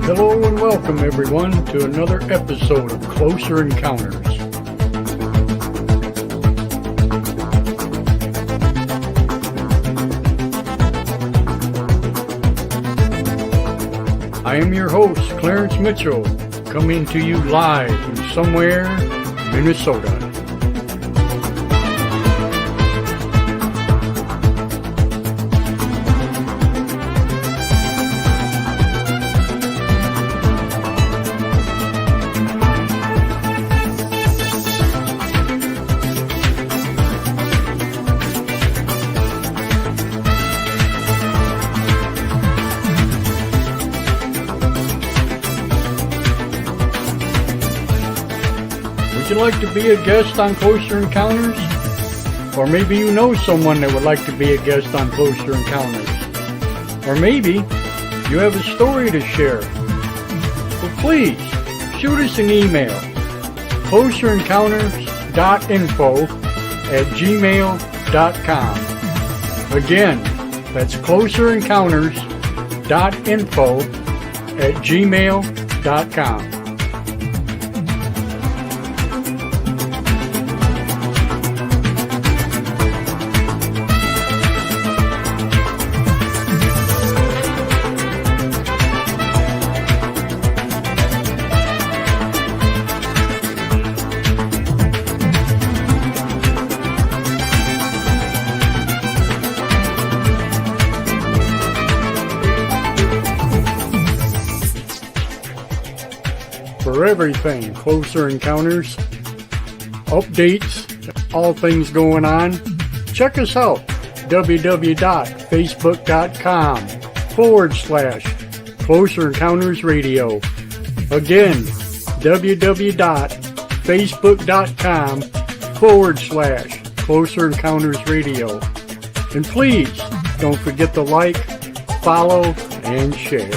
Hello and welcome everyone to another episode of Closer Encounters. I am your host, Clarence Mitchell, coming to you live from somewhere, Minnesota. Would you like to be a guest on Closer Encounters? Or maybe you know someone that would like to be a guest on Closer Encounters. Or maybe you have a story to share. Well, please shoot us an email, closerencounters.info@gmail.com. Again, that's closerencounters.info@gmail.com. For everything Closer Encounters, updates, all things going on, check us out, www.facebook.com/Closer Encounters Radio. Again, www.facebook.com/Closer Encounters Radio. And please don't forget to like, follow, and share.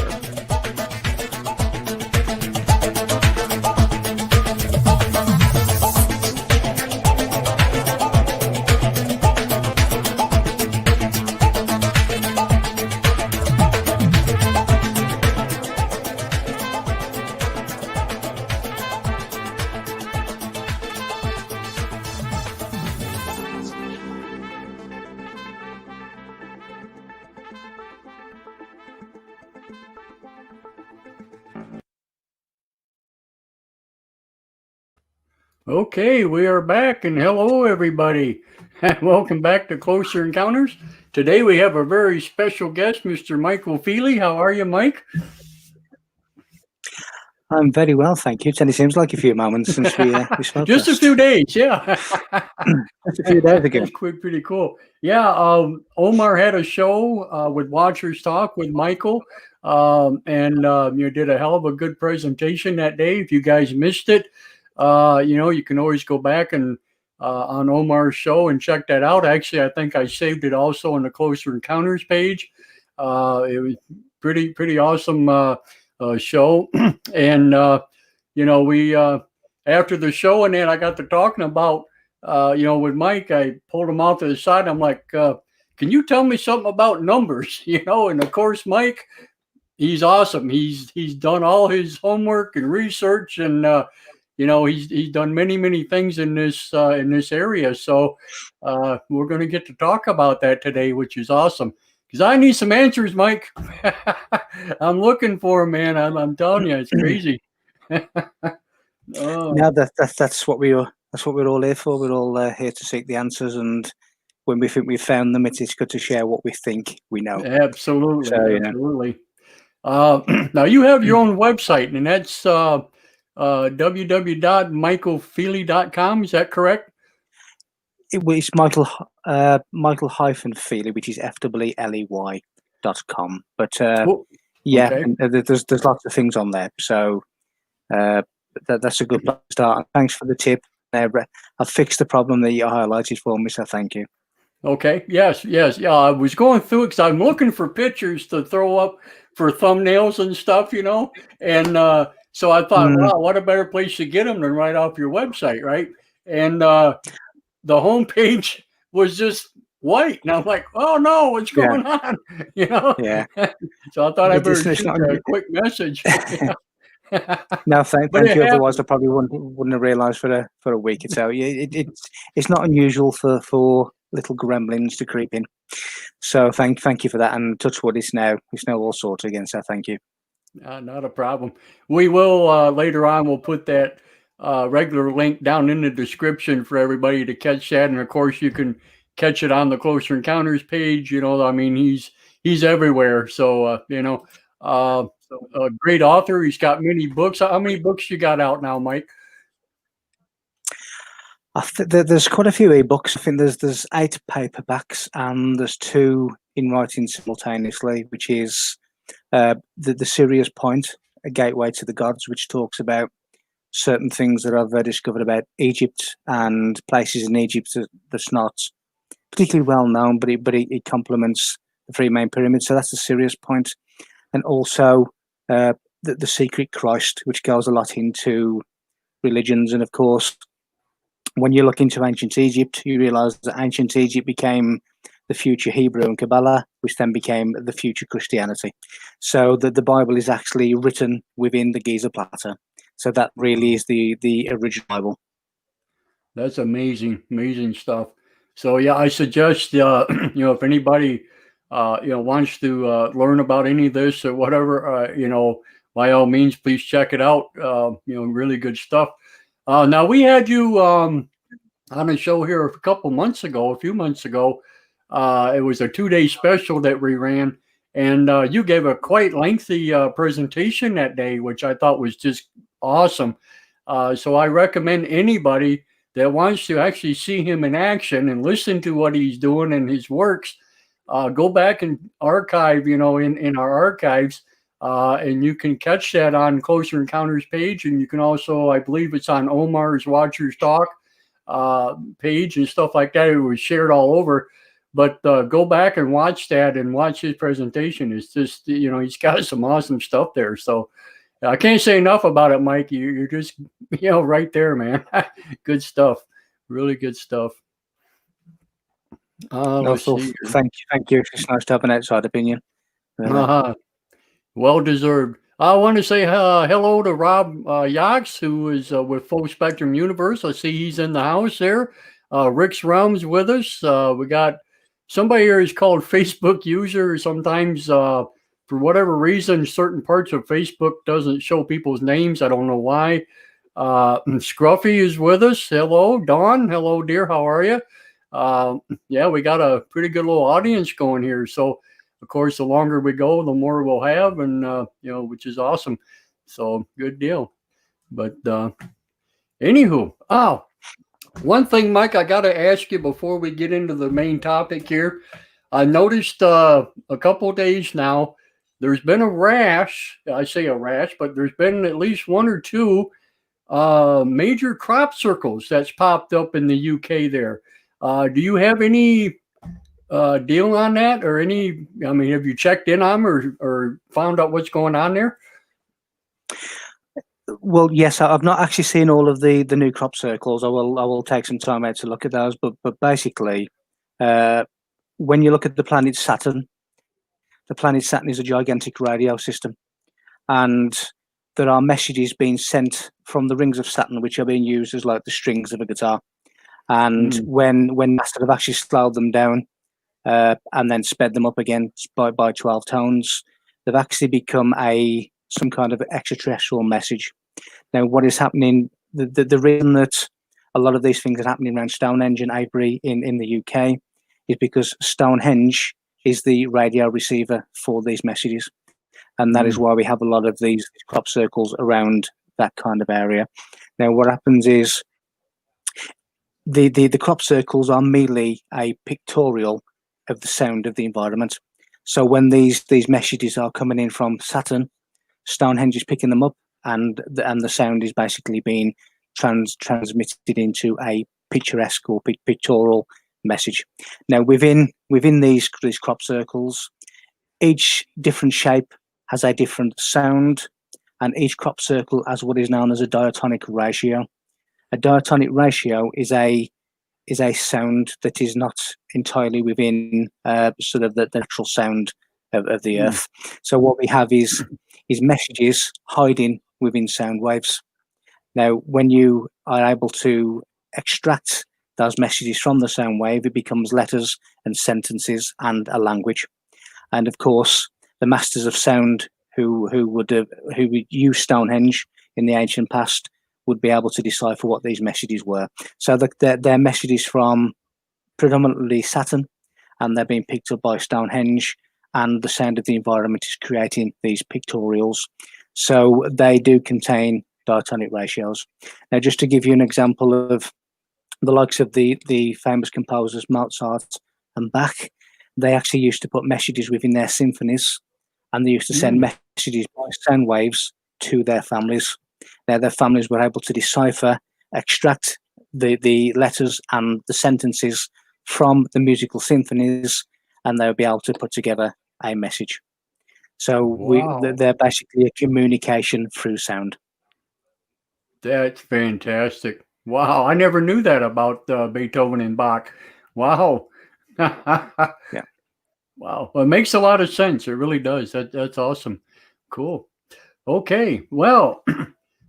Okay, we are back, and hello everybody. Welcome back to Closer Encounters. Today we have a very special guest, Mr. Michael Feeley. How are you, Mike? I'm very well, thank you. It only seems like a few moments since we spoke. Just a few days, yeah. Just a few days ago. That's pretty cool. Yeah, Omar had a show with Watchers Talk with Michael, and you did a hell of a good presentation that day. If you guys missed it, you can always go back and on Omar's show and check that out. Actually, I think I saved it also on the Closer Encounters page. It was pretty awesome show. And, we after the show and then I got to talking about, with Mike, I pulled him out to the side. I'm like, can you tell me something about numbers? And of course, Mike, he's awesome. He's done all his homework and research, and he's done many things in this area. So we're going to get to talk about that today, which is awesome. Because I need some answers, Mike. I'm looking for them, man. I'm telling you, it's crazy. Yeah, that's what we're all here for. We're all here to seek the answers, and when we think we've found them, it's good to share what we think we know. Absolutely, absolutely. Now you have your own website, and that's www.michaelfeeley.com. Is that correct? It's Michael-Feeley, which is FEELEY.com. But Okay. there's lots of things on there. So that's a good place to start. Thanks for the tip. I've fixed the problem that you highlighted for me, so thank you. Okay. Yes. Yeah, I was going through it because I'm looking for pictures to throw up for thumbnails and stuff, and so I thought, wow, what a better place to get them than right off your website, right? And the homepage was just white. And I'm like, oh no, what's Yeah, going on? You know? yeah. So I thought I better It's shoot not. a quick message. No, But thank it you. Otherwise, happened. I probably wouldn't have realised for a week or so. Yeah, it's not unusual for little gremlins to creep in. So thank you for that. And touch wood, it's now all sorted again. So thank you. Not a problem. We will later on. We'll put that regular link down in the description for everybody to catch that, and of course you can catch it on the Closer Encounters page. You know, I mean, he's everywhere. So uh, a great author. He's got many books. How many books you got out now, Mike? There's quite a few ebooks. I think there's 8 paperbacks and there's 2 in writing simultaneously, which is the Serious Point, A Gateway to the Gods, which talks about certain things that I've discovered about Egypt and places in Egypt that's not particularly well known, but it complements the 3 main pyramids. So that's the Serious Point, and also the Secret Christ, which goes a lot into religions. And of course, when you look into ancient Egypt, you realize that ancient Egypt became the future Hebrew and Kabbalah, which then became the future Christianity. So the Bible is actually written within the Giza Plateau. So that really is the original Bible. That's amazing, amazing stuff. So yeah, I suggest if anybody wants to learn about any of this or whatever, by all means, please check it out. Really good stuff. Now we had you on a show here a few months ago. It was a 2-day special that we ran, and you gave a quite lengthy presentation that day, which I thought was just awesome. So I recommend anybody that wants to actually see him in action and listen to what he's doing and his works, go back and archive, in our archives, and you can catch that on Closer Encounters page, and you can also, I believe it's on Omar's Watchers Talk page and stuff like that. It was shared all over. But go back and watch that and watch his presentation. It's just, he's got some awesome stuff there. So I can't say enough about it, Mike. You're just, right there, man. Good stuff. Really good stuff. Let's see. Thank you. It's nice to have an outside opinion. Well deserved. I want to say hello to Rob Yax, who is with Full Spectrum Universe. I see he's in the house there. Rick's Realms with us. We got somebody here is called Facebook user. Sometimes, for whatever reason, certain parts of Facebook doesn't show people's names. I don't know why. Scruffy is with us. Hello, Dawn. Hello, dear. How are you? Yeah, we got a pretty good little audience going here. So, of course, the longer we go, the more we'll have, and which is awesome. So good deal. But anywho, one thing, Mike, I got to ask you before we get into the main topic here. I noticed a couple of days now, there's been a rash. I say a rash, but there's been at least 1 or 2 major crop circles that's popped up in the UK there. Do you have any deal on that, or have you checked in on them or found out what's going on there? Well, yes, I've not actually seen all of the new crop circles. I will take some time out to look at those. But basically, when you look at the planet Saturn is a gigantic radio system, and there are messages being sent from the rings of Saturn, which are being used as like the strings of a guitar. And when NASA have actually slowed them down and then sped them up again by 12 tones, they've actually become some kind of extraterrestrial message. Now, what is happening? The reason that a lot of these things are happening around Stonehenge and Avebury in the UK is because Stonehenge is the radio receiver for these messages, and that is why we have a lot of these crop circles around that kind of area. Now, what happens is the crop circles are merely a pictorial of the sound of the environment. So when these messages are coming in from Saturn, Stonehenge is picking them up, and the sound is basically being transmitted into a picturesque or pictorial message. Now, within these crop circles, each different shape has a different sound, and each crop circle has what is known as a diatonic ratio. A diatonic ratio is is a sound that is not entirely within sort of the natural sound of the earth. So what we have is messages hiding within sound waves. Now, when you are able to extract those messages from the sound wave, it becomes letters and sentences and a language. And of course, the masters of sound who would use Stonehenge in the ancient past would be able to decipher what these messages were. So they're messages from predominantly Saturn, and they're being picked up by Stonehenge, and the sound of the environment is creating these pictorials. So they do contain diatonic ratios. Now, just to give you an example of the likes of the famous composers Mozart and Bach, they actually used to put messages within their symphonies, and they used to send messages by sound waves to their families. Now, their families were able to decipher, extract the letters and the sentences from the musical symphonies, and they would be able to put together a message. So they're basically a communication through sound. That's fantastic. Wow, I never knew that about Beethoven and Bach. Wow. Yeah. Wow. Well, it makes a lot of sense. It really does. That's awesome. Cool. Okay. Well,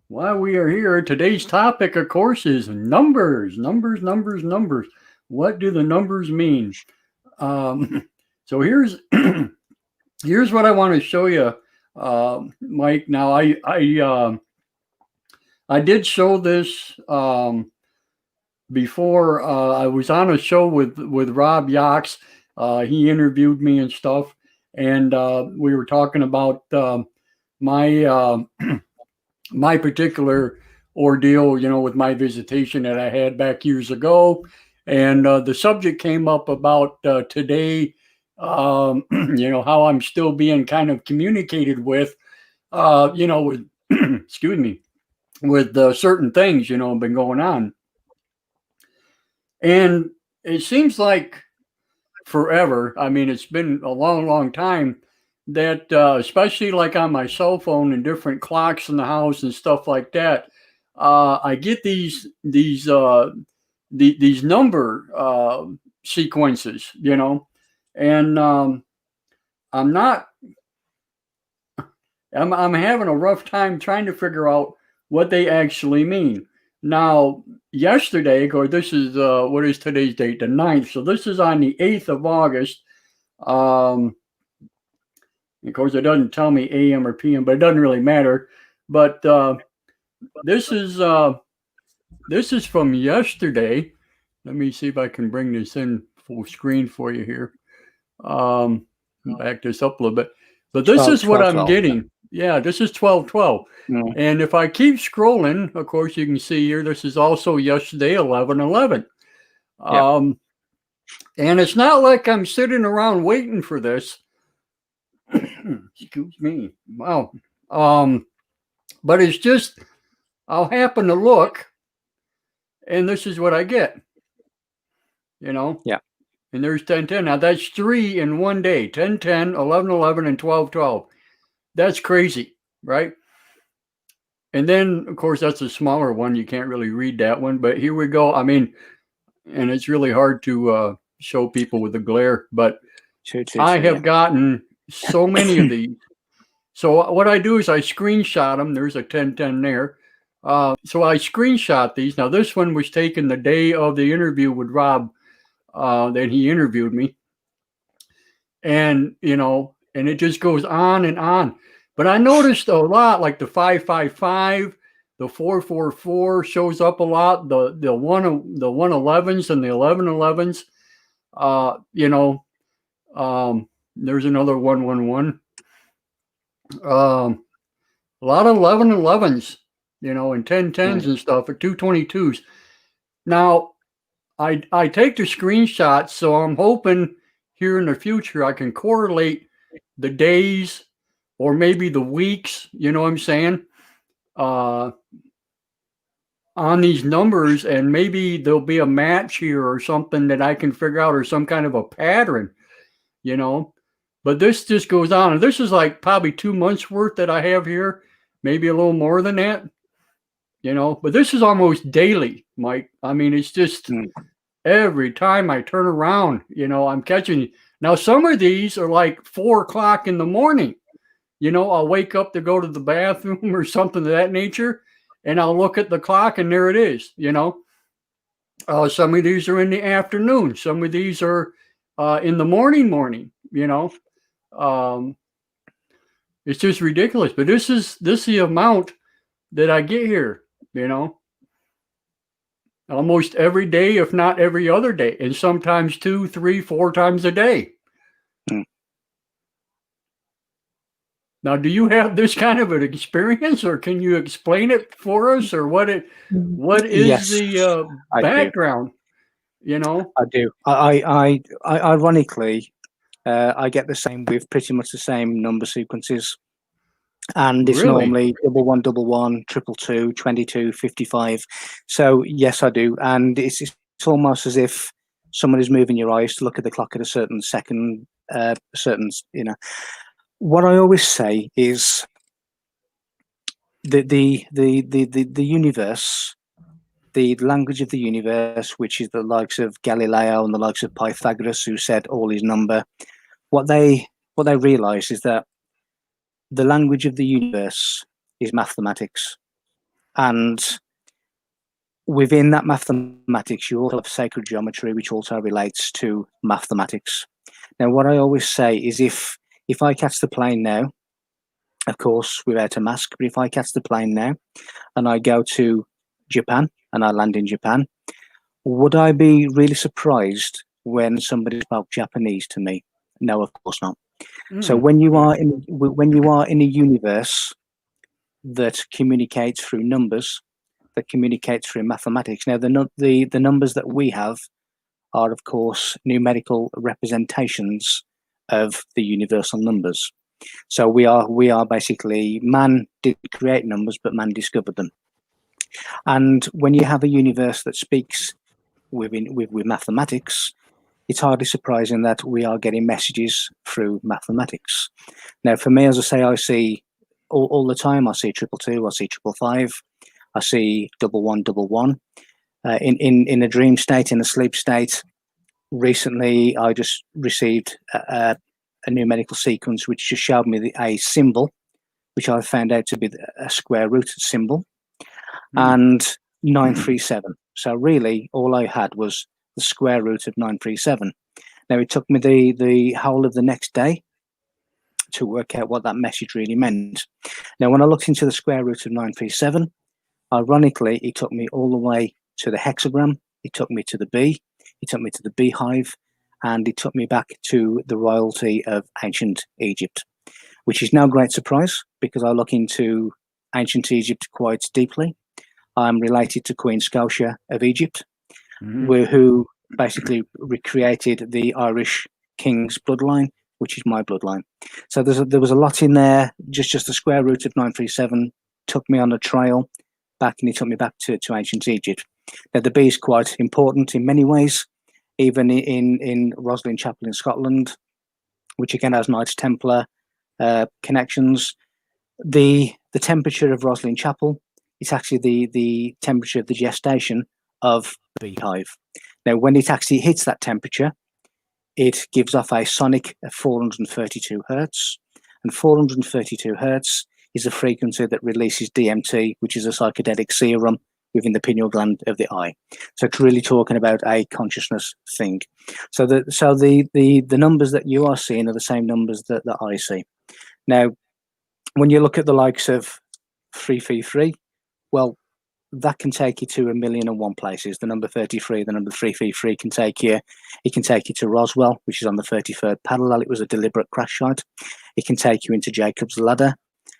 while we are here, today's topic, of course, is numbers. Numbers. What do the numbers mean? So here's here's what I want to show you, Mike. Now, I did show this before. I was on a show with Rob Yachts. He interviewed me and stuff, and we were talking about my my particular ordeal, with my visitation that I had back years ago. And the subject came up about today, how I'm still being kind of communicated with, with, excuse me, with certain things, have been going on. And it seems like forever. I mean, it's been a long, long time that, especially like on my cell phone and different clocks in the house and stuff like that, I get these number sequences, and I'm having a rough time trying to figure out what they actually mean. Now, yesterday, or this is what is today's date? The 9th. So this is on the 8th of August. Of course, it doesn't tell me AM or PM, but it doesn't really matter. But this is from yesterday. Let me see if I can bring this in full screen for you here. Back this up a little bit. But this 12, is what 12, I'm 12. Getting. Yeah, this is 12/12. And if I keep scrolling, of course, you can see here, this is also yesterday, 11/11. And it's not like I'm sitting around waiting for this. Excuse me. Wow. But it's just, I'll happen to look, and this is what I get. Yeah. And there's 10/10. Now that's 3 in one day. 10/10, 11/11, and 12/12. That's crazy, right? And then, of course, that's a smaller one. You can't really read that one. But here we go. I mean, and it's really hard to show people with the glare. But I have gotten so many of these. So what I do is I screenshot them. There's a 10/10 there. So I screenshot these. Now, this one was taken the day of the interview with Rob. That he interviewed me, and and it just goes on and on. But I noticed a lot, like the 555, the 444 shows up a lot. The 111s and the 1111s. There's another 111. A lot of 1111s, and 10/10s and stuff, or 222s. Now, I take the screenshots, so I'm hoping here in the future I can correlate the days or maybe the weeks, you know what I'm saying, on these numbers, and maybe there'll be a match here or something that I can figure out, or some kind of a pattern, But this just goes on, and this is like probably 2 months worth that I have here, maybe a little more than that, But this is almost daily, Mike. I mean, it's just Every time I turn around, I'm catching. Now, some of these are like 4 o'clock in the morning. I'll wake up to go to the bathroom or something of that nature, and I'll look at the clock, and there it is. Some of these are in the afternoon. Some of these are in the morning. Um, it's just ridiculous. But this is the amount that I get here. You know, almost every day, if not every other day, and sometimes 2, 3, 4 times a day. Mm. Now, do you have this kind of an experience, or can you explain it for us, or what is Yes, the I do. background? I do. I ironically, I get the same with pretty much the same number sequences, and it's Really? normally 1111, 222, 22, 55. So yes, I do, and it's almost as if someone is moving your eyes to look at the clock at a certain second, certain. What I always say is the universe, the language of the universe, which is the likes of Galileo and the likes of Pythagoras, who said all is number. What they realize is that the language of the universe is mathematics, and within that mathematics, you also have sacred geometry, which also relates to mathematics. Now, what I always say is, if I catch the plane now, of course, without a mask, but if I catch the plane now and I go to Japan and I land in Japan, would I be really surprised when somebody spoke Japanese to me? No, of course not. So Mm, when you okay. are in a universe that communicates through numbers, that communicates through mathematics. Now, the numbers that we have are, of course, numerical representations of the universal numbers. So we are basically, man didn't create numbers, but man discovered them. And when you have a universe that speaks with mathematics, it's hardly surprising that we are getting messages through mathematics. Now, for me, as I say, I see all the time. I see 222, I see 555, I see 1111. In a dream state, in a sleep state. Recently, I just received a numerical sequence which just showed me a symbol, which I found out to be a square root symbol, Mm. and 937. So really, all I had was the square root of 937. Now, it took me the whole of the next day to work out what that message really meant. Now, when I looked into the square root of 937, ironically, it took me all the way to the hexagram, it took me to the bee, it took me to the beehive, and it took me back to the royalty of ancient Egypt, which is no great surprise because I look into ancient Egypt quite deeply. I'm related to Queen Scotia of Egypt, Mm-hmm. who basically recreated the Irish king's bloodline, which is my bloodline. So there was a lot in there. Just the square root of 937 took me on a trail back, and he took me back to ancient Egypt. Now, the bee is quite important in many ways, even in Roslin Chapel in Scotland, which again has Knights Templar connections. The temperature of Roslin Chapel is actually the temperature of the gestation of the beehive. Now, when it actually hits that temperature, it gives off a sonic of 432 hertz, and 432 hertz is a frequency that releases DMT, which is a psychedelic serum within the pineal gland of the eye. So it's really talking about a consciousness thing. So the numbers that you are seeing are the same numbers that I see. Now, when you look at the likes of 333, well, that can take you to 1,000,001 places. The number 33, the number 333 can take you. It can take you to Roswell, which is on the 33rd parallel. It was a deliberate crash site. It can take you into Jacob's ladder.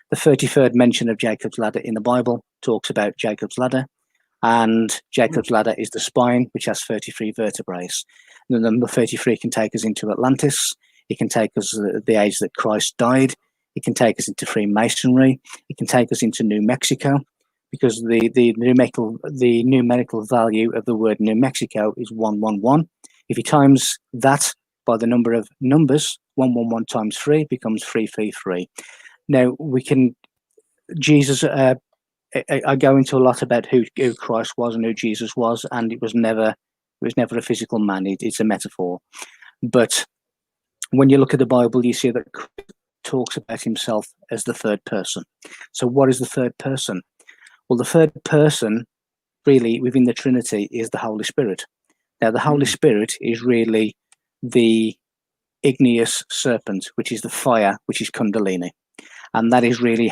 The 33rd mention of Jacob's ladder in the Bible talks about Jacob's ladder, and Jacob's ladder is the spine, which has 33 vertebrae. The number 33 can take us into Atlantis. It can take us the age that Christ died. It can take us into Freemasonry. It can take us into New Mexico, because the numerical value of the word New Mexico is 111. If you times that by the number of numbers, 111 times 3 becomes 333. Now, Jesus, I go into a lot about who Christ was and who Jesus was, and it was never It was never a physical man. It's a metaphor. But when you look at the Bible, you see that Christ talks about himself as the third person. So what is the third person? Well, the third person really within the Trinity is the Holy Spirit. Now, the Holy Spirit is really the igneous serpent, which is the fire, which is Kundalini. And that is really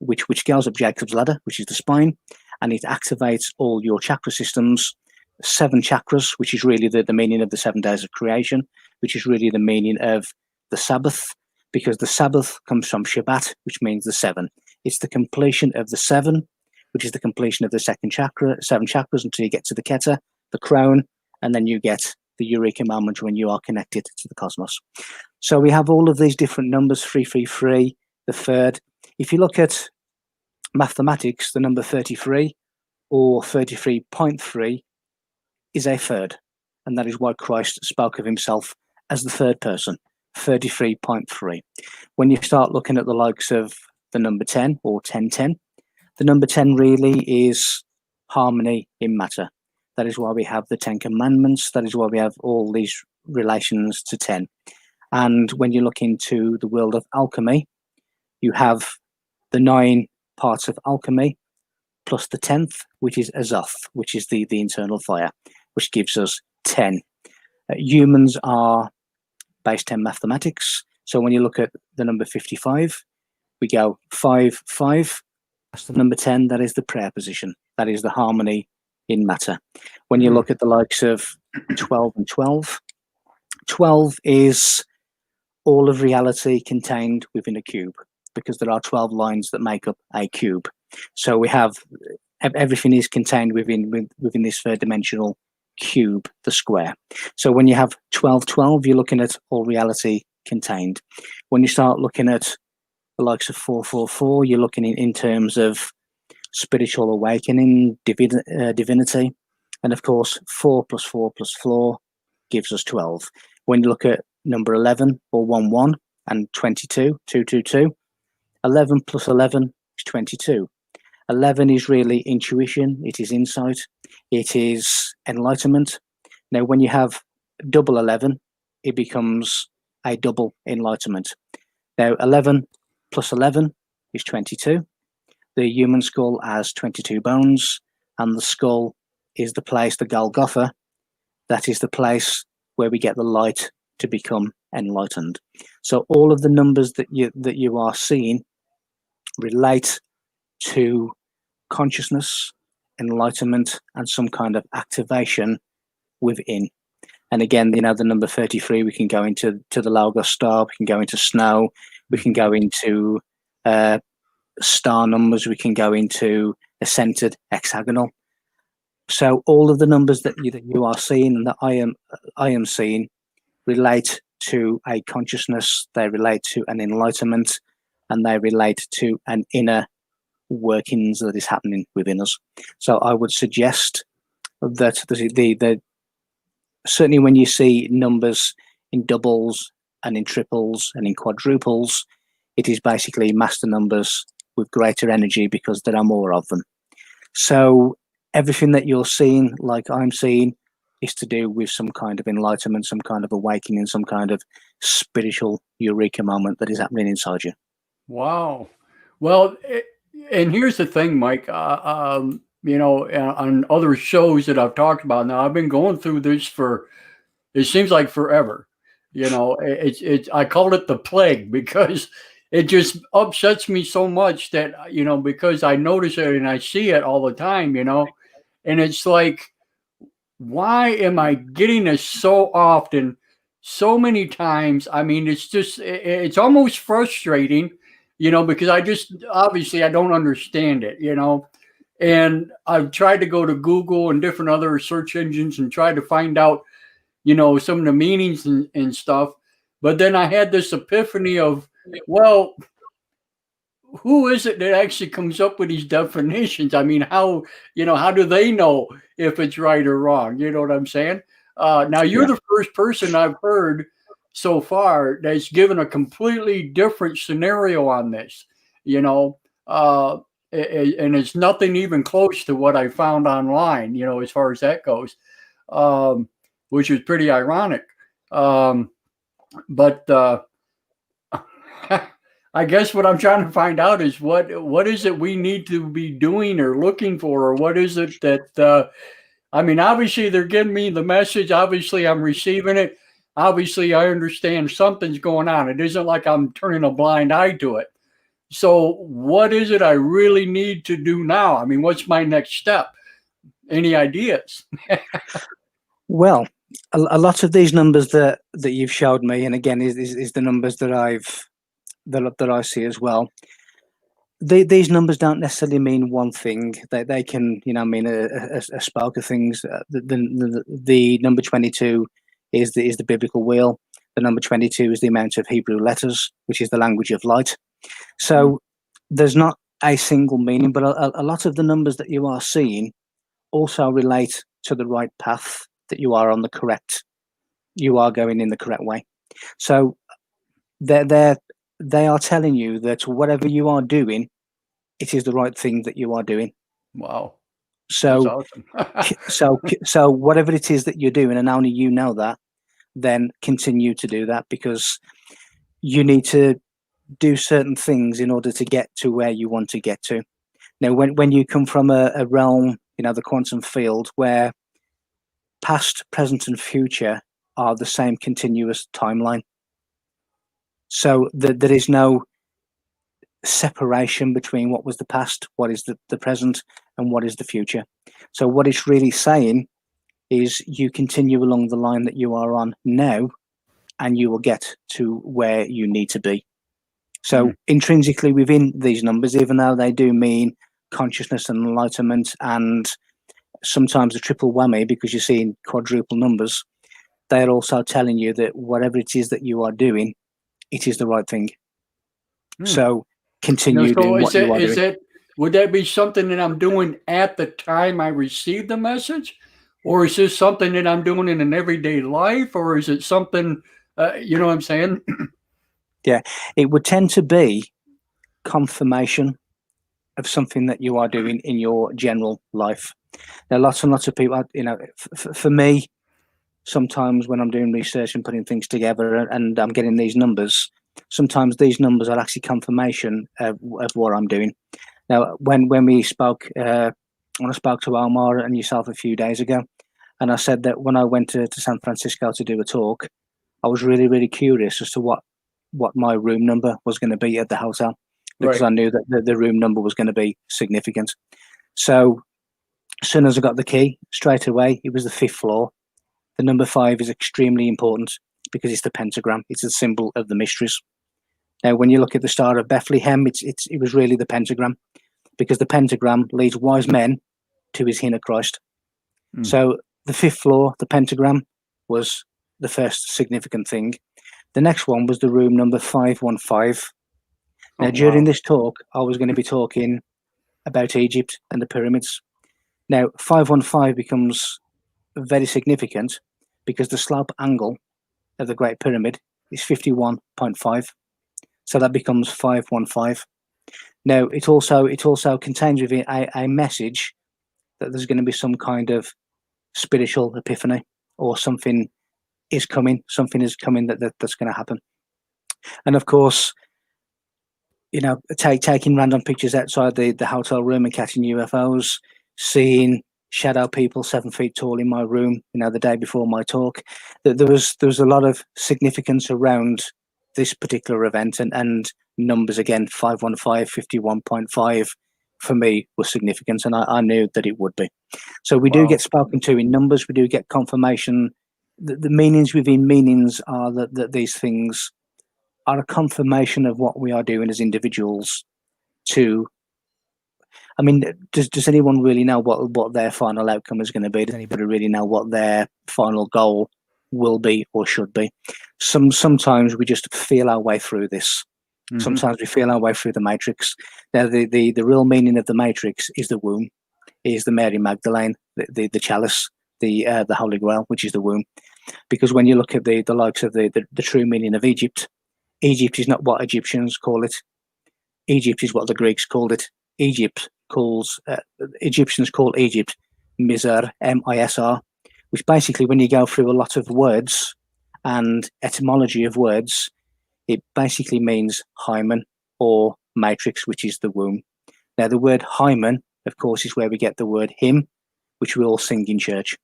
which goes up Jacob's ladder, which is the spine, and it activates all your chakra systems, 7 chakras, which is really the meaning of the 7 days of creation, which is really the meaning of the Sabbath, because the Sabbath comes from Shabbat, which means the 7. It's the completion of the 7, which is the completion of the second chakra, 7 chakras until you get to the Keter, the crown, and then you get the Eureka moment when you are connected to the cosmos. So we have all of these different numbers, 333, the third. If you look at mathematics, the number 33 or 33.3 is a third. And that is why Christ spoke of himself as the third person, 33.3. When you start looking at the likes of the number 10 or 1010, the number 10 really is harmony in matter. That is why we have the 10 commandments. That is why we have all these relations to 10. And when you look into the world of alchemy, you have the 9 parts of alchemy plus the 10th, which is Azoth, which is the internal fire, which gives us 10. Humans are based in mathematics. So when you look at the number 55, we go 5, 5. That's the number 10. That is the prayer position. That is the harmony in matter. When you look at the likes of 12 and 12, 12 is all of reality contained within a cube, because there are 12 lines that make up a cube. So we have everything is contained within this third dimensional cube, the square. So when you have 12, 12, you're looking at all reality contained. When you start looking at the likes of 4, 4, 4, you're looking in terms of spiritual awakening, divinity, and of course 4 plus 4 plus 4 gives us 12. When you look at number 11 or 1, 1 and 22, 2, 2, 2, 11 plus 11 is 22. 11 is really intuition, it is insight, it is enlightenment. Now when you have double 11, it becomes a double enlightenment. Now 11 plus 11 is 22. The human skull has 22 bones, and the skull is the place, the Golgotha, that is the place where we get the light to become enlightened. So all of the numbers that you are seeing relate to consciousness, enlightenment, and some kind of activation within. And again, the number 33, we can go into the Logos star, we can go into snow, we can go into star numbers, we can go into a centered hexagonal. So all of the numbers that you are seeing and that I am seeing relate to a consciousness, they relate to an enlightenment, and they relate to an inner workings that is happening within us. So I would suggest that the certainly when you see numbers in doubles and in triples and in quadruples, it is basically master numbers with greater energy because there are more of them. So everything that you're seeing, like I'm seeing, is to do with some kind of enlightenment, some kind of awakening, some kind of spiritual eureka moment that is happening inside you. Wow. Well, and here's the thing, Mike. On other shows that I've talked about now, I've been going through this for, it seems like forever. I call it the plague because it just upsets me so much that, because I notice it and I see it all the time, and it's like, why am I getting this so often, so many times? I mean, it's almost frustrating, because obviously I don't understand it, and I've tried to go to Google and different other search engines and try to find out, some of the meanings and stuff. But then I had this epiphany of, well, who is it that actually comes up with these definitions? I mean, how do they know if it's right or wrong? You know what I'm saying? Now you're the first person I've heard so far that's given a completely different scenario on this, and it's nothing even close to what I found online, as far as that goes. which is pretty ironic. But I guess what I'm trying to find out is what is it we need to be doing or looking for, or what is it that I mean, obviously they're giving me the message. Obviously I'm receiving it. Obviously I understand something's going on. It isn't like I'm turning a blind eye to it. So what is it I really need to do now? I mean, what's my next step? Any ideas? Well, a lot of these numbers that you've showed me, and again, is the numbers that that I see as well. These numbers don't necessarily mean one thing. They can, mean a spark of things. The number 22 is the biblical wheel. The number 22 is the amount of Hebrew letters, which is the language of light. So there's not a single meaning, but a lot of the numbers that you are seeing also relate to the right path, that you are going in the correct way. So they are telling you that whatever you are doing, it is the right thing that you are doing. Wow. So, awesome. so whatever it is that you're doing, and only you know that, then continue to do that, because you need to do certain things in order to get to where you want to get to. Now, when you come from a realm, the quantum field, where past, present, and future are the same continuous timeline. So there is no separation between what was the past, what is the present, and what is the future. So what it's really saying is you continue along the line that you are on now, and you will get to where you need to be. So intrinsically within these numbers, even though they do mean consciousness and enlightenment, and sometimes a triple whammy because you're seeing quadruple numbers, they're also telling you that whatever it is that you are doing, it is the right thing. So continue doing what you are doing. Would that be something that I'm doing at the time I receive the message? Or is this something that I'm doing in an everyday life? Or is it something, you know what I'm saying? Yeah, it would tend to be confirmation of something that you are doing in your general life. There are lots and lots of people, for me, sometimes when I'm doing research and putting things together and I'm getting these numbers, sometimes these numbers are actually confirmation of what I'm doing. Now, when we spoke, when I spoke to Omar and yourself a few days ago, and I said that when I went to San Francisco to do a talk, I was really, really curious as to what my room number was going to be at the hotel, because I knew that the room number was going to be significant. So as soon as I got the key, straight away, it was the 5th floor. The number 5 is extremely important because it's the pentagram. It's a symbol of the mysteries. Now, when you look at the Star of Bethlehem, it was really the pentagram, because the pentagram leads wise men to his inner Christ. So the 5th floor, the pentagram, was the first significant thing. The next one was the room number 515. Now, during this talk, I was going to be talking about Egypt and the pyramids. Now, 515 becomes very significant because the slope angle of the Great Pyramid is 51.5. So that becomes 515. Now, it also contains within a message that there's going to be some kind of spiritual epiphany, or something is coming that's going to happen. And of course, taking random pictures outside the hotel room and catching UFOs, seeing shadow people 7 feet tall in my room, the day before my talk, there was a lot of significance around this particular event, and numbers again, 515, 51.5 for me was significant, and I knew that it would be. So we do get spoken to in numbers. We do get confirmation. The meanings within meanings are that these things are a confirmation of what we are doing as individuals. I mean, does anyone really know what their final outcome is going to be? Does anybody really know what their final goal will be or should be? Sometimes we just feel our way through this. Sometimes we feel our way through the matrix. Now, the real meaning of the matrix is the womb, is the Mary Magdalene, the chalice, the Holy Grail, which is the womb. Because when you look at the likes of the true meaning of Egypt, Egypt is not what Egyptians call it. Egypt is what the Greeks called it. Egyptians call Egypt Misr, M-I-S-R, which basically, when you go through a lot of words and etymology of words, it basically means hymen or matrix, which is the womb. Now, the word hymen, of course, is where we get the word hymn, which we all sing in church.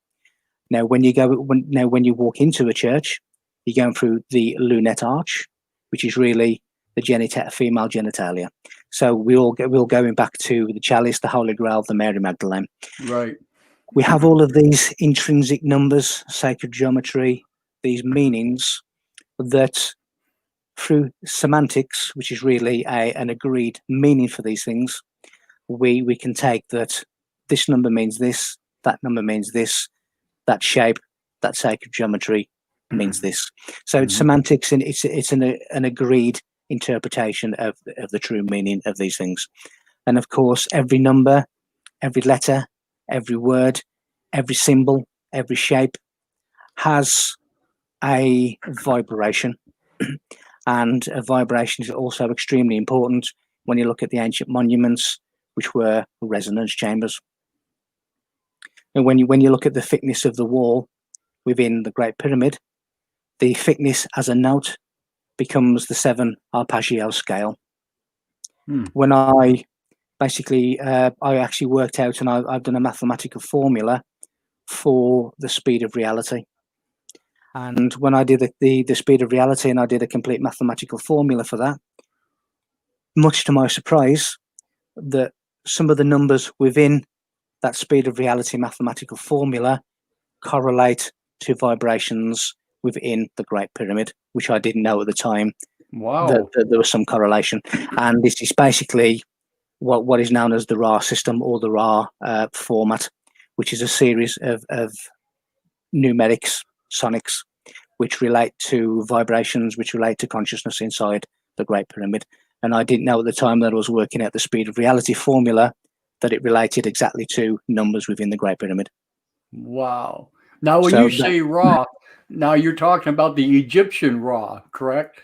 Now, when you walk into a church, you're going through the lunette arch, which is really the female genitalia. So we're going back to the chalice, the Holy Grail, the Mary Magdalene. Right. We have all of these intrinsic numbers, sacred geometry, these meanings that through semantics, which is really an agreed meaning for these things, we can take that this number means this, that number means this, that shape, that sacred geometry means this. So it's semantics, and it's an agreed interpretation of the true meaning of these things. And of course, every number, every letter, every word, every symbol, every shape has a vibration. And a vibration is also extremely important when you look at the ancient monuments, which were resonance chambers. And when you look at the thickness of the wall within the Great Pyramid, the thickness as a note becomes the 7 arpeggio scale. When I actually worked out, and I've done a mathematical formula for the speed of reality. And when I did the speed of reality, and I did a complete mathematical formula for that, much to my surprise, that some of the numbers within that speed of reality mathematical formula correlate to vibrations within the Great Pyramid, which I didn't know at the time. Wow. That there was some correlation. And this is basically what is known as the Ra system, or the Ra format, which is a series of numerics, sonics, which relate to vibrations, which relate to consciousness inside the Great Pyramid. And I didn't know at the time that I was working out the speed of reality formula that it related exactly to numbers within the Great Pyramid. Wow. Now, when you say Ra, now you're talking about the Egyptian Ra, correct?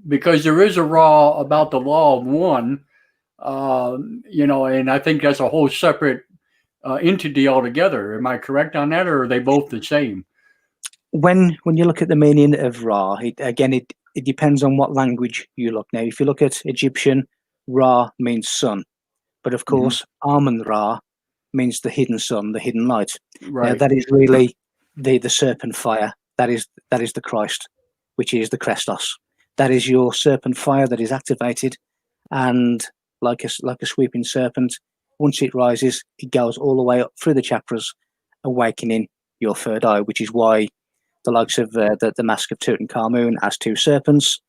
Because there is a Ra about the law of one, and I think that's a whole separate entity altogether. Am I correct on that, or are they both the same? When you look at the meaning of Ra, it depends on what language you look. Now, if you look at Egyptian, Ra means sun, but of course, Amun Ra means the hidden sun, the hidden light. Right. Now, that is really the serpent fire. That is the Christ, which is the Christos. That is your serpent fire that is activated, and like a sweeping serpent, once it rises, it goes all the way up through the chakras, awakening your third eye, which is why the likes of the Mask of Tutankhamun has 2 serpents,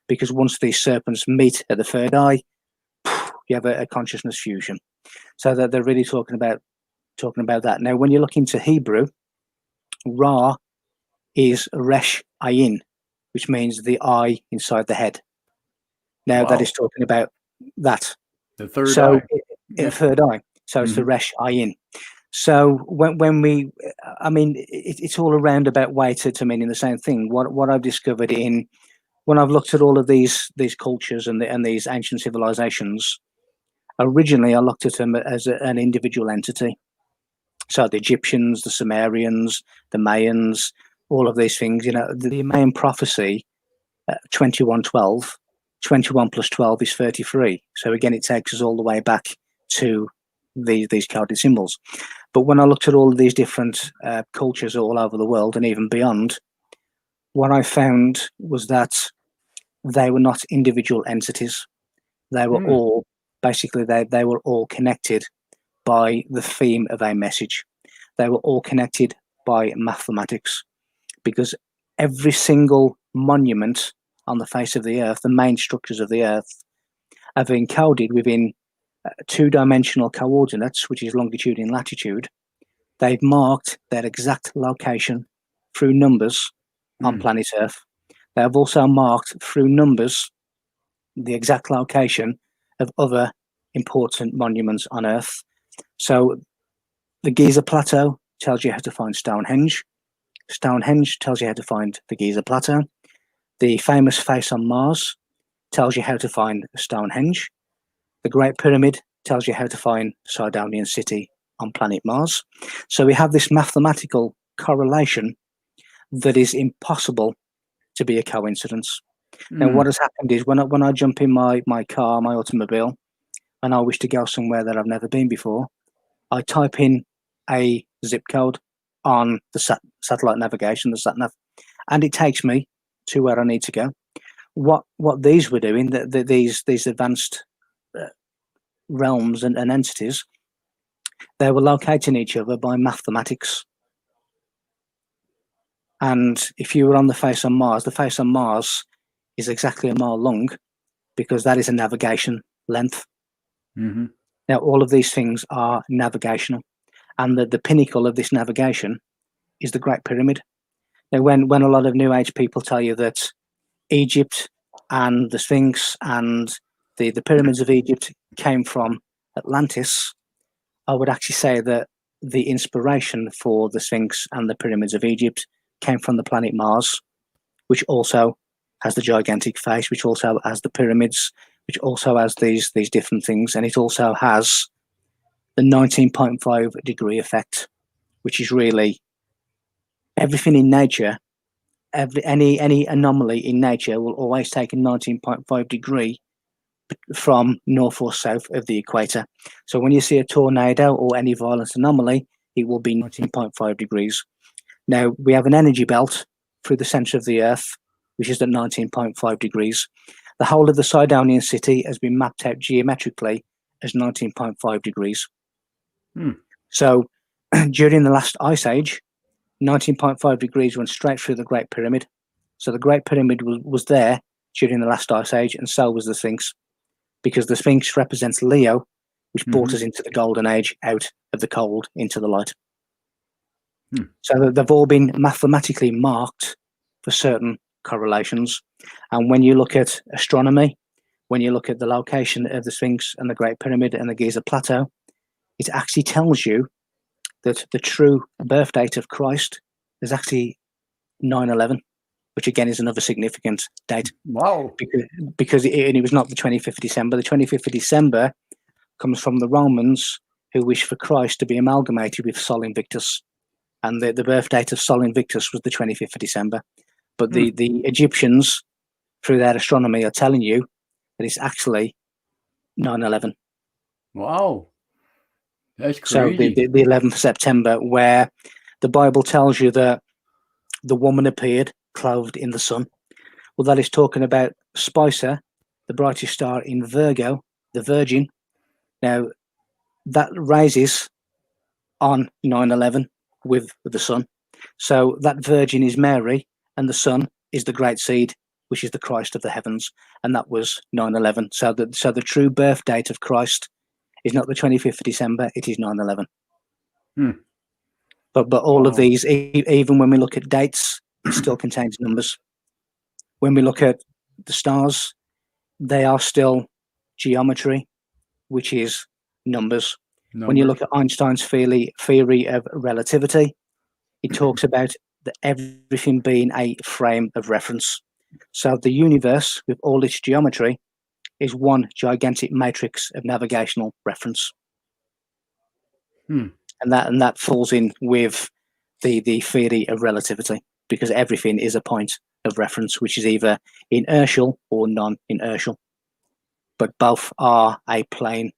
because once these serpents meet at the third eye, you have a consciousness fusion. So that they're really talking about that. Now, when you look into Hebrew, Ra is Resh Ayin, which means the eye inside the head. Now, that is talking about that. The third eye. The third eye. So it's the Resh Ayin. So when we, it's all a roundabout way to meaning the same thing. What I've discovered when I've looked at all of these cultures and these ancient civilizations, originally I looked at them as an individual entity. So the Egyptians, the Sumerians, the Mayans, all of these things. The Mayan prophecy, 2112, 21 plus 12 is 33. So again, it takes us all the way back to these coded symbols. But when I looked at all of these different cultures all over the world and even beyond, what I found was that they were not individual entities. They were all, basically, they were all connected by the theme of a message. They were all connected by mathematics, because every single monument on the face of the earth, the main structures of the earth, have been encoded within 2-dimensional coordinates, which is longitude and latitude. They've marked their exact location through numbers on planet Earth. They have also marked through numbers the exact location of other important monuments on Earth. So the Giza Plateau tells you how to find Stonehenge. Stonehenge tells you how to find the Giza Plateau. The famous face on Mars tells you how to find Stonehenge. The Great Pyramid tells you how to find Sardonian City on planet Mars. So we have this mathematical correlation that is impossible to be a coincidence. Now, what has happened is when I jump in my car, my automobile, and I wish to go somewhere that I've never been before, I type in a zip code on the satellite navigation, the sat nav, and it takes me to where I need to go. What these were doing, these advanced realms and entities, they were locating each other by mathematics. And if you were on the face on Mars, the face on Mars is exactly a mile long because that is a navigation length. Mm-hmm. Now, all of these things are navigational, and the pinnacle of this navigation is the Great Pyramid. Now, when a lot of New Age people tell you that Egypt and the Sphinx and the pyramids of Egypt came from Atlantis, I would actually say that the inspiration for the Sphinx and the pyramids of Egypt came from the planet Mars, which also has the gigantic face, which also has the pyramids, which also has these different things, and it also has the 19.5 degree effect, which is really everything in nature. Any anomaly in nature will always take a 19.5 degree from north or south of the equator. So when you see a tornado or any violent anomaly, it will be 19.5 degrees. Now, we have an energy belt through the center of the Earth, which is at 19.5 degrees. The whole of the Sidonian city has been mapped out geometrically as 19.5 degrees. So during the last ice age, 19.5 degrees went straight through the Great Pyramid. So the Great Pyramid was there during the last ice age, and so was the Sphinx, because the Sphinx represents Leo, which brought us into the golden age, out of the cold into the light. So they've all been mathematically marked for certain correlations. And when you look at astronomy, when you look at the location of the Sphinx and the Great Pyramid and the Giza Plateau, it actually tells you that the true birth date of Christ is actually 9/11, which again is another significant date. Wow. Because it was not the 25th of December. The 25th of December comes from the Romans, who wished for Christ to be amalgamated with Sol Invictus. And the birth date of Sol Invictus was the 25th of December. But the Egyptians, through their astronomy, are telling you that it's actually 9/11. Wow. That's crazy. So the 11th of September, where the Bible tells you that the woman appeared clothed in the sun. Well, that is talking about Spicer, the brightest star in Virgo, the Virgin. Now, that rises on 9/11 with the sun. So that Virgin is Mary, and the sun is the great seed, which is the Christ of the heavens. And that was 9/11. So the true birth date of Christ is not the 25th of December, it is 9/11. But all of these, even when we look at dates, it still contains numbers. When we look at the stars, they are still geometry, which is numbers. When you look at Einstein's theory of relativity, it talks about everything being a frame of reference. So the universe, with all its geometry, is one gigantic matrix of navigational reference. And that falls in with the theory of relativity, because everything is a point of reference, which is either inertial or non-inertial. But both are a plane,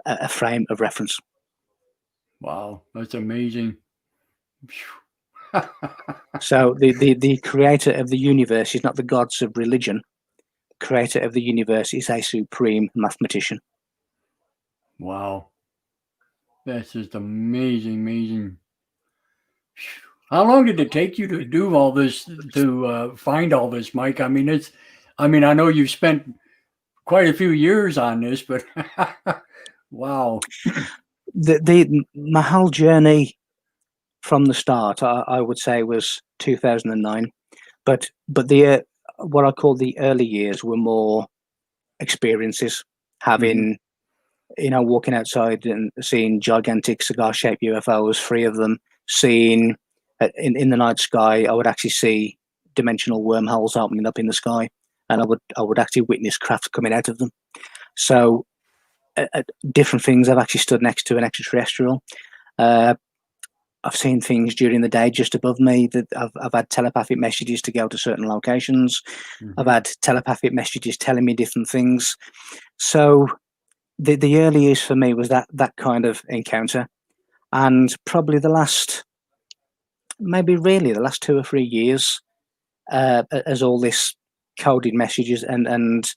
a frame of reference. Wow, that's amazing. So the creator of the universe is not the gods of religion. The creator of the universe is a supreme mathematician. Wow. That's just amazing. How long did it take you to do all this, to find all this, Mike? I mean, I know you've spent quite a few years on this, but wow. The Mahaal Journey from the start, I would say, was 2009. But the what I call the early years were more experiences, having walking outside and seeing gigantic cigar-shaped UFOs, 3 of them, seeing in the night sky. I would actually see dimensional wormholes opening up in the sky, and I would actually witness craft coming out of them. So different things. I've actually stood next to an extraterrestrial. I've seen things during the day just above me. That I've had telepathic messages to go to certain locations. I've had telepathic messages telling me different things. So the early years for me was that kind of encounter, and probably the last 2 or 3 years, as all this coded messages and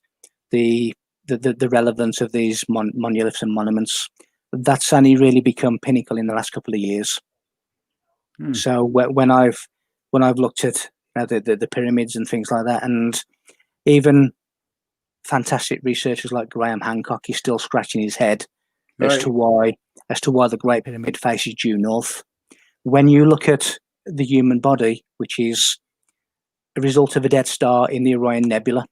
the relevance of these monoliths and monuments, that's only really become pinnacle in the last couple of years. So when I've looked at the pyramids and things like that, and even fantastic researchers like Graham Hancock is still scratching his head as to why the Great Pyramid faces due north. When you look at the human body, which is a result of a dead star in the Orion Nebula,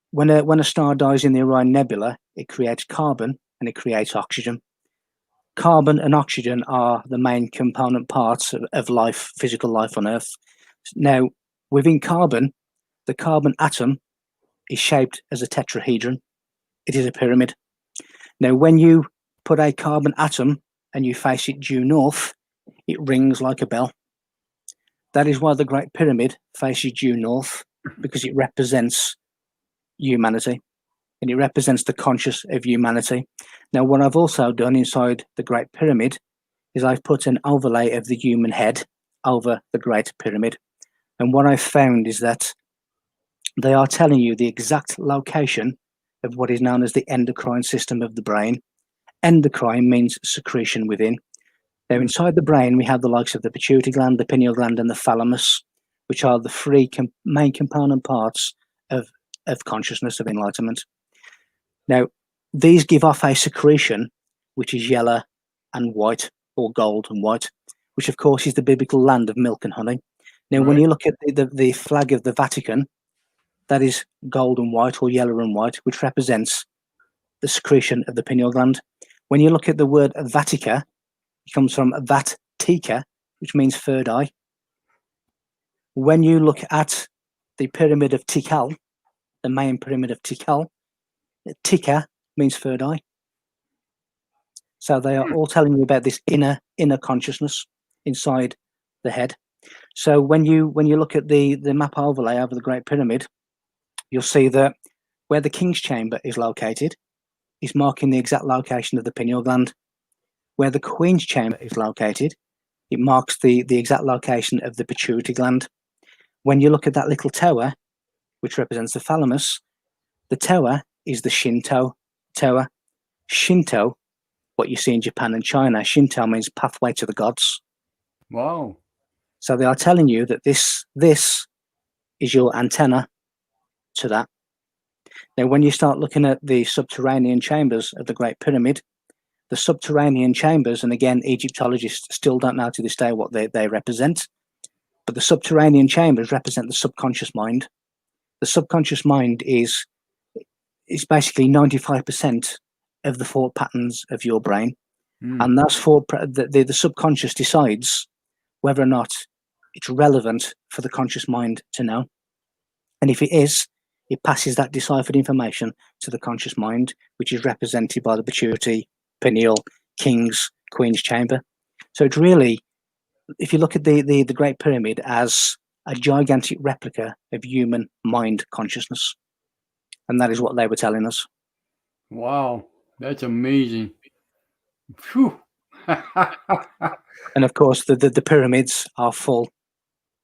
when a star dies in the Orion Nebula, it creates carbon and it creates oxygen. Carbon and oxygen are the main component parts of life, physical life on Earth. Now, within carbon, the carbon atom is shaped as a tetrahedron. It is a pyramid. Now, when you put a carbon atom and you face it due north, it rings like a bell. That is why the Great Pyramid faces due north, because it represents humanity. And it represents the conscious of humanity. Now, what I've also done inside the Great Pyramid is I've put an overlay of the human head over the Great Pyramid. And what I've found is that they are telling you the exact location of what is known as the endocrine system of the brain. Endocrine means secretion within. Now, inside the brain, we have the likes of the pituitary gland, the pineal gland, and the thalamus, which are the three main component parts of consciousness, of enlightenment. Now, these give off a secretion which is yellow and white, or gold and white, which of course is the biblical land of milk and honey. Now, when you look at the flag of the Vatican, that is gold and white, or yellow and white, which represents the secretion of the pineal gland. When you look at the word Vatica, it comes from Vatica, which means third eye. When you look at the pyramid of Tikal, the main pyramid of Tikal, Tika means third eye. So they are all telling you about this inner consciousness inside the head. So when you look at the map overlay over the Great Pyramid, you'll see that where the King's Chamber is located is marking the exact location of the pineal gland. Where the Queen's Chamber is located, it marks the exact location of the pituitary gland. When you look at that little tower, which represents the thalamus, the tower is the Shinto tower. Shinto, what you see in Japan and China, Shinto means pathway to the gods. Wow. So they are telling you that this is your antenna to that. Now, when you start looking at the subterranean chambers of the Great Pyramid, the subterranean chambers, and again, Egyptologists still don't know to this day what they represent, but the subterranean chambers represent the subconscious mind. The subconscious mind is basically 95% of the thought patterns of your brain. And that's the subconscious decides whether or not it's relevant for the conscious mind to know. And if it is, it passes that deciphered information to the conscious mind, which is represented by the pituitary, pineal, King's, Queen's chamber. So it's really, if you look at the Great Pyramid as a gigantic replica of human mind consciousness. And that is what they were telling us. Wow, that's amazing. Phew. And of course, the pyramids are full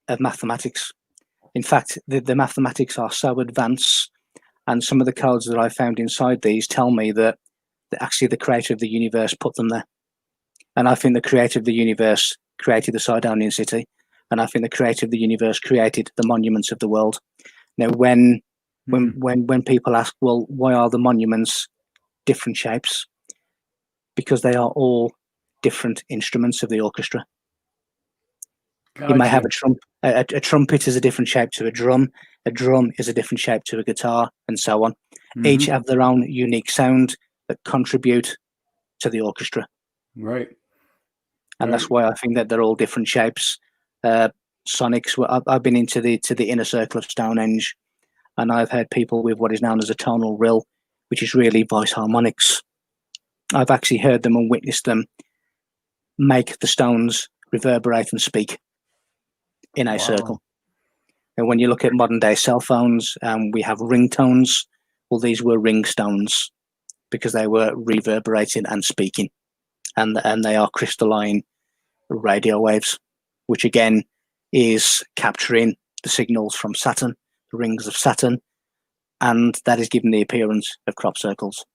of mathematics. In fact, the mathematics are so advanced, and some of the codes that I found inside these tell me that actually the creator of the universe put them there. And I think the creator of the universe created the Sidonian city, and I think the creator of the universe created the monuments of the world. Now, when people ask, well, why are the monuments different shapes? Because they are all different instruments of the orchestra. Gotcha. You may have a trumpet. A trumpet is a different shape to a drum. A drum is a different shape to a guitar, and so on. Each have their own unique sound that contribute to the orchestra. Right. And that's why I think that they're all different shapes. Sonics. I've been into the inner circle of Stonehenge, and I've heard people with what is known as a tonal rill, which is really voice harmonics. I've actually heard them and witnessed them make the stones reverberate and speak in a circle. And when you look at modern day cell phones, we have ringtones. Well, these were ring stones because they were reverberating and speaking, and they are crystalline radio waves, which again is capturing the signals from Saturn, the rings of Saturn, and that is giving the appearance of crop circles.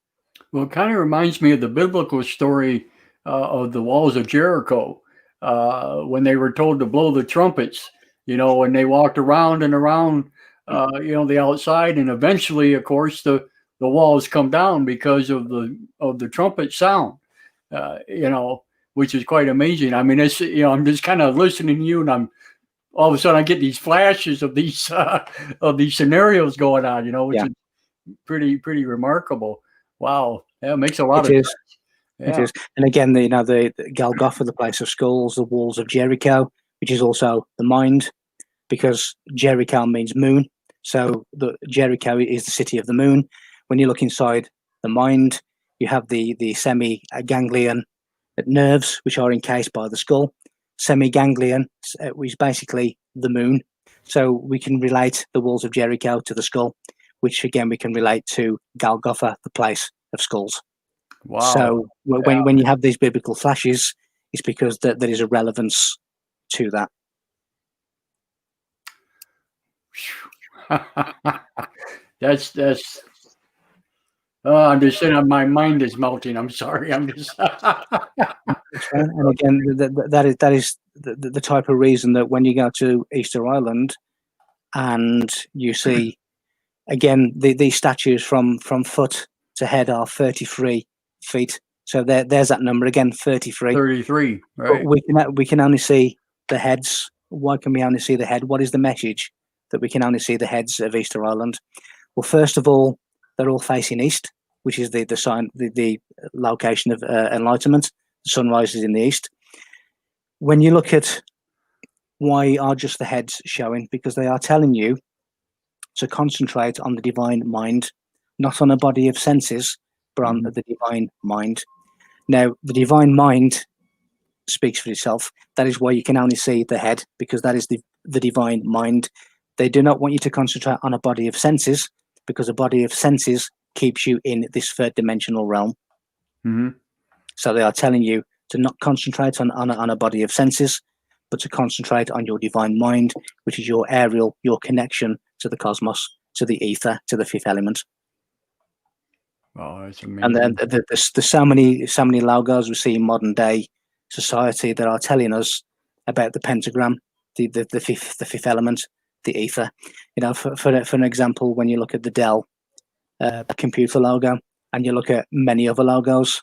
Well, it kind of reminds me of the biblical story of the walls of Jericho when they were told to blow the trumpets, and they walked around and around, the outside, and eventually, of course, the walls come down because of the trumpet sound, which is quite amazing. I mean, it's I'm just kind of listening to you, and I'm all of a sudden I get these flashes of these scenarios going on, which is pretty remarkable. Wow, that makes a lot of sense. It is. And again, the Golgotha, the place of skulls, the walls of Jericho, which is also the mind, because Jericho means moon. So the Jericho is the city of the moon. When you look inside the mind, you have the semi-ganglion nerves, which are encased by the skull. Semi-ganglion is basically the moon. So we can relate the walls of Jericho to the skull, which again we can relate to Golgotha, the place of skulls. Wow. So when you have these biblical flashes, it's because there is a relevance to that. that's I'm just saying, my mind is melting. I'm sorry. I'm just. And again, that is the type of reason that when you go to Easter Island and you see, again, these statues from foot to head are 33 feet. So there's that number again, 33. 33, right? But we can only see the heads. Why can we only see the head? What is the message that we can only see the heads of Easter Island? Well, first of all, they're all facing east, which is the sign, the location of enlightenment. The sun rises in the east. When you look at why are just the heads showing, because they are telling you to concentrate on the divine mind, not on a body of senses, but on the divine mind. Now, the divine mind speaks for itself. That is why you can only see the head, because that is the divine mind. They do not want you to concentrate on a body of senses, because a body of senses keeps you in this third dimensional realm. Mm-hmm. So they are telling you to not concentrate on a body of senses, but to concentrate on your divine mind, which is your aerial, your connection to the cosmos, to the ether, to the fifth element. Oh, that's amazing. And then there's so many logos we see in modern day society that are telling us about the pentagram, the fifth element, the ether. For an example, when you look at the Dell computer logo and you look at many other logos,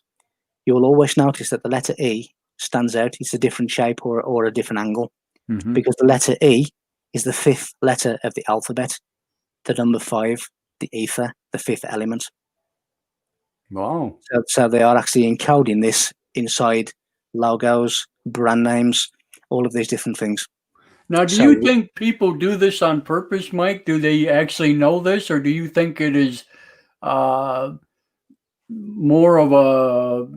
you'll always notice that the letter E stands out. It's a different shape or a different angle, because the letter E is the fifth letter of the alphabet, the number 5, the ether, the fifth element. Wow. So they are actually encoding this inside logos, brand names, all of these different things. Now, do you think people do this on purpose, Mike? Do they actually know this, or do you think it is more of a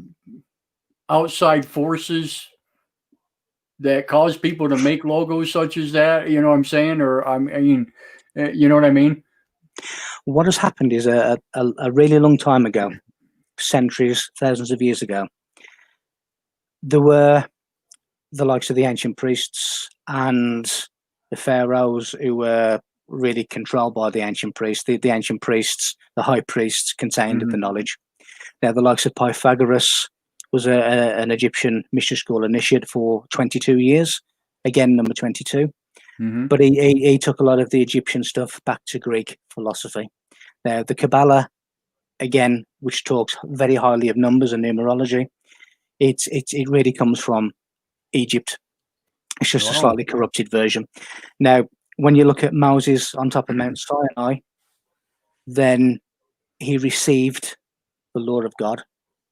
outside forces that cause people to make logos such as that? You know what I'm saying? Or I mean, you know what I mean? What has happened is a really long time ago, centuries, thousands of years ago, there were the likes of the ancient priests and the pharaohs who were really controlled by the ancient priests. The ancient priests, the high priests, contained the knowledge. Now, the likes of Pythagoras was an Egyptian mystery school initiate for 22 years. Again, number 22. But he took a lot of the Egyptian stuff back to Greek philosophy. Now, the Kabbalah, again, which talks very highly of numbers and numerology, it really comes from Egypt. It's just a slightly corrupted version. Now, when you look at Moses on top of Mount Sinai, then he received the law of God.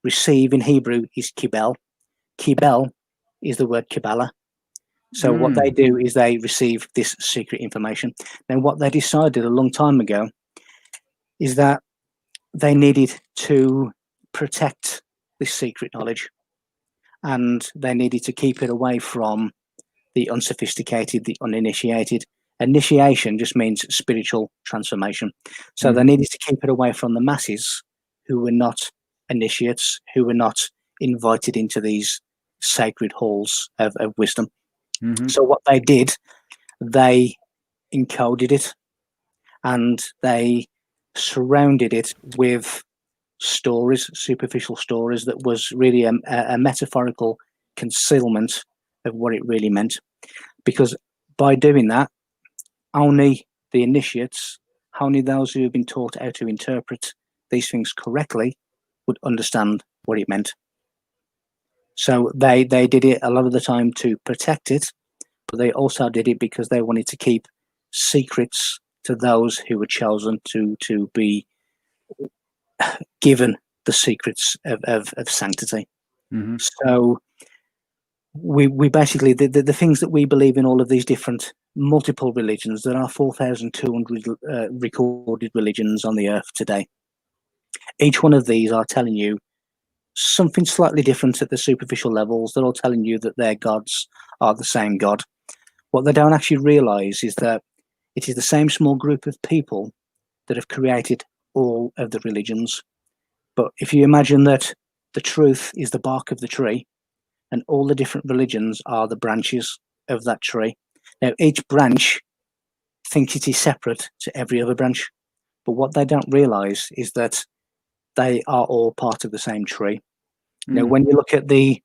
Receive in Hebrew is kibel. Kibel is the word Kabbalah. So what they do is they receive this secret information. Now, what they decided a long time ago is that they needed to protect this secret knowledge, and they needed to keep it away from the unsophisticated, the uninitiated. Initiation just means spiritual transformation. So they needed to keep it away from the masses who were not initiates, who were not invited into these sacred halls of wisdom. So what they did, they encoded it, and they surrounded it with stories, superficial stories, that was really a metaphorical concealment of what it really meant. Because by doing that, only the initiates, only those who have been taught how to interpret these things correctly, would understand what it meant. So they did it a lot of the time to protect it, but they also did it because they wanted to keep secrets to those who were chosen to be given the secrets of sanctity. So we basically, the things that we believe in, all of these different multiple religions, there are 4,200 recorded religions on the earth today. Each one of these are telling you something slightly different at the superficial levels. They're all telling you that their gods are the same God. What they don't actually realize is that it is the same small group of people that have created all of the religions. But if you imagine that the truth is the bark of the tree, and all the different religions are the branches of that tree. Now, each branch thinks it is separate to every other branch, but what they don't realize is that they are all part of the same tree. Now, when you look at the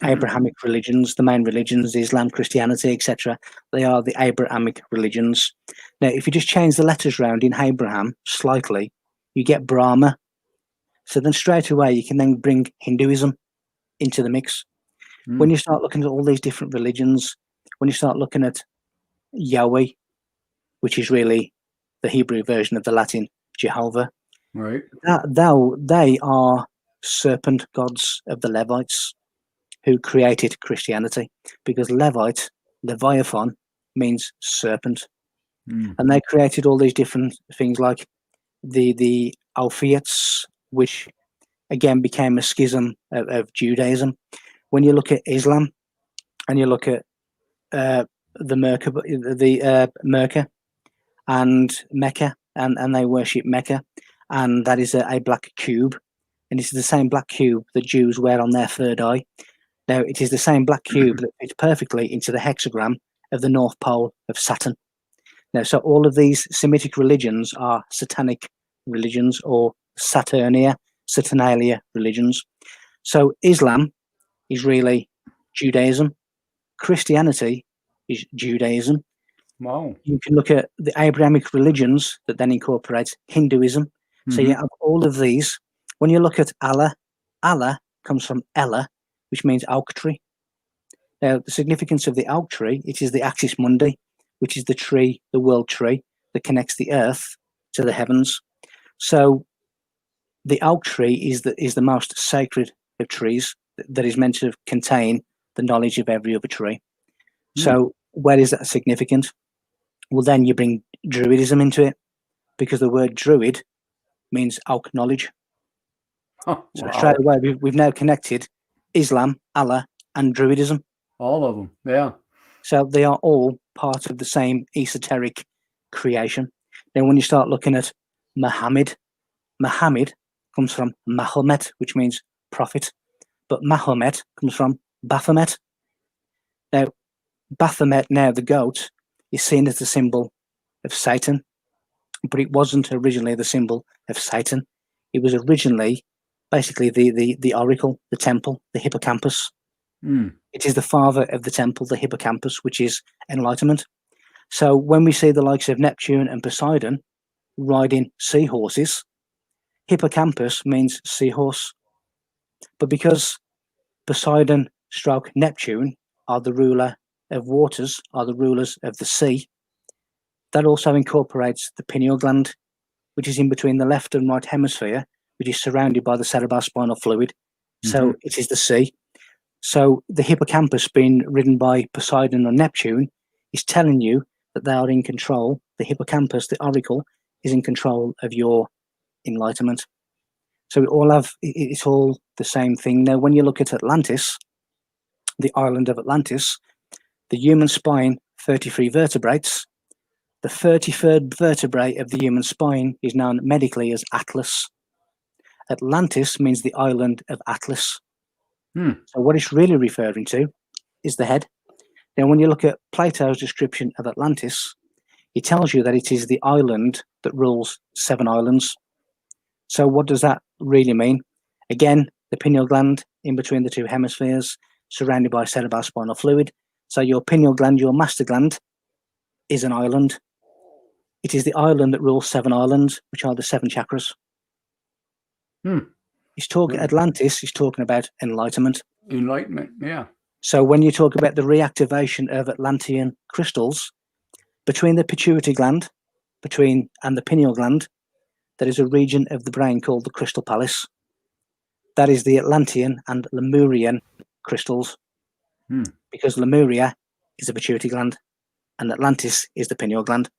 Abrahamic religions, the main religions, Islam, Christianity, etc., they are the Abrahamic religions. Now, if you just change the letters around in Abraham slightly, you get Brahma. So then straight away, you can then bring Hinduism into the mix. When you start looking at all these different religions, when you start looking at Yahweh, which is really the Hebrew version of the Latin Jehovah, right? They are serpent gods of the Levites who created Christianity, because Leviathan means serpent, and they created all these different things like the Alphites, which again became a schism of Judaism. When you look at Islam and you look at the Mecca and Mecca, and they worship Mecca, and that is a black cube, and it's the same black cube that Jews wear on their third eye. Now, it is the same black cube that fits perfectly into the hexagram of the North Pole of Saturn. Now, so all of these Semitic religions are satanic religions, or Saturnalia religions. So Islam is really Judaism. Christianity is Judaism. Wow. You can look at the Abrahamic religions that then incorporate Hinduism. So you have all of these. When you look at Allah, Allah comes from Ella, which means oak tree. Now, the significance of the oak tree, it is the axis mundi, which is the tree, the world tree, that connects the earth to the heavens. So the oak tree is the most sacred of trees, that is meant to contain the knowledge of every other tree. So where is that significant? Well, then you bring Druidism into it, because the word Druid means oak knowledge. Huh, So wow. straight away, we've now connected Islam, Allah, and Druidism. All of them, yeah. So they are all part of the same esoteric creation. Then when you start looking at Muhammad comes from Mahomet, which means prophet, but Mahomet comes from Baphomet. Now, Baphomet, now the goat, is seen as the symbol of Satan, but it wasn't originally the symbol of Satan. It was originally basically the oracle, the temple, the hippocampus. It is the father of the temple, the hippocampus, which is enlightenment. So when we see the likes of Neptune and Poseidon riding seahorses, hippocampus means seahorse. But because Poseidon stroke Neptune are the ruler of waters, are the rulers of the sea, that also incorporates the pineal gland, which is in between the left and right hemisphere, which is surrounded by the cerebrospinal fluid. So it is the sea. So the hippocampus being ridden by Poseidon or Neptune is telling you that they are in control. The hippocampus, the oracle, is in control of your enlightenment. So it's all the same thing. Now, when you look at Atlantis, the island of Atlantis, the human spine, 33 vertebrates, the 33rd vertebrae of the human spine is known medically as Atlas. Atlantis means the island of Atlas. So what it's really referring to is the head. Now, when you look at Plato's description of Atlantis, he tells you that it is the island that rules 7 islands. So what does that really mean? Again, the pineal gland in between the 2 hemispheres, surrounded by cerebrospinal fluid. So your pineal gland, your master gland, is an island. It is the island that rules 7 islands, which are the 7 chakras. He's talking Atlantis. He's talking about enlightenment. Enlightenment, yeah. So when you talk about the reactivation of Atlantean crystals between the pituitary gland, and the pineal gland, there is a region of the brain called the crystal palace. That is the Atlantean and Lemurian crystals, because Lemuria is the pituitary gland, and Atlantis is the pineal gland.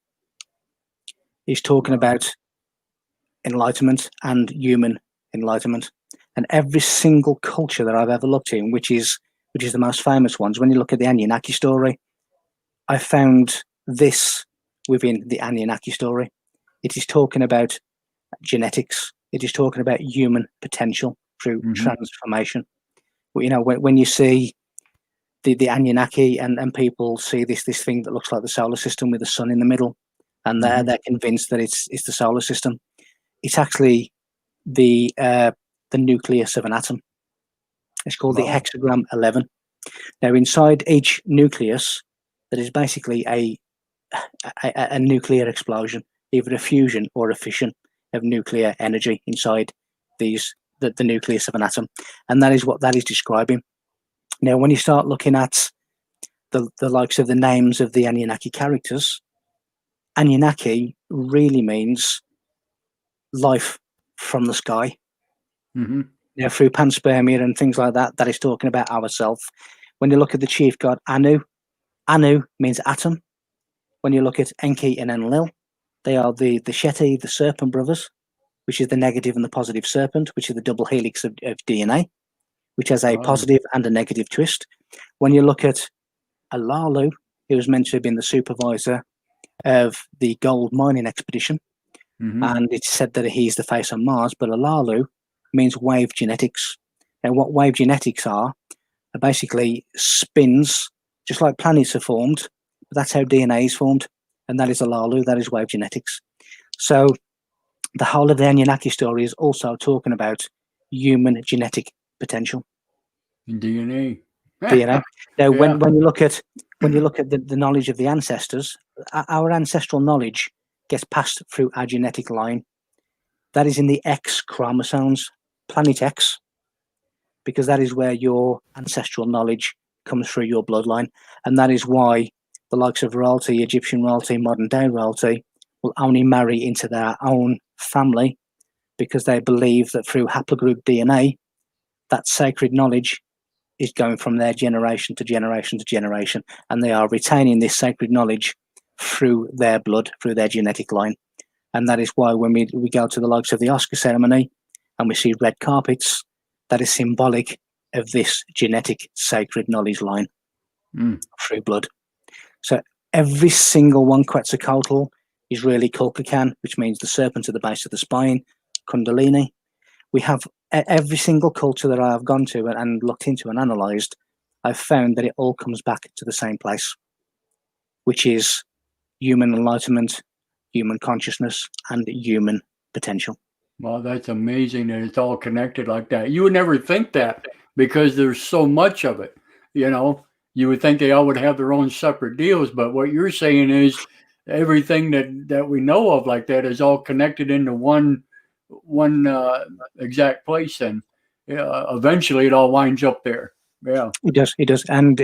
He's talking about enlightenment and human enlightenment, and every single culture that I've ever looked in, which is the most famous ones. When you look at the Anunnaki story, I found this within the Anunnaki story. It is talking about genetics. It is talking about human potential through transformation. You know, when you see the Anunnaki and people see this thing that looks like the solar system with the sun in the middle, and they're convinced that it's the solar system. It's actually the nucleus of an atom. It's called the hexagram 11. Now, inside each nucleus, there is basically a nuclear explosion, either a fusion or a fission of nuclear energy inside the nucleus of an atom, and that is what that is describing. Now, when you start looking at the likes of the names of the Anunnaki characters, Anunnaki really means life from the sky. Now, through panspermia and things like that, that is talking about ourself. When you look at the chief god Anu, Anu means atom. When you look at Enki and Enlil, they are the Sheti, the serpent brothers, which is the negative and the positive serpent, which is the double helix of DNA, which has a positive and a negative twist. When you look at Alalu, he was meant to have been the supervisor of the gold mining expedition, and it's said that he's the face on Mars, but Alalu means wave genetics. And what wave genetics are basically spins, just like planets are formed, but that's how DNA is formed, and that is Alalu, that is wave genetics. So the whole of the Anunnaki story is also talking about human genetic potential. DNA. DNA. Now, when you look at the knowledge of the ancestors, our ancestral knowledge gets passed through our genetic line. That is in the X chromosomes, planet X, because that is where your ancestral knowledge comes through your bloodline, and that is why the likes of royalty, Egyptian royalty, modern day royalty, will only marry into their own family, because they believe that through haplogroup DNA, that sacred knowledge is going from their generation to generation to generation, and they are retaining this sacred knowledge through their blood, through their genetic line. And that is why when we go to the likes of the Oscar ceremony and we see red carpets, that is symbolic of this genetic sacred knowledge line through blood. So every single one, Quetzalcoatl is really Kukulkan, which means the serpent at the base of the spine, Kundalini. We have every single culture that I have gone to and looked into and analysed, I've found that it all comes back to the same place, which is human enlightenment, human consciousness, and human potential. Well, that's amazing that it's all connected like that. You would never think that, because there's so much of it. You know, you would think they all would have their own separate deals, but what you're saying is everything that we know of like that is all connected into one exact place, and eventually it all winds up there. Yeah, it does, and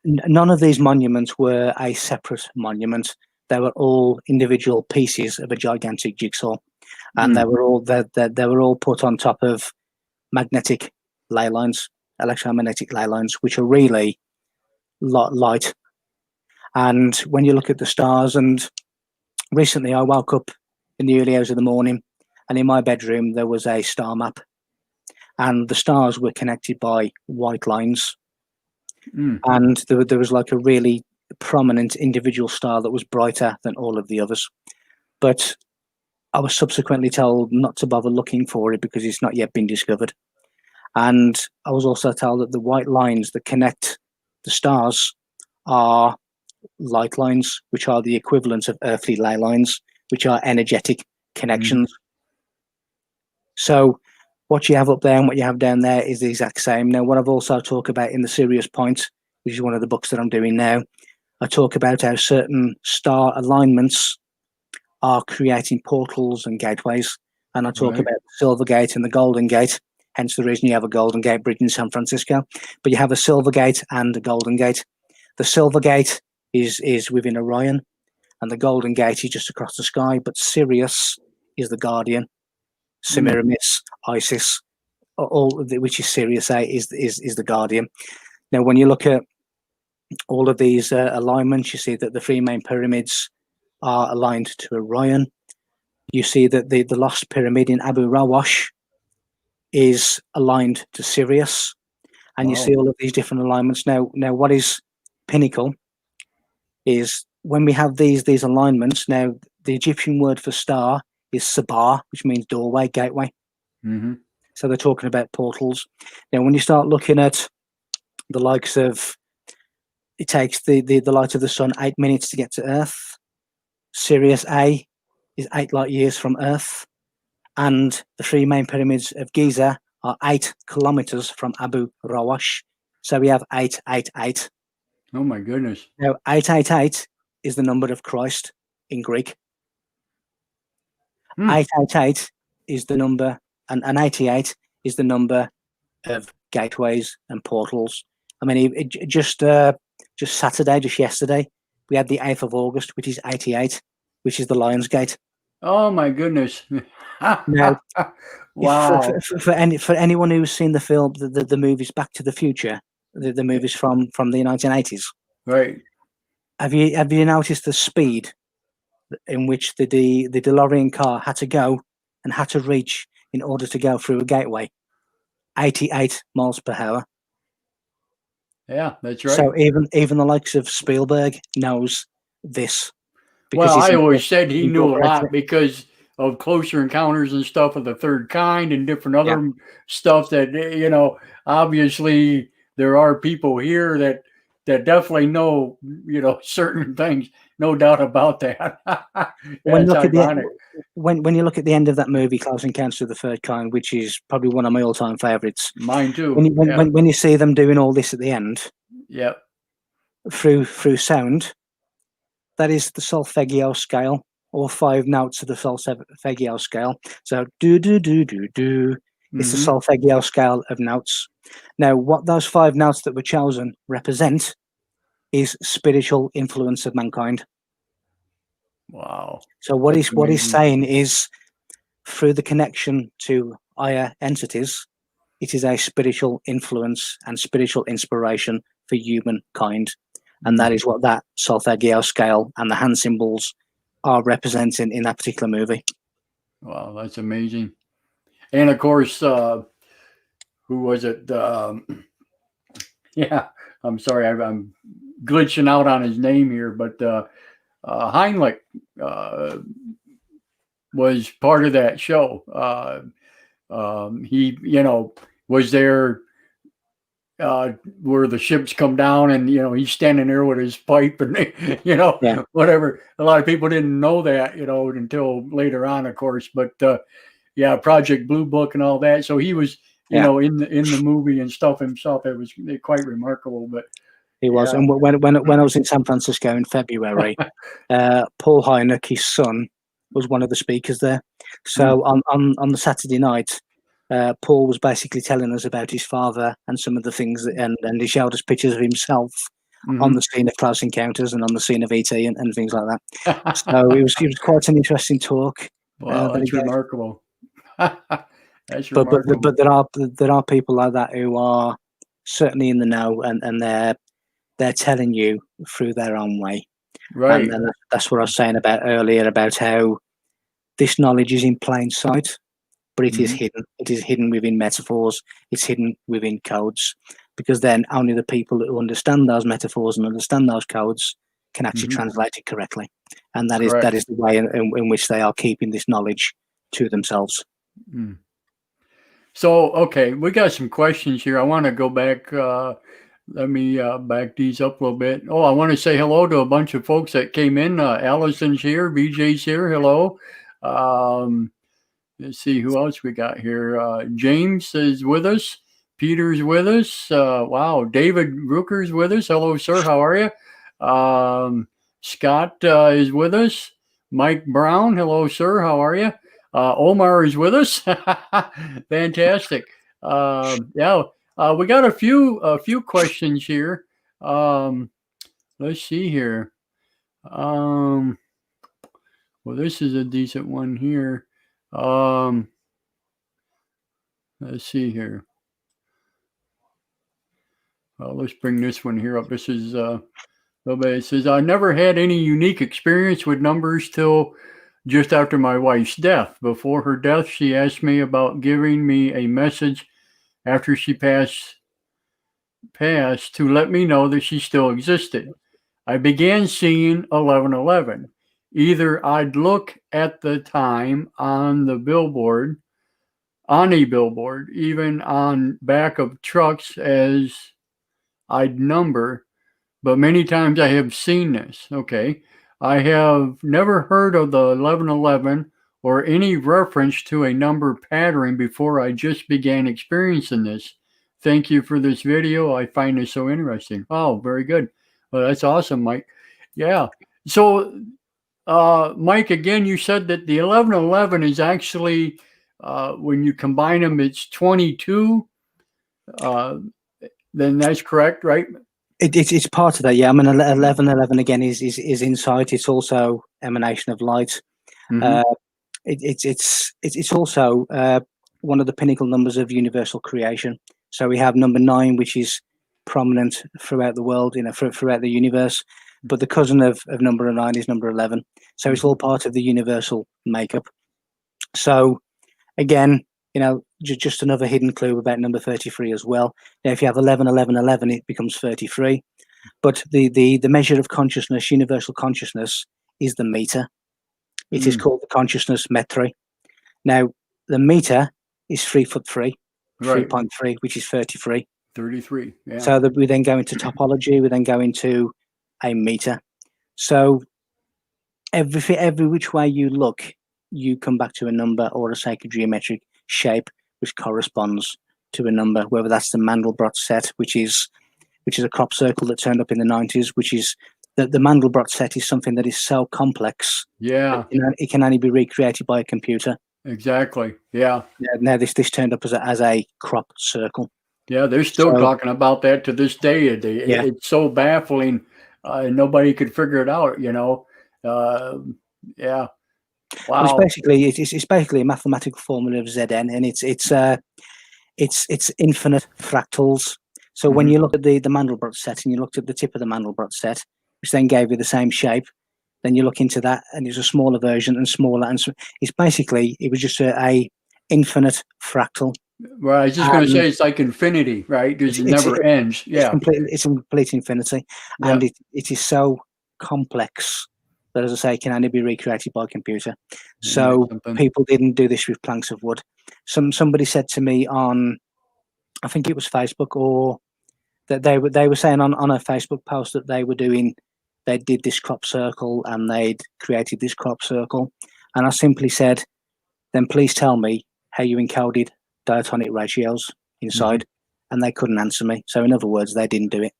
none of these monuments were a separate monument. They were all individual pieces of a gigantic jigsaw, and they were all put on top of magnetic ley lines, electromagnetic ley lines, which are really light. And when you look at the stars, and recently I woke up in the early hours of the morning and in my bedroom there was a star map, and the stars were connected by white lines. And there was like a really prominent individual star that was brighter than all of the others. But I was subsequently told not to bother looking for it because it's not yet been discovered. And I was also told that the white lines that connect the stars are light lines, which are the equivalent of earthly ley lines, which are energetic connections. So what you have up there and what you have down there is the exact same. Now, what I've also talked about in The Serious Point, which is one of the books that I'm doing now, I talk about how certain star alignments are creating portals and gateways. And I talk about the Silver Gate and the Golden Gate, hence the reason you have a Golden Gate Bridge in San Francisco. But you have a Silver Gate and a Golden Gate. The Silver Gate is within Orion, and the Golden Gate is just across the sky. But Sirius is the guardian. Semiramis, Isis, which is Sirius A, is the guardian. Now, when you look at all of these alignments, you see that the three main pyramids are aligned to Orion. You see that the lost pyramid in Abu Rawash is aligned to Sirius, and you see all of these different alignments. Now, what is pinnacle is when we have these alignments. Now, the Egyptian word for star is Sabah, which means doorway, gateway. So they're talking about portals. Now, when you start looking at the likes of, it takes the light of the sun 8 minutes to get to Earth. Sirius A is 8 light years from Earth, and the three main pyramids of Giza are 8 kilometers from Abu Rawash. So we have 888. Oh my goodness! Now 888 is the number of Christ in Greek. 888 is the number, and 88 is the number of gateways and portals. I mean, just Saturday, just yesterday, we had the 8th of August, which is 88, which is the Lion's Gate. Oh my goodness! Now, wow. For anyone who's seen the film, the movies Back to the Future, the movies from the 1980s, Right. have you noticed the speed in which the DeLorean car had to go and had to reach in order to go through a gateway? 88 miles per hour. Yeah, that's right. So even the likes of Spielberg knows this. Well, I always said he knew a lot because of Closer Encounters and stuff of the Third Kind and different other stuff that, you know, obviously there are people here that definitely know, you know, certain things. No doubt about that. When you look at the end of that movie, Close Encounters of the Third Kind, which is probably one of my all-time favorites. Mine too. When you see them doing all this at the end, through sound, that is the solfeggio scale, or 5 notes of the solfeggio scale. So do do do do do. It's the solfeggio scale of notes. Now, what those 5 notes that were chosen represent is spiritual influence of mankind. Wow. So what he's saying is, through the connection to higher entities, it is a spiritual influence and spiritual inspiration for humankind. And that is what that solfeggio scale and the hand symbols are representing in that particular movie. Wow, that's amazing. And of course, who was it? Yeah, I'm sorry, I'm glitching out on his name here, but Heinrich was part of that show. He, you know, was there where the ships come down, and you know he's standing there with his pipe, and you know whatever. A lot of people didn't know that, you know, until later on, of course. But yeah, Project Blue Book and all that. So he was, you know, in the movie and stuff himself. It was quite remarkable. But he was. And when I was in San Francisco in February, Paul Hynek, his son, was one of the speakers there. So on the Saturday night, Paul was basically telling us about his father and some of the things, and he showed us pictures of himself on the scene of Close Encounters and on the scene of ET and things like that. So it was quite an interesting talk. Wow, that's remarkable. That's remarkable. But there are people like that who are certainly in the know, and they're telling you through their own way. Right. And that's what I was saying about earlier, about how this knowledge is in plain sight, but it is Mhm. hidden. It is hidden within metaphors. It's hidden within codes, because then only the people who understand those metaphors and understand those codes can actually Mhm. translate it correctly. And that Correct. is the way in which they are keeping this knowledge to themselves. Mm. So, okay, we got some questions here. I want to go back. Let me back these up a little bit. Oh, I want to say hello to a bunch of folks that came in. Allison's here, BJ's here. Hello. Um, let's see who else we got here. James is with us. Peter's with us. Wow, David Rooker's with us. Hello, sir. How are you? Scott is with us. Mike Brown. Hello, sir. How are you? Omar is with us. Fantastic. Yeah, we got a few questions here. Let's see here. Well, this is a decent one here. Let's see here. Let's bring this one here up. This is it says, I never had any unique experience with numbers till just after my wife's death. Before her death, she asked me about giving me a message after she passed to let me know that she still existed. I began seeing 1111. Either I'd look at the time on a billboard, even on back of trucks as I'd number, but many times I have seen this. Okay. I have never heard of the 1111 or any reference to a number pattern before I just began experiencing this. Thank you for this video. I find this so interesting. Oh, very good. Well, that's awesome, Mike. Yeah. So, Mike, again, you said that the 1111 is actually, when you combine them, it's 22. Then that's correct, right? It's part of that, yeah. I mean, 1111 again is insight. It's also emanation of light. Mm-hmm. It's also one of the pinnacle numbers of universal creation. So we have number 9, which is prominent throughout the world, throughout the universe. But the cousin of number 9 is number 11. So it's all part of the universal makeup. So again, just another hidden clue about number 33 as well. Now, if you have 11, 11, 11, it becomes 33. But the measure of consciousness, universal consciousness, is the meter. It is called the consciousness metri. Now, the meter is 3 foot 3, Right. 3.3, which is 33. 33. Yeah. So that we then go into topology, we then go into a meter. So every which way you look, you come back to a number or a sacred geometric shape which corresponds to a number, whether that's the Mandelbrot set, which is a crop circle that turned up in the 90s, which is the Mandelbrot set is something that is so complex. Yeah. It can only be recreated by a computer. Exactly. Yeah. Now this turned up as a crop circle. Yeah, they're still talking about that to this day. It's so baffling. Nobody could figure it out, yeah. Wow. Well, it's basically a mathematical formula of Zn, and it's infinite fractals. So when you look at the Mandelbrot set and you looked at the tip of the Mandelbrot set, which then gave you the same shape, then you look into that and it's a smaller version and smaller, and so it was just a infinite fractal. Well, I was just going to say it's like infinity, right? Because it never ends. Yeah. It's complete infinity, and it is so complex that, as I say, it can only be recreated by a computer. So people didn't do this with planks of wood. Somebody said to me on, I think it was Facebook, or that they were saying on a Facebook post that they did this crop circle and they'd created this crop circle, and I simply said, then please tell me how you encoded diatonic ratios inside, and they couldn't answer me. So in other words, they didn't do it,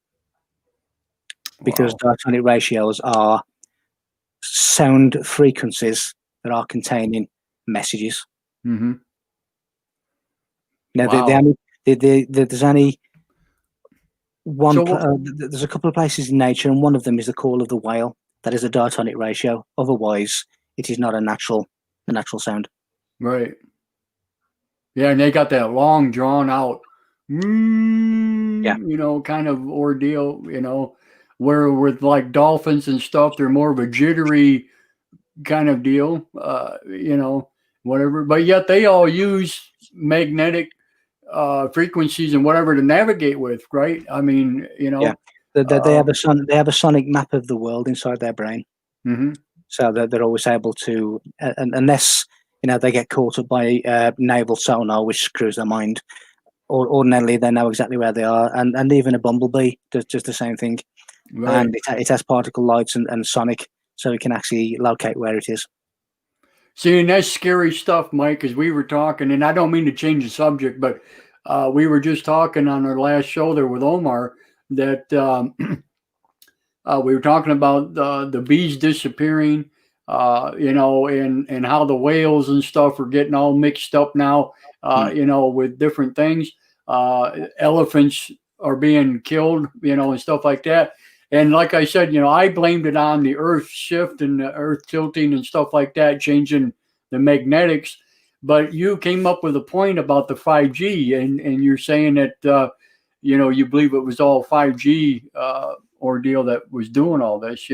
because diatonic ratios are sound frequencies that are containing messages. Mm-hmm. Now, there's only one. There's a couple of places in nature, and one of them is the call of the whale. That is a diatonic ratio. Otherwise, it is not a natural sound. Right. Yeah, and they got that long, drawn out, kind of ordeal. Where with like dolphins and stuff, they're more of a jittery, kind of deal, whatever. But yet they all use magnetic frequencies and whatever to navigate with, right? I mean, Yeah, they have a sonic map of the world inside their brain, so that they're always able to, unless they get caught up by naval sonar, which screws their mind. Ordinarily, they know exactly where they are, and even a bumblebee does just the same thing. Right. And it has particle lights and sonic, so it can actually locate where it is. See, and that's scary stuff, Mike, because we were talking, and I don't mean to change the subject, but we were just talking on our last show there with Omar that we were talking about the bees disappearing, and how the whales and stuff are getting all mixed up now, with different things. Elephants are being killed, and stuff like that. And like I said, I blamed it on the Earth shift and the Earth tilting and stuff like that, changing the magnetics. But you came up with a point about the 5G, and you're saying that, you believe it was all 5G ordeal that was doing all this,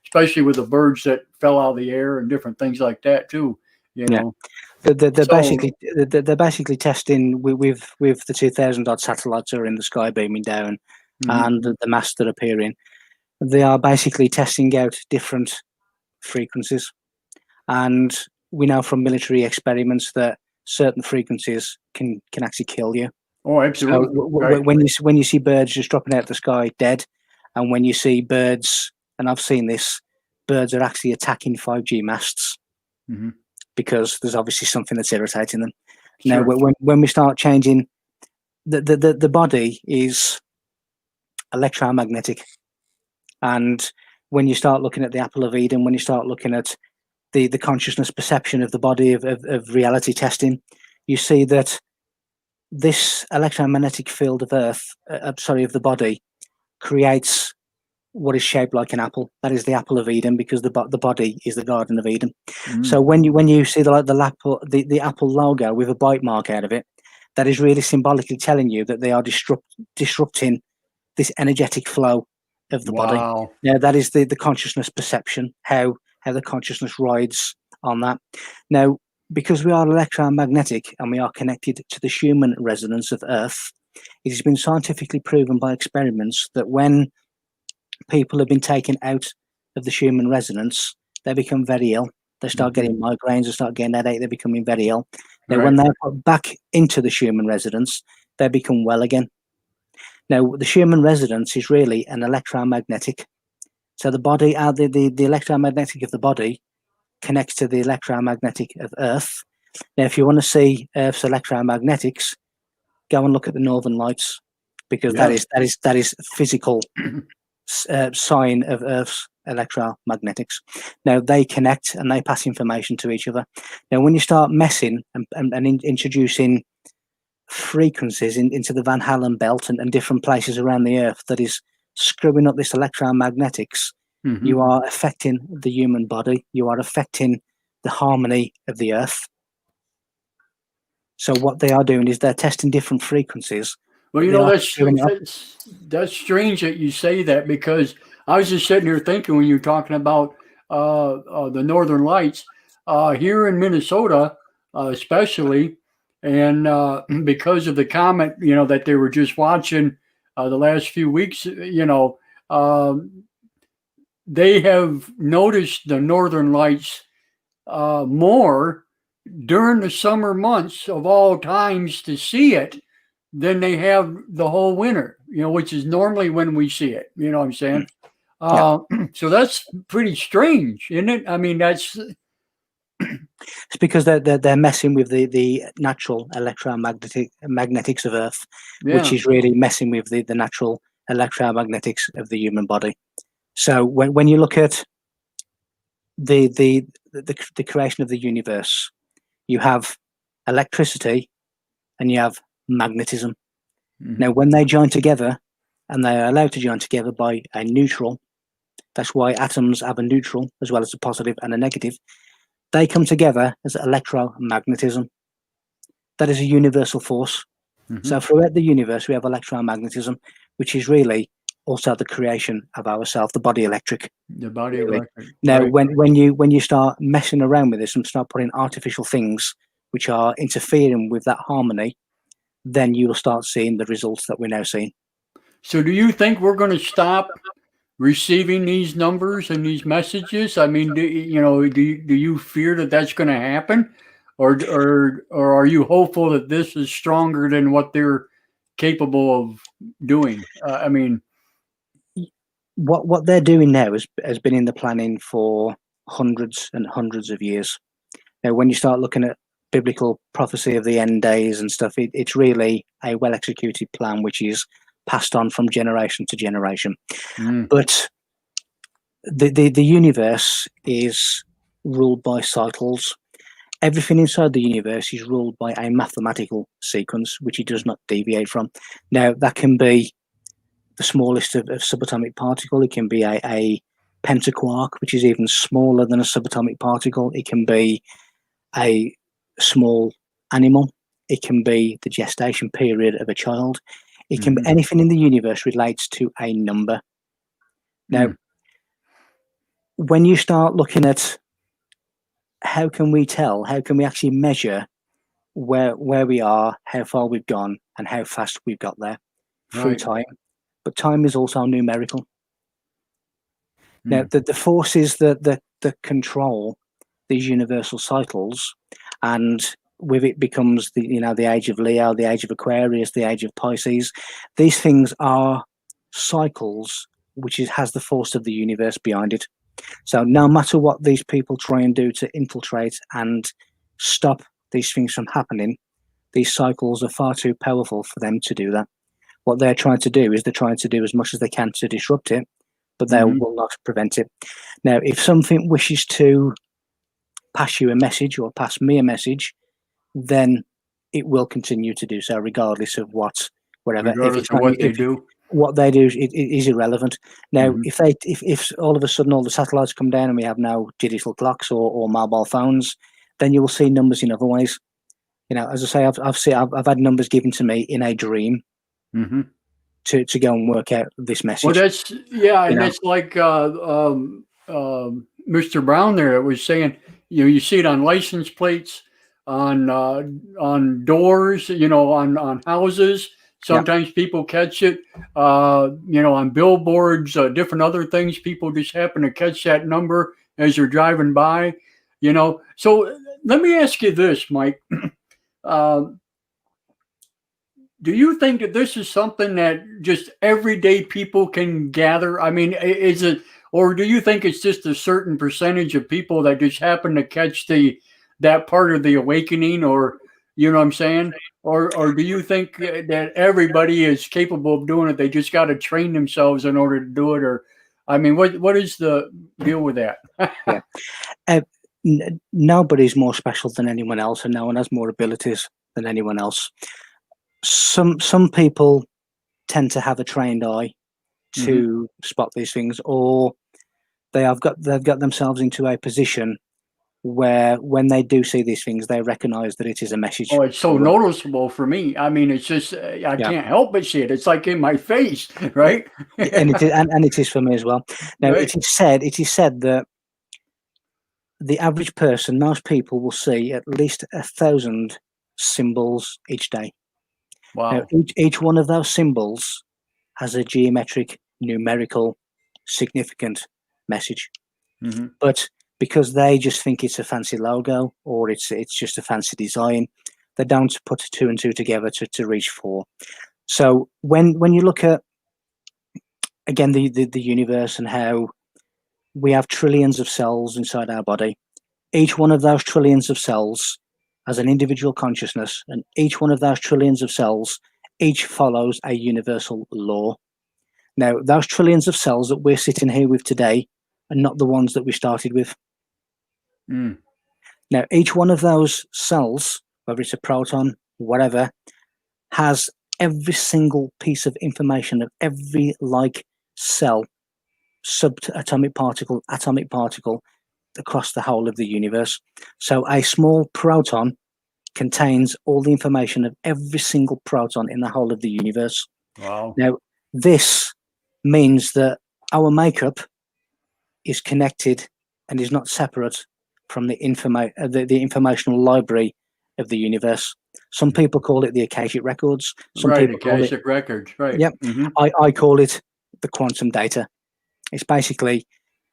especially with the birds that fell out of the air and different things like that too, Yeah. They're basically testing with the 2,000 odd satellites that are in the sky beaming down, and the masts that are appearing. They are basically testing out different frequencies, and we know from military experiments that certain frequencies can actually kill you. Oh, absolutely. So right. when you see birds just dropping out of the sky dead, and when you see birds, and I've seen this, birds are actually attacking 5G masts. Because there's obviously something that's irritating them. Sure. Now, when we start changing, the body is electromagnetic, and when you start looking at the apple of Eden, when you start looking at the consciousness perception of the body of reality testing, you see that this electromagnetic field of Earth, of the body, creates what is shaped like an apple. That is the apple of Eden, because the body is the Garden of Eden. So when you see the apple logo with a bite mark out of it, that is really symbolically telling you that they are disrupting this energetic flow of the body. Now that is the consciousness perception, how the consciousness rides on that. Now, because we are electromagnetic and we are connected to the human resonance of Earth, it has been scientifically proven by experiments that when people have been taken out of the human resonance, they become very ill. They start getting migraines, they start getting headache, they're becoming very ill. Now, when they're put back into the human resonance, they become well again. Now, the human resonance is really an electromagnetic. So the body, the electromagnetic of the body connects to the electromagnetic of Earth. Now, if you want to see Earth's electromagnetics, go and look at the Northern Lights, because that is physical sign of Earth's electromagnetics. Now they connect and they pass information to each other. Now, when you start messing and introducing frequencies into the Van Allen belt and different places around the Earth that is screwing up this electromagnetics, you are affecting the human body. You are affecting the harmony of the Earth. So what they are doing is they're testing different frequencies. Well, that's strange that you say that, because I was just sitting here thinking when you're talking about the Northern Lights here in Minnesota, especially, and because of the comet, that they were just watching the last few weeks, they have noticed the Northern Lights more during the summer months of all times to see it than they have the whole winter, which is normally when we see it. You know what I'm saying? So that's pretty strange, isn't it? I mean, it's because they're messing with the natural electromagnetics of Earth, which is really messing with the natural electromagnetics of the human body. So when you look at the creation of the universe, you have electricity and you have magnetism. Now, when they join together, and they are allowed to join together by a neutral, that's why atoms have a neutral as well as a positive and a negative, they come together as electromagnetism. That is a universal force. So throughout the universe, we have electromagnetism, which is really also the creation of ourself, the body electric. The body Really. electric. Now, Right. when you start messing around with this and start putting artificial things which are interfering with that harmony, then you will start seeing the results that we're now seeing. So do you think we're going to stop receiving these numbers and these messages? I mean, do you fear that that's going to happen, or are you hopeful that this is stronger than what they're capable of doing? I mean, What they're doing now has been in the planning for hundreds and hundreds of years. Now, when you start looking at biblical prophecy of the end days and stuff, it's really a well executed plan which is passed on from generation to generation. But the universe is ruled by cycles. Everything inside the universe is ruled by a mathematical sequence which it does not deviate from. Now, that can be the smallest of subatomic particle. It can be a pentaquark, which is even smaller than a subatomic particle. It can be a small animal. It can be the gestation period of a child. It can be anything in the universe relates to a number. Now, when you start looking at how can we tell, how can we actually measure where we are, how far we've gone, and how fast we've got there through time. But time is also numerical. Now, the forces that control these universal cycles, and with it becomes the age of Leo, the age of Aquarius, the age of Pisces. These things are cycles which has the force of the universe behind it. So no matter what these people try and do to infiltrate and stop these things from happening, these cycles are far too powerful for them to do that. What they're trying to do is they're trying to do as much as they can to disrupt it, but they will not prevent it. Now, if something wishes to pass you a message or pass me a message, then it will continue to do so, regardless of whatever. Regardless of what they do. What they do is irrelevant. Now, if all of a sudden all the satellites come down and we have now digital clocks or mobile phones, then you will see numbers in other ways. As I say, I've had numbers given to me in a dream to go and work out this message. Well, that's and that's like Mr. Brown there that was saying, you see it on license plates, on doors, on houses. Sometimes people catch it, on billboards, different other things. People just happen to catch that number as they're driving by, So let me ask you this, Mike. Do you think that this is something that just everyday people can gather? I mean, is it, or do you think it's just a certain percentage of people that just happen to catch that part of the awakening, or, you know what I'm saying? Or do you think that everybody is capable of doing it? They just got to train themselves in order to do it? Or, I mean, what is the deal with that? Nobody's more special than anyone else, and no one has more abilities than anyone else. Some people tend to have a trained eye to spot these things, or they've got themselves into a position where when they do see these things, they recognize that it is a message. Oh, it's so noticeable for me. I mean, it's just I can't help but see it. It's like in my face, right? and it is for me as well. Now, it is said that the average person, most people, will see at least 1,000 symbols each day. Wow. Now, each one of those symbols has a geometric, numerical, significant message. But because they just think it's a fancy logo or it's just a fancy design, they don't put 2 and 2 together to reach 4. So when you look at, again, the universe and how we have trillions of cells inside our body, each one of those trillions of cells has an individual consciousness, and each one of those trillions of cells each follows a universal law. Now, those trillions of cells that we're sitting here with today are not the ones that we started with. Now, each one of those cells, whether it's a proton, whatever, has every single piece of information of every cell, subatomic particle, atomic particle, across the whole of the universe. So a small proton contains all the information of every single proton in the whole of the universe. Wow. Now, this means that our makeup is connected and is not separate from the informational library of the universe. Some people call it the Akashic records. Some Right, people call it, Akashic records. Right. yep. I call it the quantum data. It's basically,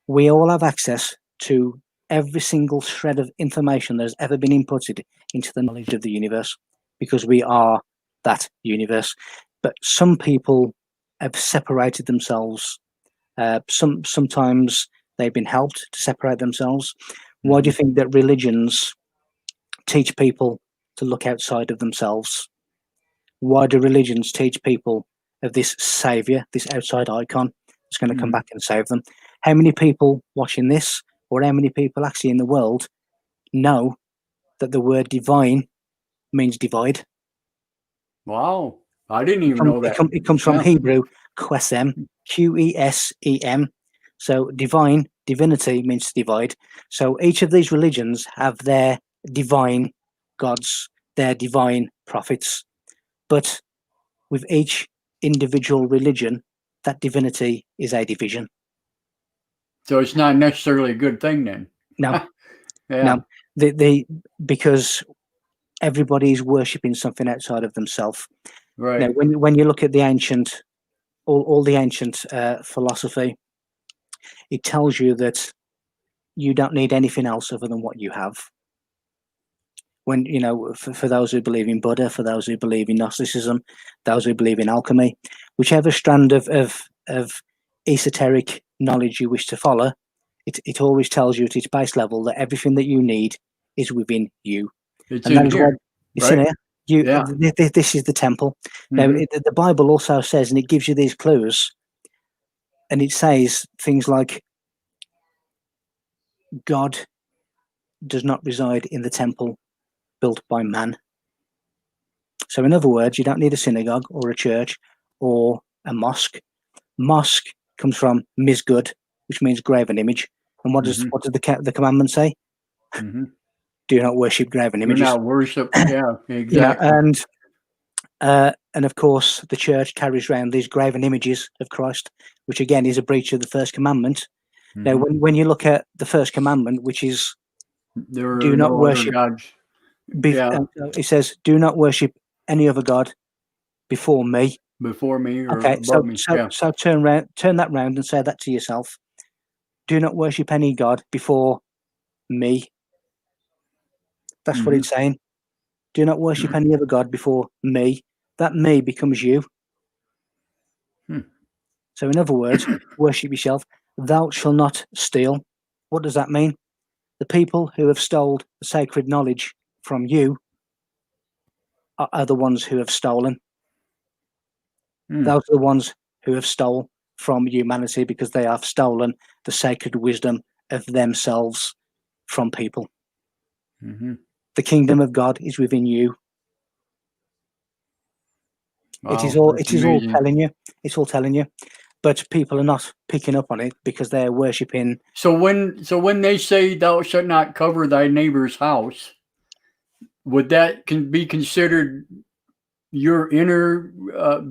we all have access to every single shred of information that has ever been inputted into the knowledge of the universe, because we are that universe. But some people have separated themselves. Sometimes they've been helped to separate themselves. Why do you think that religions teach people to look outside of themselves? Why do religions teach people of this savior, this outside icon that's going to come back and save them? How many people watching this, or how many people actually in the world, know that the word divine means divide? Wow, I didn't even know that. It comes from Hebrew, Quesem, Qesem. So divine, divinity means to divide. So each of these religions have their divine gods, their divine prophets. But with each individual religion, that divinity is a division. So it's not necessarily a good thing then. No, Yeah. no, because everybody is worshipping something outside of themselves. Right. Now, when you look at the ancient, all the ancient philosophy, it tells you that you don't need anything else other than what you have. When, you know, for those who believe in Buddha, for those who believe in Gnosticism, those who believe in alchemy, whichever strand of esoteric knowledge you wish to follow, it always tells you at its base level that everything that you need is within you. It's and in here. It's in here. This is the temple. Now, the Bible also says, and it gives you these clues, and it says things like, God does not reside in the temple built by man. So in other words, you don't need a synagogue or a church or a mosque. Mosque comes from misgud, which means graven image. And what does the commandment say? Do not worship graven images. Do not worship. Yeah, exactly. And of course, the church carries around these graven images of Christ, which again is a breach of the first commandment. Now, when you look at the first commandment, which is do not worship gods. It says, do not worship any other god before me. Before me or okay, above me. So turn that round and say that to yourself. Do not worship any god before me. That's what it's saying. Do not worship any other god before me. That me becomes you. So in other words, worship yourself. Thou shalt not steal. What does that mean? The people who have stole the sacred knowledge from you are the ones who have stolen. Those are the ones who have stole from humanity, because they have stolen the sacred wisdom of themselves from people. The kingdom of God is within you. Wow, it is all telling you. It's all telling you. But people are not picking up on it because they're worshipping. So when they say thou shalt not cover thy neighbor's house, would that be considered your inner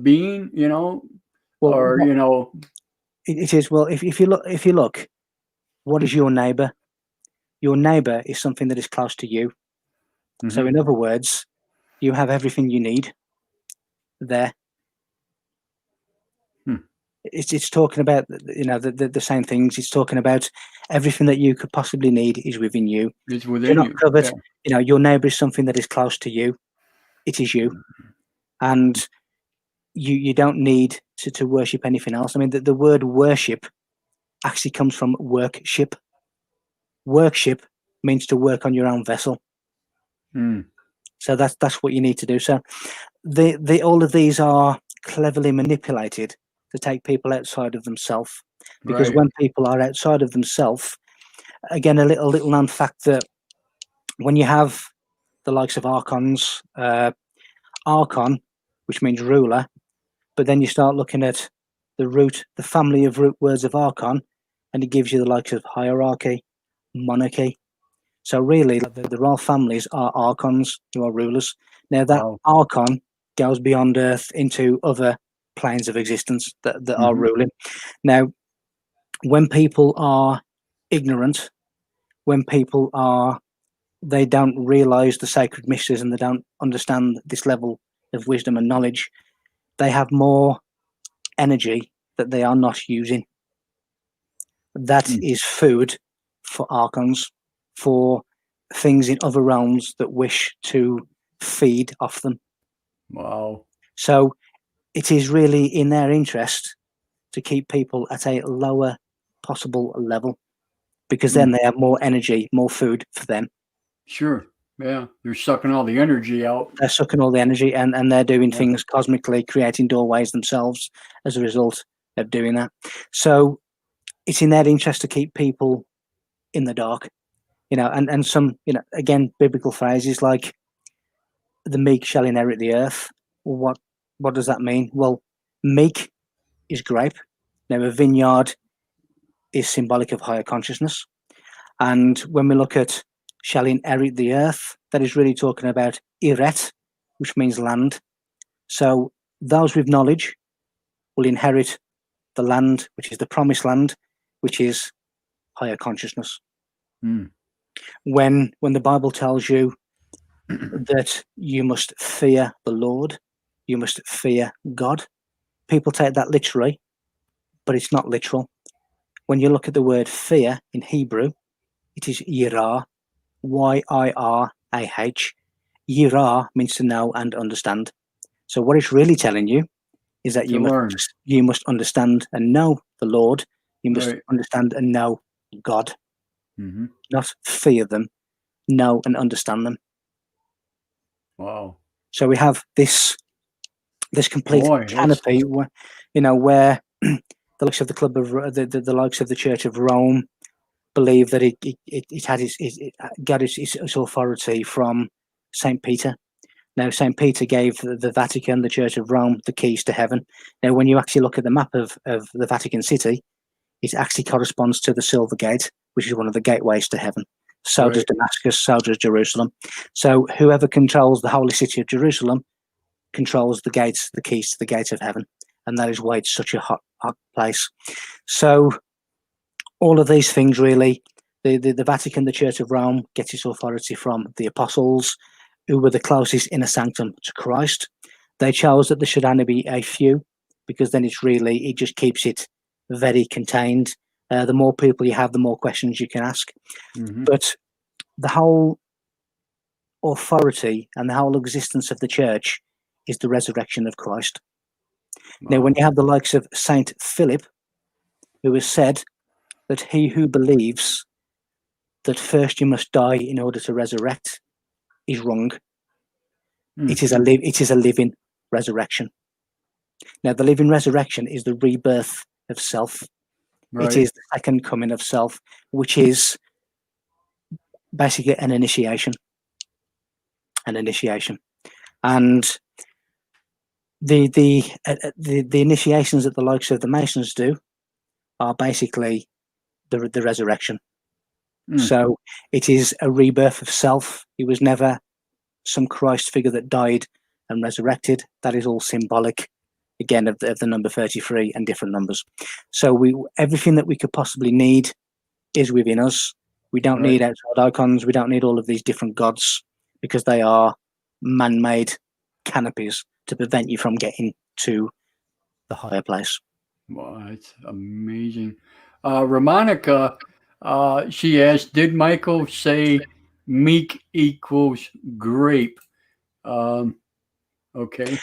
being, you know? Well, or, you know, it is. Well, if you look, what is your neighbor? Your neighbor is something that is close to you. So in other words, you have everything you need there. It's talking about, you know, the same things. It's talking about everything that you could possibly need is within you. It's within You're not you. covered. You know, your neighbor is something that is close to you. It is you. And you don't need to worship anything else. I mean, the word worship actually comes from workship. Workship means to work on your own vessel. So that's what you need to do. So all of these are cleverly manipulated to take people outside of themselves. Because when people are outside of themselves, again, a little known fact that when you have the likes of archons, archon, which means ruler, but then you start looking at the family of root words of archon, and it gives you the likes of hierarchy, monarchy. So really, the royal families are archons, who are rulers. Now that archon goes beyond earth into other planes of existence that are ruling. Now, when people are ignorant, when people they don't realize the sacred mysteries and they don't understand this level of wisdom and knowledge, they have more energy that they are not using. That is food for archons, for things in other realms that wish to feed off them. Wow. So it is really in their interest to keep people at a lower possible level, because then they have more energy, more food for them. Sure. Yeah. They're sucking all the energy out. They're sucking all the energy, and they're doing things cosmically, creating doorways themselves as a result of doing that. So it's in their interest to keep people in the dark, and some, again, biblical phrases like the meek shall inherit the earth. Well, what does that mean? Well, meek is grape. Now, a vineyard is symbolic of higher consciousness. And when we look at shall inherit the earth, that is really talking about eret, which means land. So those with knowledge will inherit the land, which is the promised land, which is higher consciousness. When the Bible tells you that you must fear the Lord, you must fear God, people take that literally, but it's not literal. When you look at the word fear in Hebrew, it is yirah, Y-I-R-A-H. Yirah means to know and understand. So what it's really telling you is that you must understand and know the Lord. You must understand and know God, not fear them, know and understand them. Wow. So we have this complete canopy, where the likes of the club of the likes of the Church of Rome believe that it had got its authority from Saint Peter. Now, Saint Peter gave the Vatican, the Church of Rome, the keys to heaven. Now, when you actually look at the map of the Vatican City, it actually corresponds to the Silver Gate, which is one of the gateways to heaven. So does Damascus, so does Jerusalem. So whoever controls the holy city of Jerusalem controls the gates, the keys to the gates of heaven. And that is why it's such a hot place. So all of these things, really, the Vatican, the Church of Rome, gets its authority from the apostles, who were the closest inner sanctum to Christ. They chose that there should only be a few, because then it just keeps it very contained. The more people you have, the more questions you can ask. But the whole authority and the whole existence of the church is the resurrection of Christ. Now, when you have the likes of Saint Philip, who has said that he who believes that first you must die in order to resurrect is wrong. It is a living resurrection. Now, the living resurrection is the rebirth of self. It is the second coming of self, which is basically an initiation. And the initiations that the likes of the Masons do are basically the resurrection. So it is a rebirth of self. It was never some Christ figure that died and resurrected. That is all symbolic, again, of the number 33 and different numbers. So everything that we could possibly need is within us. We don't need outside icons. We don't need all of these different gods, because they are man-made canopies to prevent you from getting to the higher place. Wow, that's amazing. Ramonica, she asked, did Michael say meek equals grape? Okay.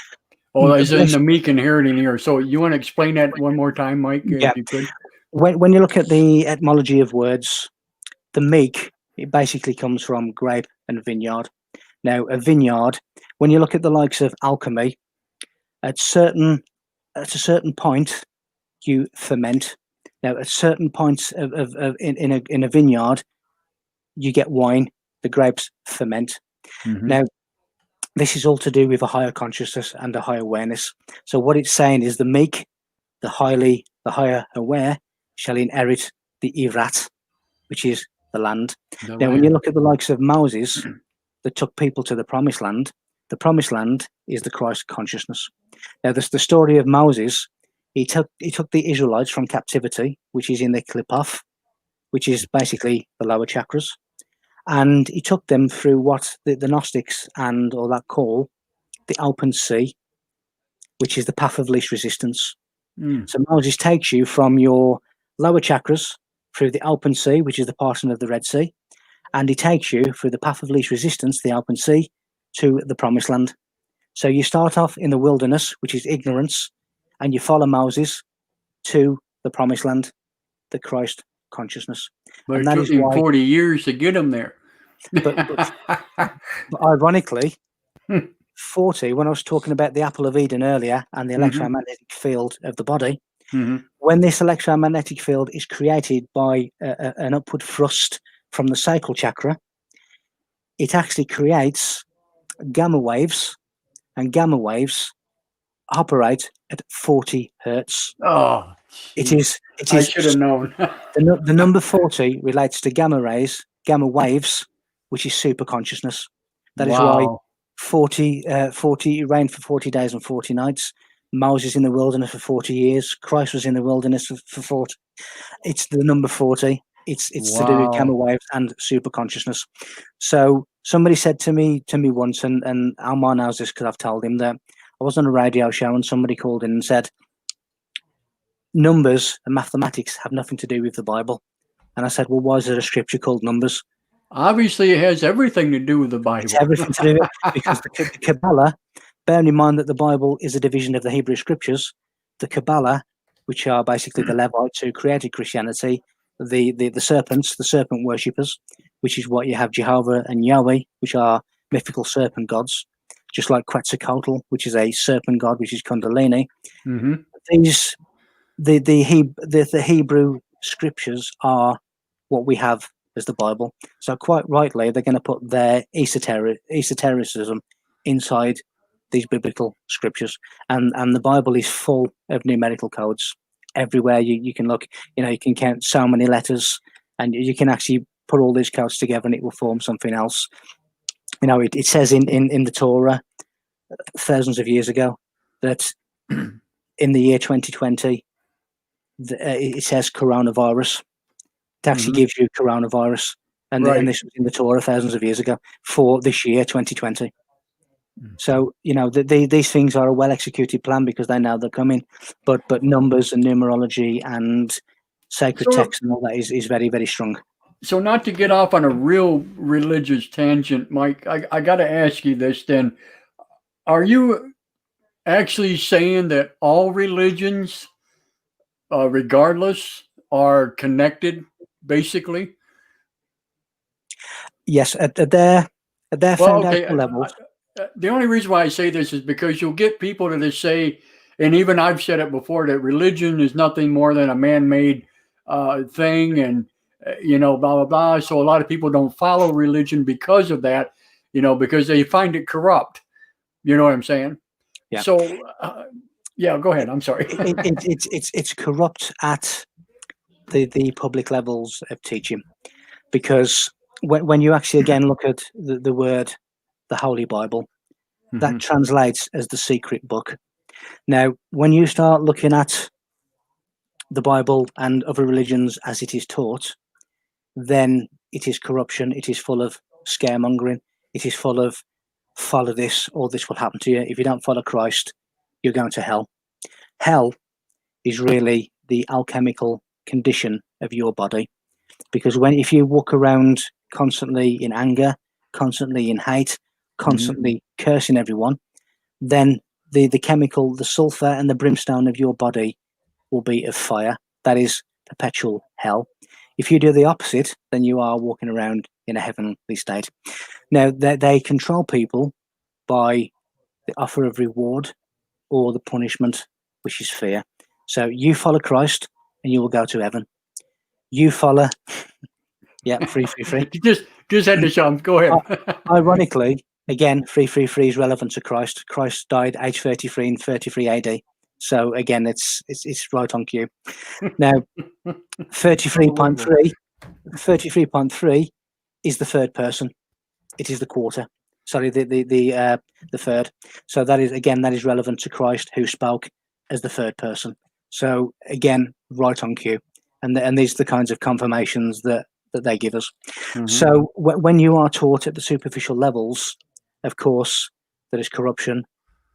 Oh, as in the meek inheriting here. So you want to explain that one more time, Mike, if you could? When you look at the etymology of words, the meek, it basically comes from grape and vineyard. Now, a vineyard, when you look at the likes of alchemy, at a certain point, you ferment. Now, at certain points in a vineyard, you get wine. The grapes ferment. Now, this is all to do with a higher consciousness and a higher awareness. So what it's saying is the meek, the higher aware, shall inherit the Irat, which is the land. Now, when you look at the likes of Moses that took people to the promised land, The promised land is the Christ consciousness. Now, the story of Moses, he took the Israelites from captivity, which is in the Klipoth, which is basically the lower chakras, and he took them through what the Gnostics and all that call the open sea, which is the path of least resistance. So Moses takes you from your lower chakras through the open sea, which is the parting of the Red Sea, and he takes you through the path of least resistance, the open sea, to the promised land. So you start off in the wilderness, which is ignorance, and you follow Moses to the promised land, the Christ consciousness. But and it that took is him why, 40 years to get him there. but ironically, 40, when I was talking about the apple of Eden earlier and the electromagnetic field of the body, when this electromagnetic field is created by an upward thrust from the sacral chakra, it actually creates gamma waves, and gamma waves operate at 40 hertz. Oh, it is I should have known. the number 40 relates to gamma rays, gamma waves, which is super consciousness. That is why 40 rained for 40 days and 40 nights. Moses in the wilderness for 40 years. Christ was in the wilderness for 40. It's the number 40. It's to do with gamma waves and super consciousness. So somebody said to me once, and Almar knows this because I've told him, that I was on a radio show and somebody called in and said, numbers and mathematics have nothing to do with the Bible. And I said, well, why is there a scripture called Numbers? Obviously, it has everything to do with the Bible. It's everything to do with it, because the Kabbalah, bearing in mind that the Bible is a division of the Hebrew Scriptures, the Kabbalah, which are basically the Levites who created Christianity, the serpents, the serpent worshippers, which is what you have Jehovah and Yahweh, which are mythical serpent gods, just like Quetzalcoatl, which is a serpent god, which is Kundalini. These the Hebrew Scriptures are what we have as the Bible. So quite rightly, they're going to put their esotericism inside these biblical scriptures, and the Bible is full of numerical codes. Everywhere you can look, you can count so many letters, and you can actually put all these codes together and it will form something else. It says in the Torah thousands of years ago that in the year 2020 it says coronavirus. It actually gives you coronavirus, and this was in the Torah thousands of years ago for this year 2020. So these things are a well executed plan because they know they're coming, but numbers and numerology and sacred text and all that is very, very strong. So not to get off on a real religious tangent, Mike, I got to ask you this then. Are you actually saying that all religions, regardless, are connected, basically? Yes, at their foundational levels. The only reason why I say this is because you'll get people to just say, and even I've said it before, that religion is nothing more than a man-made thing, and blah blah blah. So a lot of people don't follow religion because of that, because they find it corrupt. You know what I'm saying? Yeah. So, go ahead. I'm sorry. It's corrupt at the public levels of teaching, because when you actually again look at the word, the Holy Bible, that translates as the secret book. Now, when you start looking at the Bible and other religions as it is taught, then it is corruption. It is full of scaremongering. It is full of follow this or this will happen to you. If you don't follow Christ, you're going to hell. Hell is really the alchemical condition of your body, because if you walk around constantly in anger, constantly in hate, constantly cursing everyone, then the chemical, the sulfur and the brimstone of your body will be of fire. That is perpetual hell. If you do the opposite, then you are walking around in a heavenly state. Now, they control people by the offer of reward or the punishment, which is fear. So you follow Christ and you will go to heaven. You follow... Yeah, free. just had to jump. Go ahead. Ironically, again, 333 is relevant to Christ. Christ died age 33 in 33 AD. So again, it's right on cue. Now, 33.3 is the third person. It is the quarter. Sorry, the third. So that is relevant to Christ, who spoke as the third person. So again, right on cue, and these are the kinds of confirmations that they give us. Mhm. So when you are taught at the superficial levels, of course, there is corruption,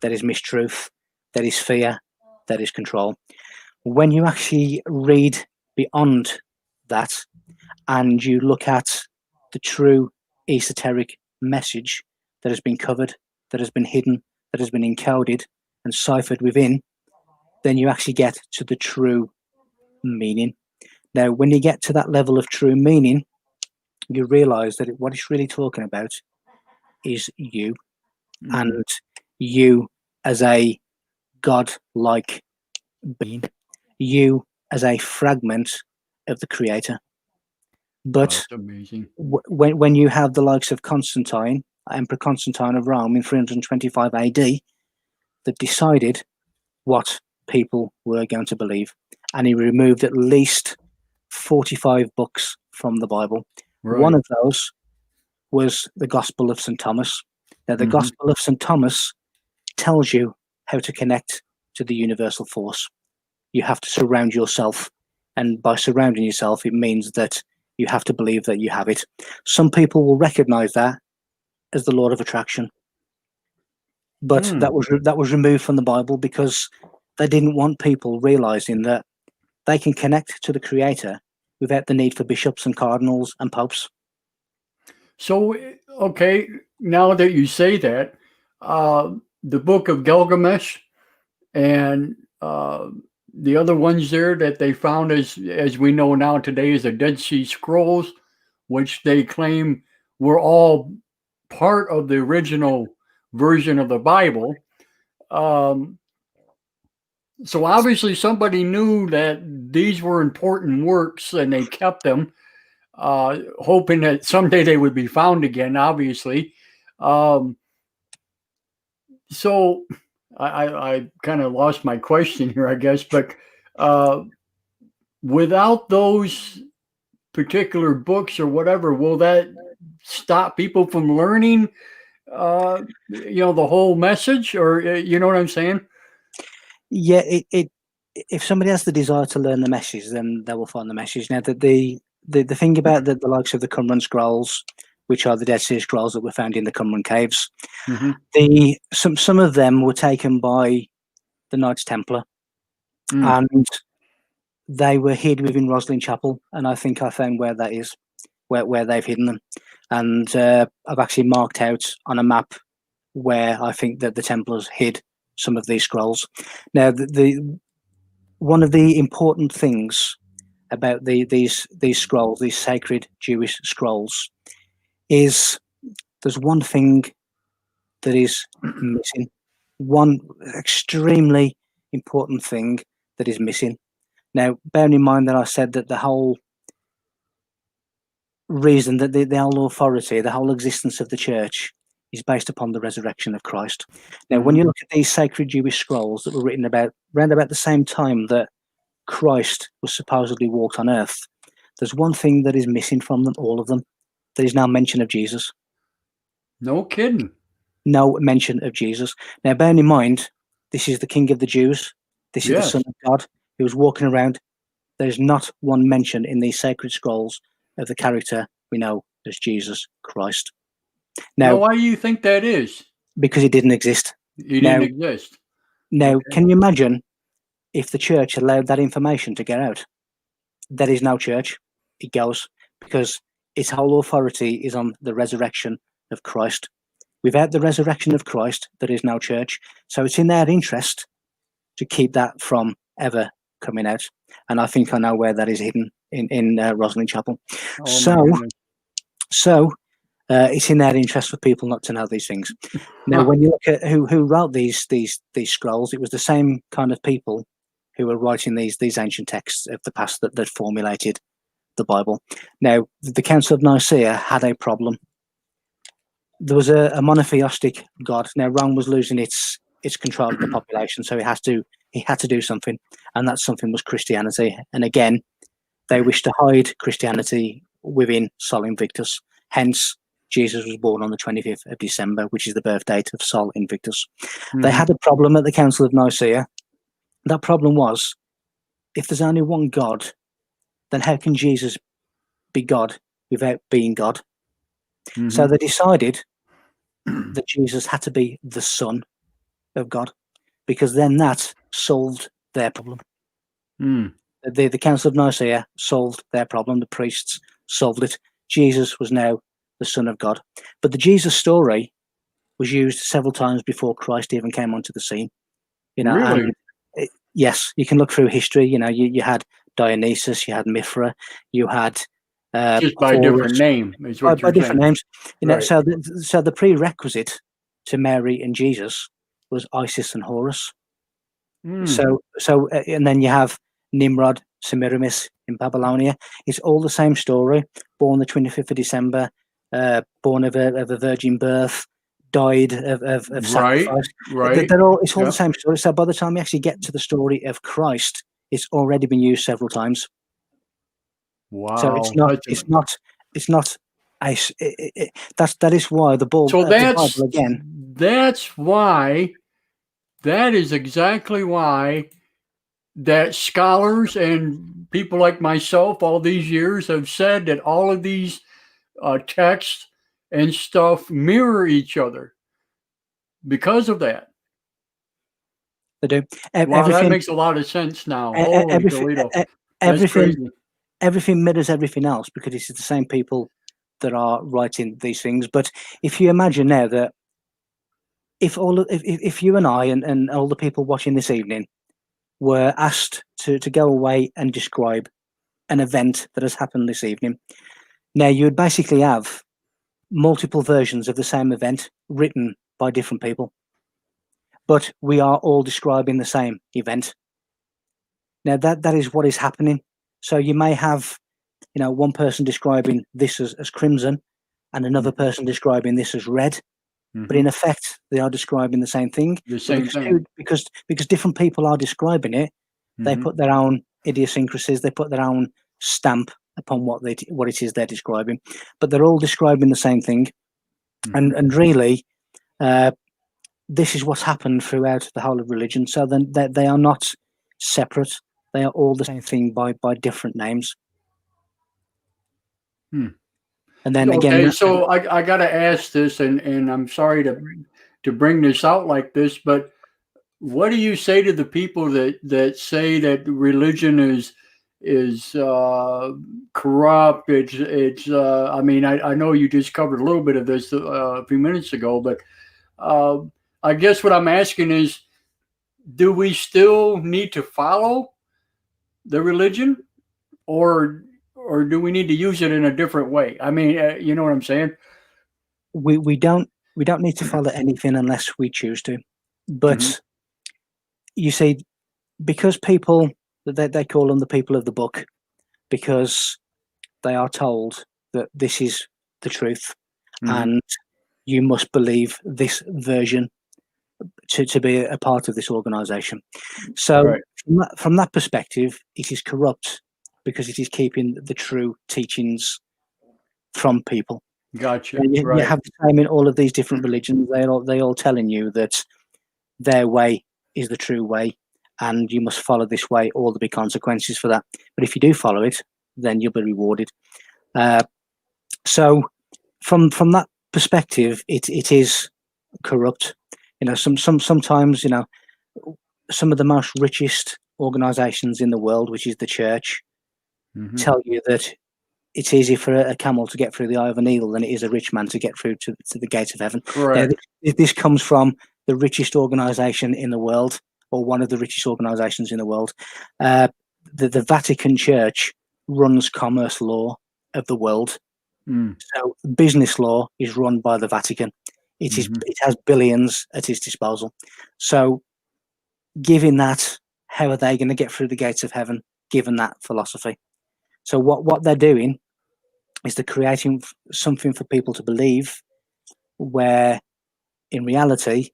there is mistruth, there is fear, there is control. When you actually read beyond that and you look at the true esoteric message that has been covered, that has been hidden, that has been encoded and ciphered within, then you actually get to the true meaning. Now, when you get to that level of true meaning, you realize that what it's really talking about is you, and you as a God-like being, you as a fragment of the Creator. But That's amazing. when you have the likes of Constantine, Emperor Constantine of Rome in 325 AD, that decided what people were going to believe, and he removed at least 45 books from the Bible. Right. One of those was the Gospel of St. Thomas. Now, the Gospel of St. Thomas tells you how to connect to the universal force. You have to surround yourself, and by surrounding yourself, it means that you have to believe that you have it. Some people will recognize that as the law of attraction, but that was removed from the Bible because they didn't want people realizing that they can connect to the Creator without the need for bishops and cardinals and popes. So, okay, now that you say that, the Book of Gilgamesh and the other ones there that they found, as we know now today, is the Dead Sea Scrolls, which they claim were all part of the original version of the Bible. So obviously somebody knew that these were important works and they kept them, hoping that someday they would be found again, obviously. So I kind of lost my question here, I guess, but without those particular books or whatever, will that stop people from learning, the whole message, or you know what I'm saying? Yeah, if somebody has the desire to learn the message, then they will find the message. Now, the thing about the likes of the Qumran scrolls, which are the Dead Sea Scrolls that were found in the Qumran caves, some of them were taken by the Knights Templar, and they were hid within Roslin Chapel, and I think I found where that is, where they've hidden them, and I've actually marked out on a map where I think that the Templars hid some of these scrolls. Now, the one of the important things about these scrolls, these sacred Jewish scrolls, is there's one thing that is missing. One extremely important thing that is missing. Now, bearing in mind that I said that the whole reason that the whole authority, the whole existence of the church is based upon the resurrection of Christ. Now, when you look at these sacred Jewish scrolls that were written around about the same time that Christ was supposedly walked on earth, there's one thing that is missing from them, all of them. There is no mention of Jesus. No kidding. No mention of Jesus. Now, bearing in mind, this is the King of the Jews. This is the Son of God who was walking around. There's not one mention in these sacred scrolls of the character we know as Jesus Christ. Now, why do you think that is? Because he didn't exist. He didn't exist. Now, can you imagine if the church allowed that information to get out? There is no church. It goes because its whole authority is on the resurrection of Christ. Without the resurrection of Christ, there is no church. So it's in their interest to keep that from ever coming out. And I think I know where that is hidden in Roslin Chapel. So it's in their interest for people not to know these things. Now, when you look at who wrote these scrolls, it was the same kind of people who were writing these ancient texts of the past that formulated the Bible. Now, the Council of Nicaea had a problem. There was a monotheistic God. Now, Rome was losing its control of the population, so he had to do something, and that something was Christianity. And again, they wished to hide Christianity within Sol Invictus. Hence, Jesus was born on the 25th of December, which is the birth date of Sol Invictus. Mm-hmm. They had a problem at the Council of Nicaea. That problem was, if there's only one God, then how can Jesus be God without being God? Mm-hmm. So they decided that Jesus had to be the Son of God, because then that solved their problem. Mm. The Council of Nicaea solved their problem. The priests solved it. Jesus was now the Son of God. But the Jesus story was used several times before Christ even came onto the scene. Really? And yes, you can look through history. You had Dionysus, you had Mithra, you had just by Horus, different name is what by you're different saying. names. Right. So the prerequisite to Mary and Jesus was Isis and Horus. Mm. And then you have Nimrod, Semiramis in Babylonia. It's all the same story. Born the 25th of December, born of a virgin birth, died of sacrifice. Right. It's all the same story. So by the time you actually get to the story of Christ, it's already been used several times. Wow. So that is why the Bible again. That is exactly why that scholars and people like myself all these years have said that all of these texts and stuff mirror each other because of that. They do. Wow, that makes a lot of sense now. Holy Toledo. That's crazy. Everything mirrors everything else because it's the same people that are writing these things. But if you imagine now that if you and I and all the people watching this evening were asked to go away and describe an event that has happened this evening, now you would basically have multiple versions of the same event written by different people, but we are all describing the same event. Now that is what is happening. So you may have, one person describing this as crimson and another person describing this as red. But in effect, they are describing the same thing. The same thing. Because different people are describing it, they put their own idiosyncrasies, they put their own stamp upon what it is they're describing. But they're all describing the same thing. And really, this is what's happened throughout the whole of religion. So then they are not separate. They are all the same thing by different names. And then again, so I got to ask this, and I'm sorry to bring this out like this, but what do you say to the people that say that religion is corrupt? It's I mean, I know you just covered a little bit of this a few minutes ago, but I guess what I'm asking is, do we still need to follow the religion, or do we need to use it in a different way? I mean, you know what I'm saying? We don't need to follow anything unless we choose to. But you see, because people they call them the people of the book, because they are told that this is the truth and you must believe this version to be a part of this organization. So from that perspective, it is corrupt because it is keeping the true teachings from people. Gotcha. You have the same in all of these different religions. They all telling you that their way is the true way, and you must follow this way, or there'll be consequences for that. But if you do follow it, then you'll be rewarded. So from that perspective, it is corrupt. Sometimes some of the most richest organizations in the world, which is the church, tell you that it's easy for a camel to get through the eye of a needle than it is a rich man to get through to the gate of heaven. Correct. This comes from the richest organization in the world, or one of the richest organizations in the world. The Vatican Church runs commerce law of the world. So business law is run by the Vatican. It has billions at its disposal. So given that, how are they going to get through the gates of heaven, given that philosophy? So what they're doing is they're creating something for people to believe, where in reality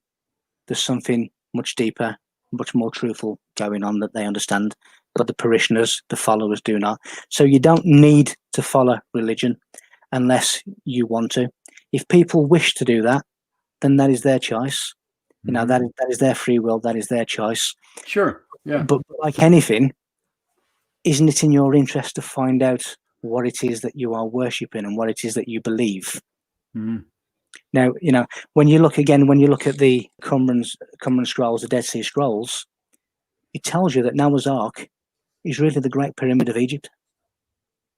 there's something much deeper, much more truthful going on that they understand, but the parishioners, the followers, do not. So you don't need to follow religion unless you want to. If people wish to do that, then that is their choice. You know, Mhm. that is their free will. That is their choice. Sure. Yeah. But like anything, isn't it in your interest to find out what it is that you are worshipping and what it is that you believe? Mhm. Now, you know, when you look at the Qumran scrolls, the Dead Sea Scrolls, it tells you that Noah's Ark is really the Great Pyramid of Egypt.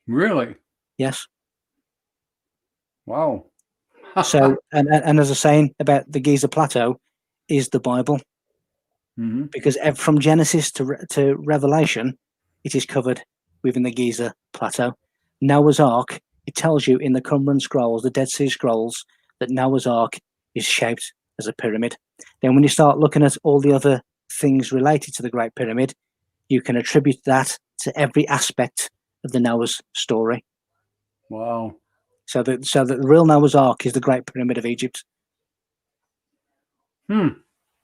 Really? Yes. Wow. So, and as I was saying about the Giza Plateau, is the Bible, Mhm. because from Genesis to Revelation, it is covered within the Giza Plateau. Noah's Ark, it tells you in the Qumran scrolls, the Dead Sea Scrolls, that Noah's Ark is shaped as a pyramid. Then when you start looking at all the other things related to the Great Pyramid, you can attribute that to every aspect of the Noah's story. Wow. So that the real Noah's Ark is the Great Pyramid of Egypt,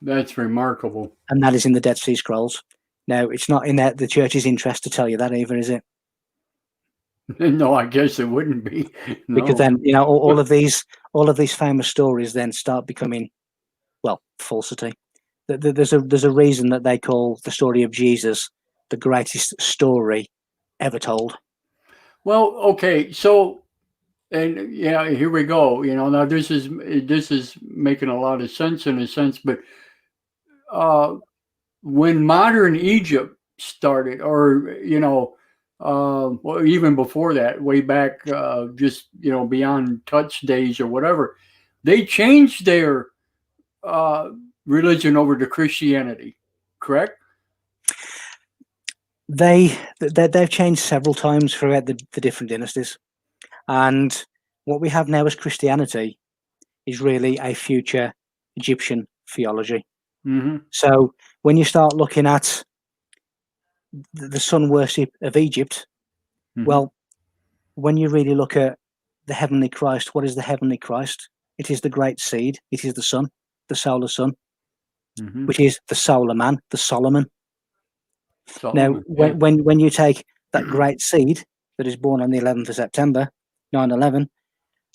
That's remarkable. and that is in the Dead Sea Scrolls. Now, it's not in the church's interest to tell you that either, is it? No, I guess it wouldn't be. Because No. then, you know, all of these famous stories then start becoming, well, falsity. There's a reason that they call the story of Jesus the greatest story ever told. Well, okay. So, and yeah, here we go. You know, now this is making a lot of sense in a sense, but uh, when modern Egypt started, or well, even before that, way back, just beyond touch days or whatever, they changed their uh, religion over to Christianity. Correct? They've changed several times throughout the different dynasties, and what we have now as Christianity is really a future Egyptian theology. Mm-hmm. So when you start looking at the sun worship of Egypt, Mm-hmm. well, when you really look at the heavenly Christ, what is the heavenly Christ? It is the great seed. It is the sun, the solar sun, Mm-hmm. which is the solar man, the Solomon. Now, Solomon. Yeah. when you take that great seed that is born on the 11th of September, 9/11,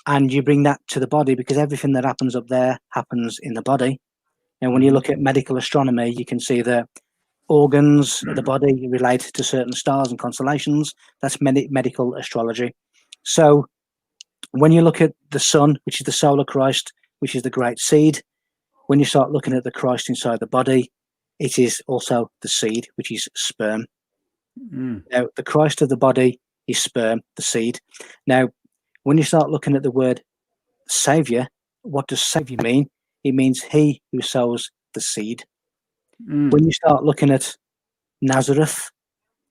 and you bring that to the body, because everything that happens up there happens in the body. And when you look at medical astronomy, you can see that organs of the body relate to certain stars and constellations. That's medical astrology. So when you look at the sun, which is the solar Christ, which is the great seed, when you start looking at the Christ inside the body, it is also the seed, which is sperm. Mm. Now, the Christ of the body is sperm, the seed. Now, when you start looking at the word Savior, what does Savior mean? It means he who sows the seed. Mm. When you start looking at Nazareth,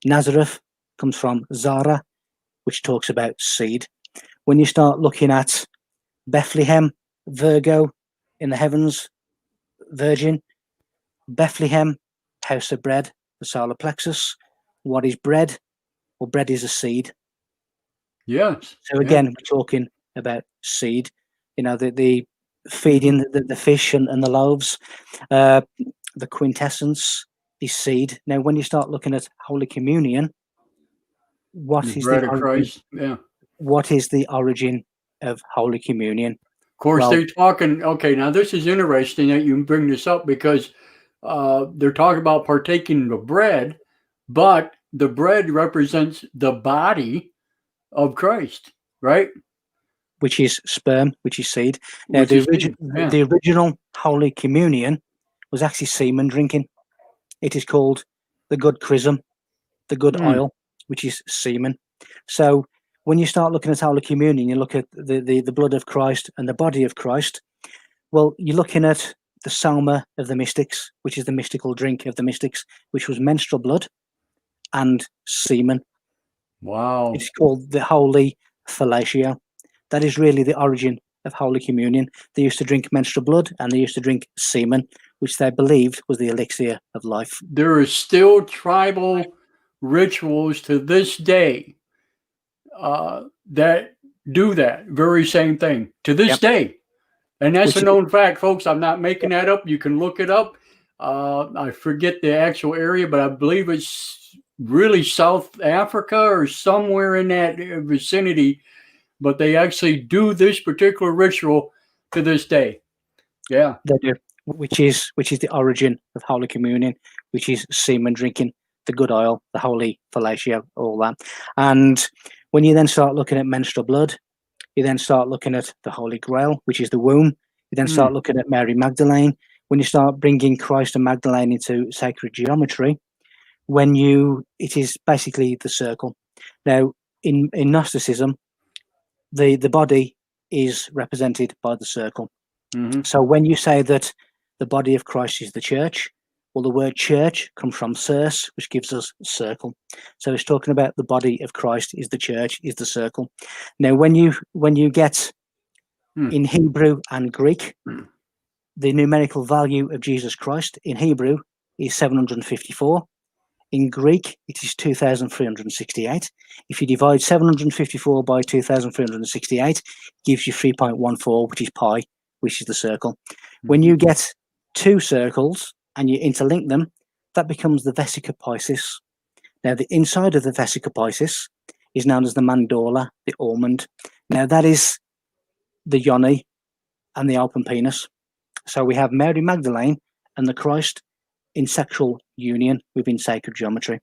Nazareth comes from Zara, which talks about seed. When you start looking at Bethlehem, Virgo in the heavens, Virgin, Bethlehem, house of bread, the solar plexus. What is bread? Well, bread is a seed. Yes. So Yeah. again, we're talking about seed. You know, the feeding the fish and the loaves. The quintessence is seed. Now, when you start looking at Holy Communion, The what is the bread of origin? Christ. Yeah. What is the origin of Holy Communion? Of course, Well, they're talking. Okay, now this is interesting that you bring this up because they're talking about partaking of bread, but the bread represents the body of Christ, right? which is sperm, which is seed. Now, Which is seed. Yeah. the original Holy Communion was actually semen drinking. It is called the good chrism, the good Mm. oil, which is semen. So when you start looking at Holy Communion, you look at the blood of Christ and the body of Christ. Well, you're looking at the soma of the mystics, which is the mystical drink of the mystics, which was menstrual blood and semen. Wow. It's called the Holy Fellatio. That is really the origin of Holy Communion. They used to drink menstrual blood and they used to drink semen, which they believed was the elixir of life. There are still tribal rituals to this day that do that very same thing to this Yep. day. And that's Which a is, known fact, folks. I'm not making yep. that up. You can look it up. I forget the actual area, but I believe it's really South Africa or somewhere in that vicinity. but they actually do this particular ritual to this day. Yeah. They do, which is the origin of Holy Communion, which is semen drinking, the good oil, the holy fellatio, all that. And when you then start looking at menstrual blood, you then start looking at the Holy Grail, which is the womb. You then start looking at Mary Magdalene. When you start bringing Christ and Magdalene into sacred geometry, it is basically the circle. Now, in Gnosticism, the body is represented by the circle. So when you say that the body of Christ is the church, well, the word church comes from circe, which gives us circle. So it's talking about the body of Christ is the church, is the circle. Now, when you get in Hebrew and Greek, the numerical value of Jesus Christ in Hebrew is 754. In Greek, it is 2,368. If you divide 754 by 2,368, it gives you 3.14, which is pi, which is the circle. When you get two circles and you interlink them, that becomes the vesica piscis. Now, the inside of the vesica piscis is known as the mandorla, the almond. Now, that is the yoni and the open penis. So we have Mary Magdalene and the Christ in sexual union within sacred geometry.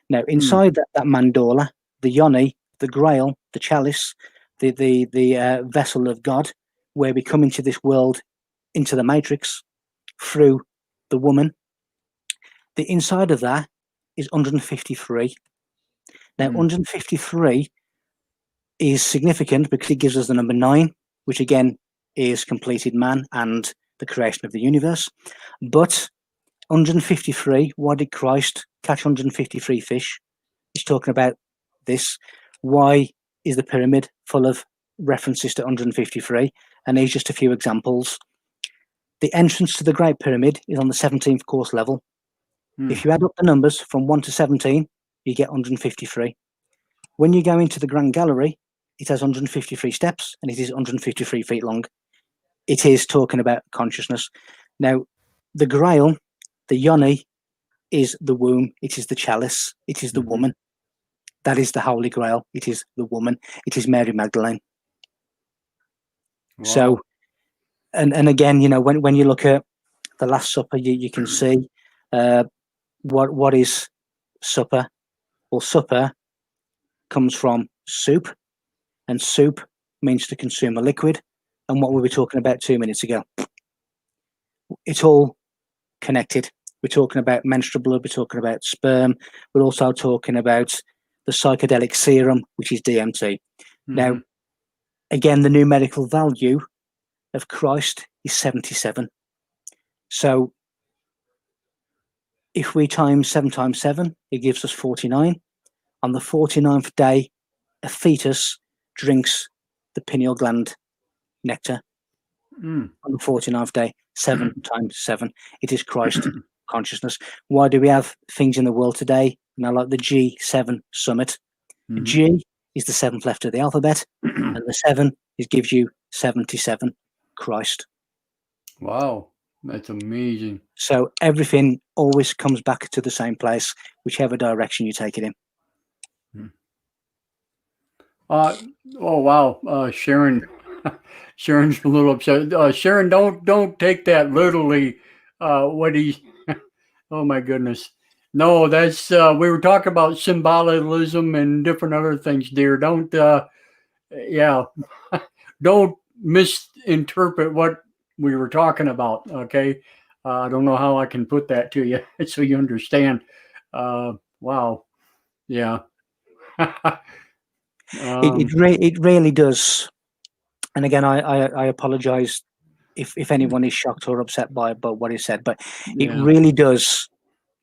Now, inside that mandorla, the yoni, the grail, the chalice, the vessel of God, where we come into this world, into the matrix, through the woman, the inside of that is 153. Now, 153 is significant because it gives us the number 9, which again is completed man and the creation of the universe. But 153, why did Christ catch 153 fish? He's talking about this. Why is the pyramid full of references to 153? And here's just a few examples. The entrance to the Great Pyramid is on the 17th course level. If you add up the numbers from 1 to 17, you get 153. When you go into the Grand Gallery, it has 153 steps and it is 153 feet long. It is talking about consciousness. Now, the Grail, the yoni, is the womb. It is the chalice. It is the woman. That is the Holy Grail. It is the woman. It is Mary Magdalene. Wow. So, and again, you know, when you look at the Last Supper, you can see what is supper. Well, supper comes from soup, and soup means to consume a liquid. And what we were talking about 2 minutes ago, it's all connected. We're talking about menstrual blood, we're talking about sperm, we're also talking about the psychedelic serum, which is DMT. Now, again, the numerical value of Christ is 77. So if we times 7 times 7, it gives us 49. On the 49th day, a fetus drinks the pineal gland nectar. On the 49th day, 7 times 7. It is Christ consciousness. Why do we have things in the world today, like the G7 summit? The G is the 7th letter of the alphabet, and the 7 gives you 77, Christ. Wow, that's amazing. So everything always comes back to the same place, whichever direction you take it in. Oh wow, Sharon's a little upset. Sharon, don't take that literally. What he? Oh my goodness. No, that's we were talking about symbolism and different other things, dear. Don't don't misinterpret what we were talking about. Okay, I don't know how I can put that to you so you understand. Wow, yeah. It really does. And again, I apologize if anyone is shocked or upset by what he said, but it really does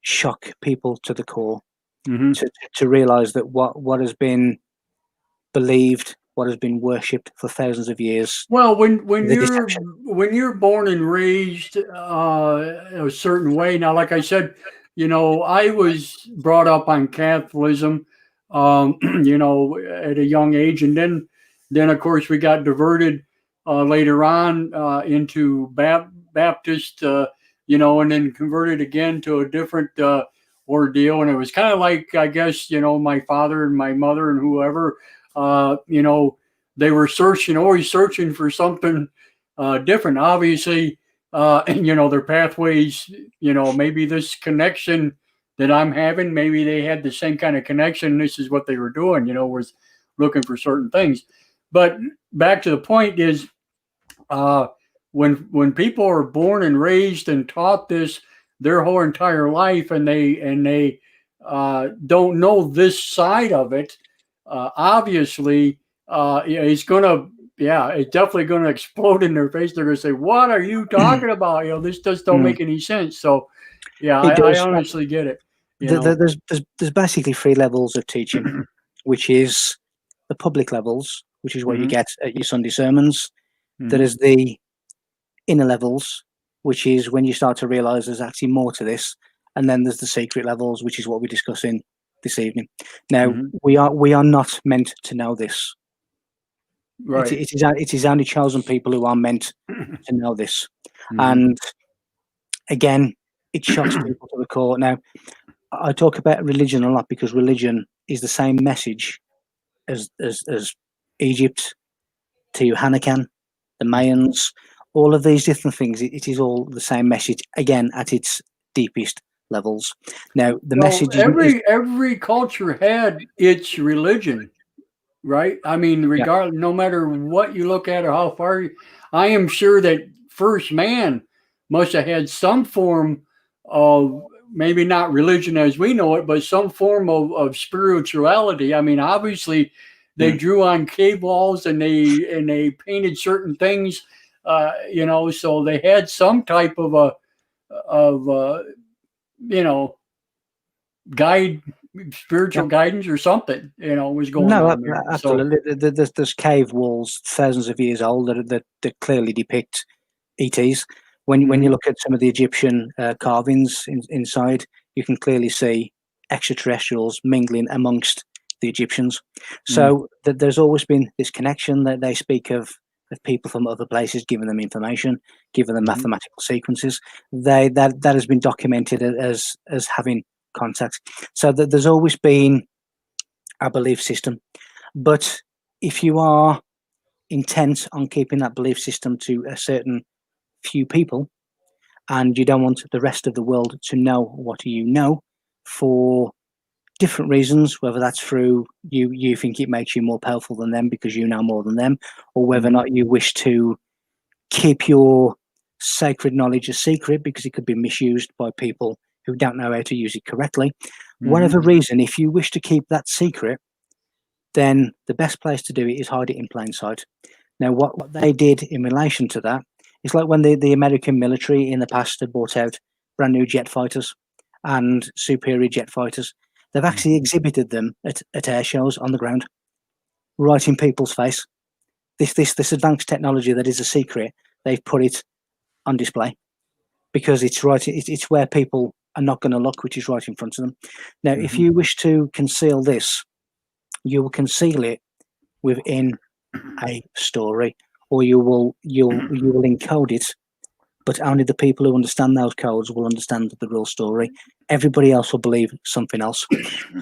shock people to the core to realize that what has been believed, what has been worshipped for thousands of years. Well, when you're born and raised a certain way. Now, like I said, I was brought up on Catholicism, at a young age, and then of course we got diverted later on into Baptist, and then converted again to a different ordeal. And it was kind of like, I guess, my father and my mother and whoever, they were searching, always searching for something different. Obviously, and their pathways. Maybe this connection that I'm having, maybe they had the same kind of connection. This is what they were doing. Was looking for certain things. But back to the point is, when people are born and raised and taught this their whole entire life, and they don't know this side of it, obviously, it's gonna, it's definitely gonna explode in their face. They're gonna say, "What are you talking about? This just don't make any sense." So, I honestly get it. There's basically 3 levels of teaching, which is the public levels, which is what you get at your Sunday sermons. There is the inner levels, which is when you start to realize there's actually more to this, and then there's the secret levels, which is what we're discussing this evening. Now, we are not meant to know this. Right. It is only chosen people who are meant to know this. And again, it shocks people to the core. Now, I talk about religion a lot because religion is the same message as Egypt, Teotihuacan, the Mayans, all of these different things. It is all the same message, again, at its deepest levels. Now, the message every culture had its religion, right? I mean, regardless, no matter what you look at or how far, I am sure that first man must have had some form of, maybe not religion as we know it, but some form of spirituality. I mean, obviously, they drew on cave walls and they painted certain things, so they had some type of guide, spiritual guidance or something, was going on there. Absolutely. So, there's cave walls thousands of years old that clearly depict ETs. When you look at some of the Egyptian carvings inside, you can clearly see extraterrestrials mingling amongst the Egyptians. So there's always been this connection that they speak of people from other places, giving them information, giving them mathematical sequences. That has been documented as having contact. So there's always been a belief system. But if you are intent on keeping that belief system to a certain few people, and you don't want the rest of the world to know what you know for different reasons, whether that's through you think it makes you more powerful than them because you know more than them, or whether or not you wish to keep your sacred knowledge a secret because it could be misused by people who don't know how to use it correctly. Whatever reason, if you wish to keep that secret, then the best place to do it is hide it in plain sight. Now, what they did in relation to that, it's like when the American military in the past had brought out brand new jet fighters and superior jet fighters. They've actually exhibited them at air shows on the ground, right in people's face. This advanced technology that is a secret, they've put it on display because it's right. It's where people are not going to look, which is right in front of them. Now, if you wish to conceal this, you will conceal it within a story, or you'll encode it, but only the people who understand those codes will understand the real story. Everybody else will believe something else.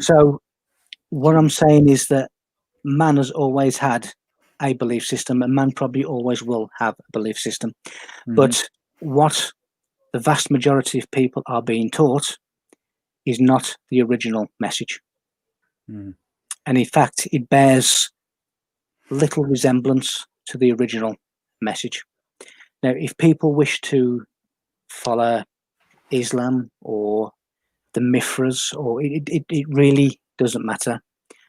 So what I'm saying is that man has always had a belief system, and man probably always will have a belief system. But what the vast majority of people are being taught is not the original message. And in fact, it bears little resemblance to the original message. Now, if people wish to follow Islam or the Mithras, or it really doesn't matter,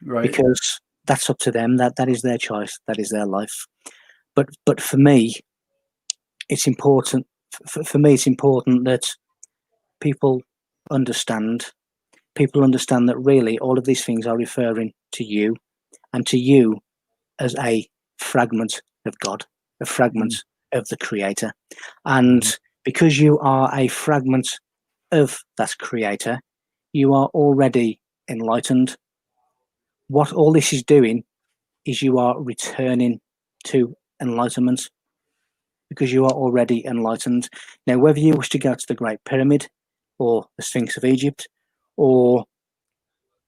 right? Because that's up to them. That is their choice. That is their life. But for me, it's important. For me, it's important that people understand. People understand that really all of these things are referring to you, and to you as a fragment of God, a fragment of the Creator. And because you are a fragment of that Creator, you are already enlightened. What all this is doing is you are returning to enlightenment because you are already enlightened. Now, whether you wish to go to the Great Pyramid or the Sphinx of Egypt or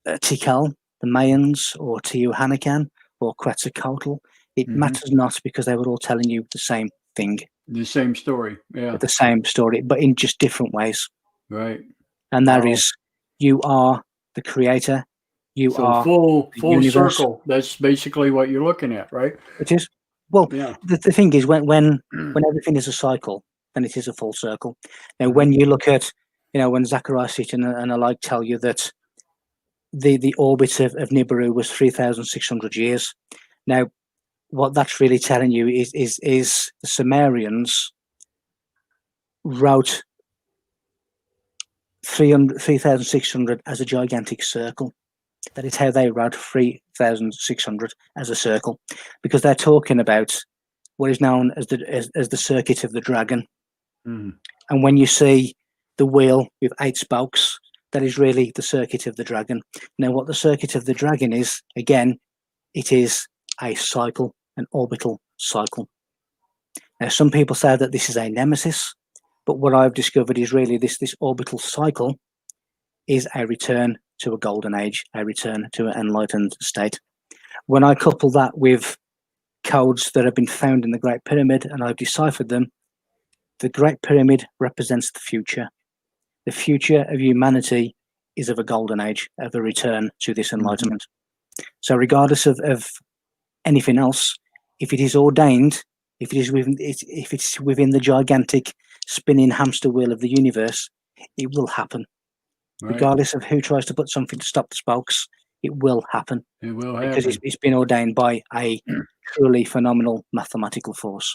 Tikal, the Mayans, or Teotihuacan or Quetzalcoatl, It matters not, because they were all telling you the same thing. The same story. Yeah. The same story, but in just different ways. Right. And that is, you are the creator. You are full universe. circle. That's basically what you're looking at, right? It is. Well, yeah. The thing is, when everything is a cycle, then it is a full circle. Now, when you look at, when Zachariah Sitchin and the like tell you that the orbit of Nibiru was 3,600 years. Now, what that's really telling you is the Sumerians wrote 3,600 as a gigantic circle. That is how they wrote 3,600 as a circle, because they're talking about what is known as the circuit of the dragon. And when you see the wheel with 8 spokes, that is really the circuit of the dragon. Now, what the circuit of the dragon is, again, it is a cycle, an orbital cycle. Now, some people say that this is a nemesis, but what I've discovered is really this orbital cycle is a return to a golden age, a return to an enlightened state. When I couple that with codes that have been found in the Great Pyramid and I've deciphered them, the Great Pyramid represents the future. The future of humanity is of a golden age, of a return to this enlightenment. So regardless of anything else, if it is ordained, if it's within the gigantic spinning hamster wheel of the universe, it will happen. Right. Regardless of who tries to put something to stop the spokes, it will happen. It will happen. Because it's been ordained by a truly phenomenal mathematical force.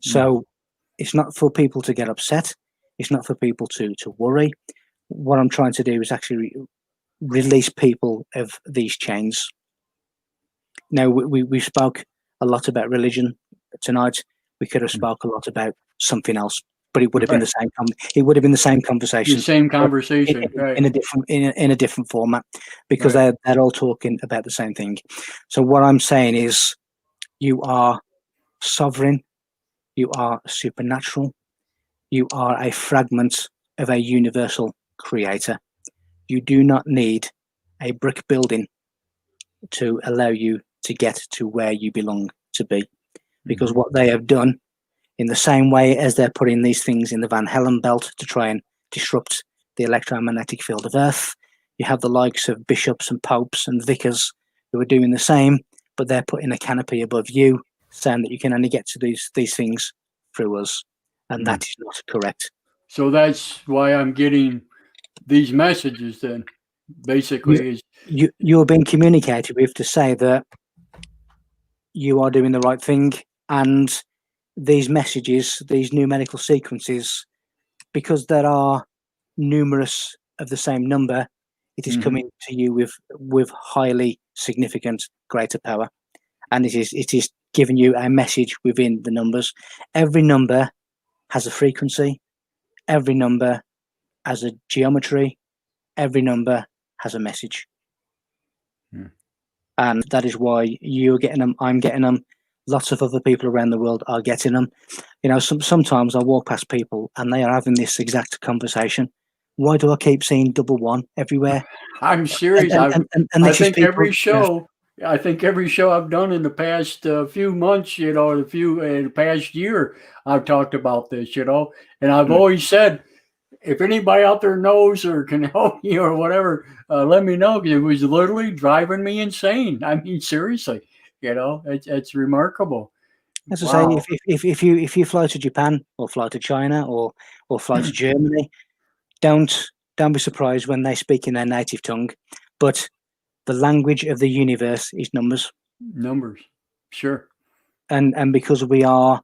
So it's not for people to get upset. It's not for people to worry. What I'm trying to do is actually release people of these chains. Now, we spoke a lot about religion tonight. We could have spoke a lot about something else, but it would have been the same. It would have been the same conversation. The same conversation, in a different format, because they're all talking about the same thing. So what I'm saying is, you are sovereign. You are supernatural. You are a fragment of a universal creator. You do not need a brick building to allow you to get to where you belong to be. Because what they have done, in the same way as they're putting these things in the Van Hellen belt to try and disrupt the electromagnetic field of Earth, you have the likes of bishops and popes and vicars who are doing the same, but they're putting a canopy above you, saying that you can only get to these things through us. And that is not correct. So that's why I'm getting these messages then, basically. You're being communicated with to say that you are doing the right thing, and these messages, these numerical sequences, because there are numerous of the same number, it is coming to you with highly significant greater power. And it is giving you a message within the numbers. Every number has a frequency, every number has a geometry, every number has a message. And that is why you're getting them, I'm getting them, lots of other people around the world are getting them. Sometimes I walk past people and they are having this exact conversation. Why do I keep seeing 11 everywhere? I'm serious. I think every show I've done in the past few months, the past year, I've talked about this, and I've always said, if anybody out there knows or can help me or whatever, let me know, because it was literally driving me insane. I mean, seriously, it's remarkable. As I say, if you fly to Japan or fly to China or fly to Germany, don't be surprised when they speak in their native tongue. But the language of the universe is numbers. Numbers, sure. And because we are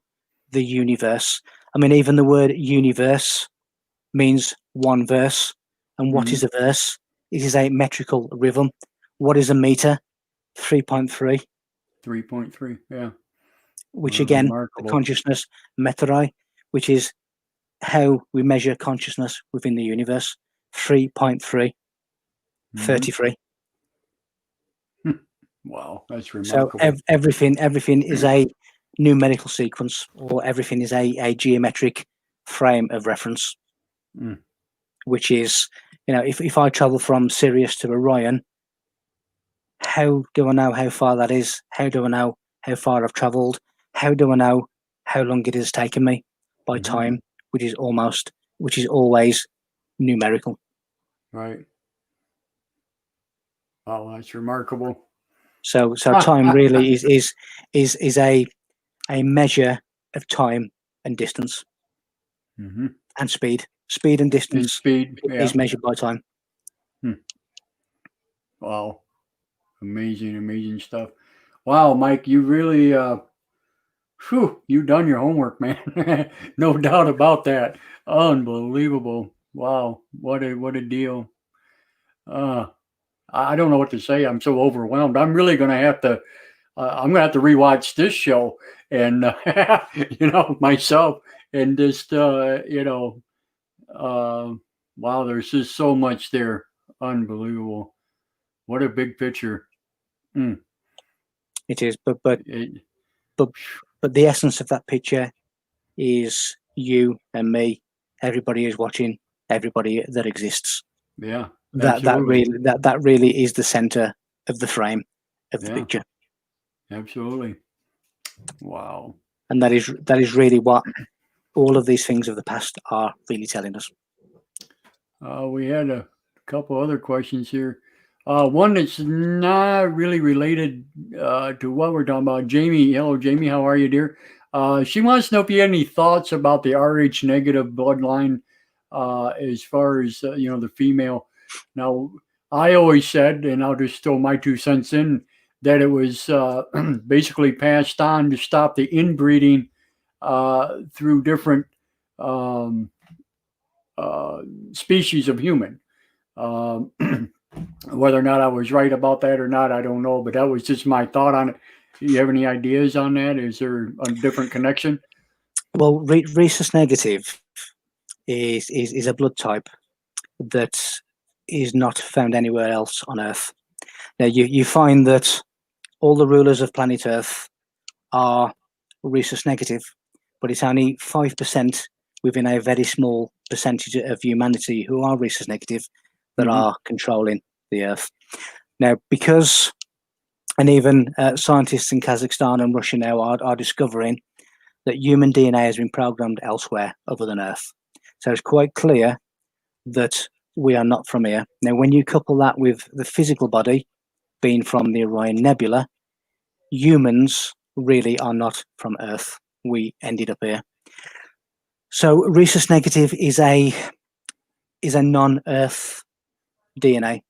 the universe, I mean, even the word universe means one verse. And what is a verse? It is a metrical rhythm. What is a meter? 3.3. 3.3, yeah. Which again, the consciousness, meterai, which is how we measure consciousness within the universe. 3.3, 33. Wow, that's remarkable. So everything is a numerical sequence, or everything is a geometric frame of reference. Which is, if I travel from Sirius to Orion, how do I know how far that is? How do I know how far I've travelled. How do I know how long it has taken me by time, which is always numerical. Right. Oh, that's remarkable. So time really is a measure of time and distance and speed. Speed and distance is measured by time. Wow. Amazing stuff. Wow, Mike, you really you've done your homework, man. No doubt about that. Unbelievable. Wow. What a deal. I don't know what to say. I'm so overwhelmed. I'm really going to have to I'm gonna have to rewatch this show and myself and just wow, there's just so much there. Unbelievable. What a big picture. It is, but the essence of that picture is you and me. Everybody is watching. Everybody that exists. Yeah, that really is the center of the frame of the picture. Absolutely. Wow. And that is really what all of these things of the past are really telling us. We had a couple other questions here. One that's not really related to what we're talking about. Jamie, hello, Jamie. How are you, dear? She wants to know if you had any thoughts about the Rh negative bloodline as far as, the female. Now, I always said, and I'll just throw my 2 cents in, that it was basically passed on to stop the inbreeding through different species of human. Whether or not I was right about that or not, I don't know, but that was just my thought on it. Do you have any ideas on that? Is there a different connection? Well, rhesus negative is a blood type that is not found anywhere else on Earth. Now, you find that all the rulers of planet Earth are rhesus negative, but it's only 5% within a very small percentage of humanity who are rhesus negative that are controlling the Earth. Now, because, and even scientists in Kazakhstan and Russia now are discovering that human DNA has been programmed elsewhere other than Earth. So it's quite clear that we are not from here. Now, when you couple that with the physical body being from the Orion Nebula, humans really are not from Earth. We ended up here. So rhesus negative is a non-Earth DNA.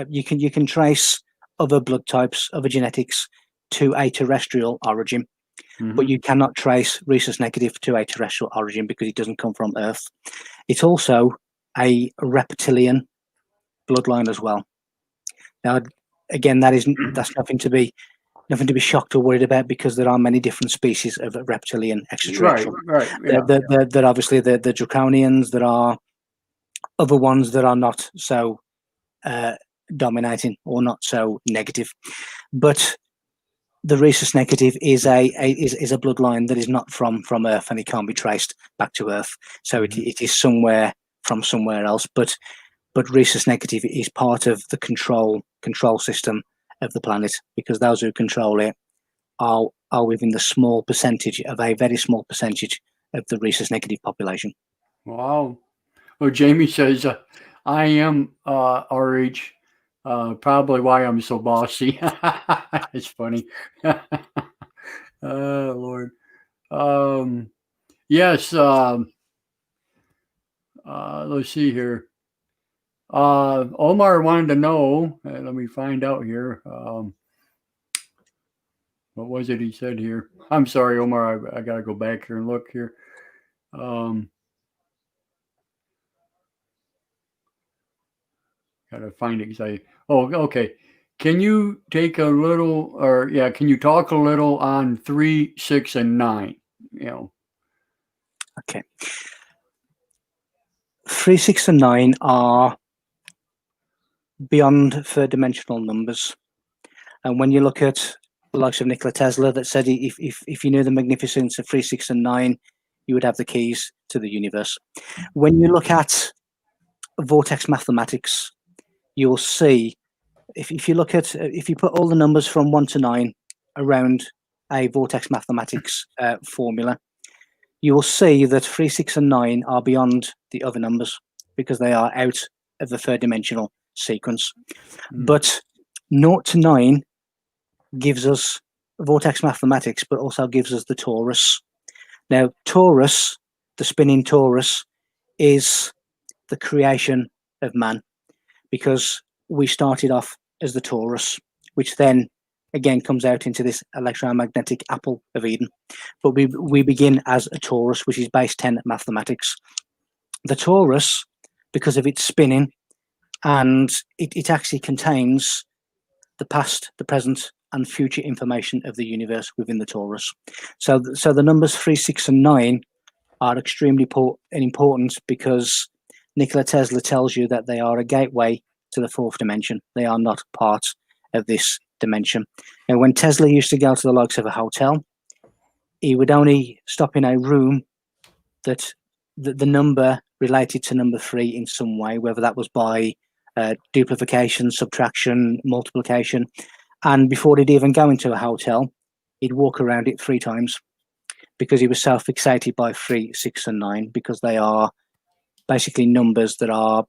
You can trace other blood types, other genetics to a terrestrial origin, but you cannot trace rhesus negative to a terrestrial origin because it doesn't come from Earth. It's also a reptilian bloodline as well. Now, again, that's nothing to be shocked or worried about because there are many different species of reptilian extraterrestrial. Right. Yeah. They're obviously the draconians. There are other ones that are not so dominating or not so negative, but the rhesus negative is a bloodline that is not from Earth, and it can't be traced back to Earth. So it is somewhere from somewhere else. But rhesus negative is part of the control system of the planet, because those who control it are within the small percentage of a very small percentage of the rhesus negative population. Wow. Well, Jamie says, I am RH, probably why I'm so bossy. It's funny. Oh, Lord. Yes. Let's see here. Omar wanted to know, let me find out here. What was it he said here? I'm sorry, Omar. I got to go back here and look here. Got to find it because okay. Can you take a little, can you talk a little on 3, 6, and 9? Okay. 3, 6, and 9 are beyond third dimensional numbers. And when you look at the likes of Nikola Tesla that said if you knew the magnificence of 3, 6, and 9, you would have the keys to the universe. When you look at vortex mathematics, you'll see if you put all the numbers from 1 to 9 around a vortex mathematics formula, you will see that 3, 6, and 9 are beyond the other numbers because they are out of the third dimensional sequence. But 0 to 9 gives us vortex mathematics, but also gives us the torus. Now, torus, the spinning torus, is the creation of man, because we started off as the torus, which then again comes out into this electromagnetic apple of Eden. But we begin as a torus, which is base 10 mathematics. The torus, because of its spinning, and it actually contains the past, the present, and future information of the universe within the torus. So the numbers 3, 6, and 9 are extremely important because Nikola Tesla tells you that they are a gateway to the fourth dimension. They are not part of this dimension. And when Tesla used to go to the likes of a hotel, he would only stop in a room that the number related to number 3 in some way, whether that was by duplication, subtraction, multiplication. And before he'd even go into a hotel, he'd walk around it 3 times because he was so fixated by 3, 6, and 9, because they are basically numbers that are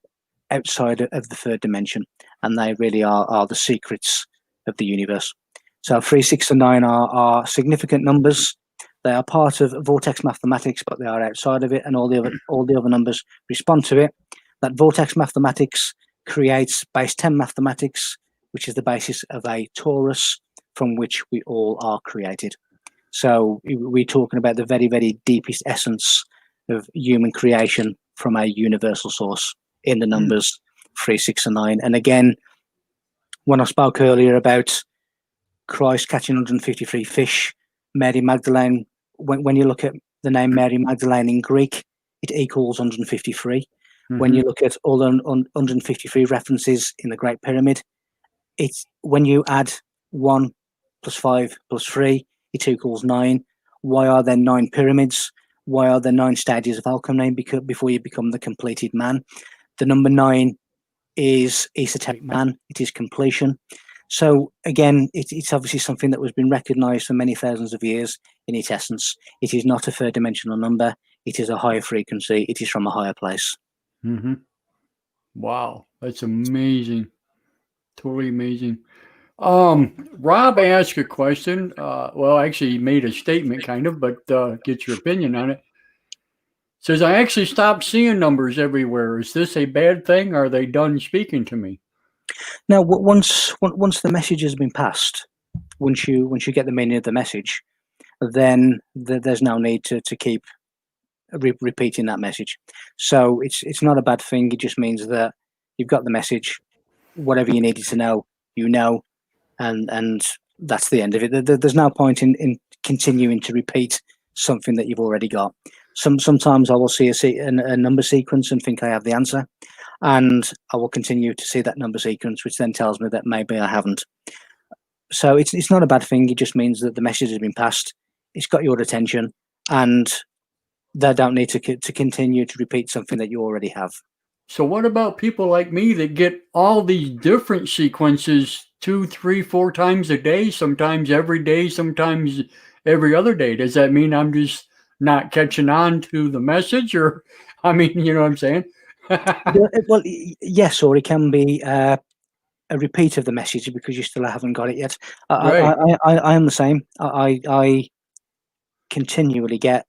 outside of the third dimension, and they really are the secrets of the universe. So 3, 6, and 9 are significant numbers. They are part of vortex mathematics, but they are outside of it, and all the other numbers respond to it. That vortex mathematics creates base 10 mathematics, which is the basis of a torus from which we all are created. So we're talking about the very, very deepest essence of human creation from a universal source in the numbers 3, 6, and 9. And again, when I spoke earlier about Christ catching 153 fish, Mary Magdalene, when you look at the name Mary Magdalene in Greek, it equals 153. When you look at all the 153 references in the Great Pyramid, it's when you add 1 plus 5 plus 3, it equals 9. Why are there 9 pyramids? Why are there 9 stages of alchemy before you become the completed man? The number 9 is esoteric man. It is completion. So again, it's obviously something that has been recognized for many thousands of years in its essence. It is not a third dimensional number. It is a higher frequency. It is from a higher place. Wow, that's amazing. Totally amazing. Rob asked a question. Well, actually, he made a statement kind of, but get your opinion on it. Says, I actually stopped seeing numbers everywhere. Is this a bad thing? Are they done speaking to me? Now, once the message has been passed, once you get the meaning of the message, then there's no need to keep repeating that message. So it's not a bad thing. It just means that you've got the message. Whatever you needed to know, you know, and that's the end of it. There's no point in continuing to repeat something that you've already got. Sometimes I will see a number sequence and think I have the answer, and I will continue to see that number sequence, which then tells me that maybe I haven't. So it's not a bad thing. It just means that the message has been passed. It's got your attention, and they don't need to continue to repeat something that you already have. So what about people like me that get all these different sequences 2, 3, 4 times a day, sometimes every day, sometimes every other day? Does that mean I'm just not catching on to the message? Or, I mean, you know what I'm saying? Well, yes, or it can be a repeat of the message because you still haven't got it yet. I am the same. I continually get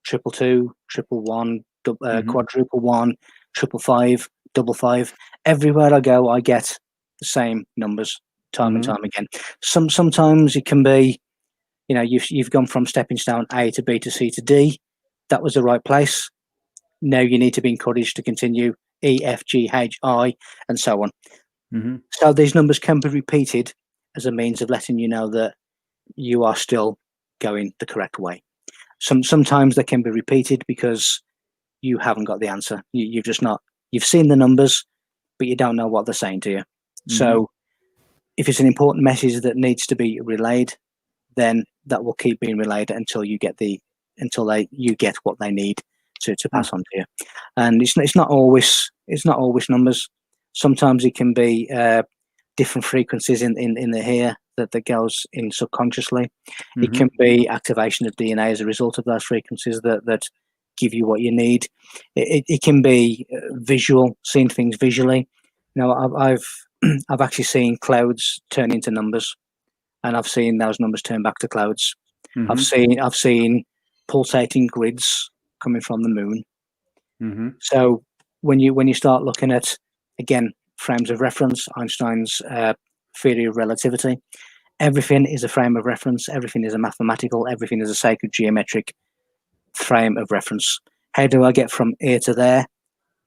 222, 111, quadruple 1, 555, 555. Everywhere I go, I get the same numbers time and time again. Sometimes it can be, you know, you've gone from stepping stone A to B to C to D. That was the right place. Now you need to be encouraged to continue E, F, G, H, I, and so on. So these numbers can be repeated as a means of letting you know that you are still going the correct way. Sometimes they can be repeated because you haven't got the answer. You've seen the numbers, but you don't know what they're saying to you. So if it's an important message that needs to be relayed, then that will keep being relayed until you get what they need to pass on to you. And it's not always numbers. Sometimes it can be different frequencies in the here that goes in subconsciously. It can be activation of DNA as a result of those frequencies that give you what you need. It can be visual, seeing things visually. You know, I've actually seen clouds turn into numbers, and I've seen those numbers turn back to clouds. I've seen pulsating grids coming from the moon. So when you start looking at, again, frames of reference, Einstein's theory of relativity, everything is a frame of reference. Everything is a mathematical. Everything is a sacred geometric frame of reference. How do I get from here to there?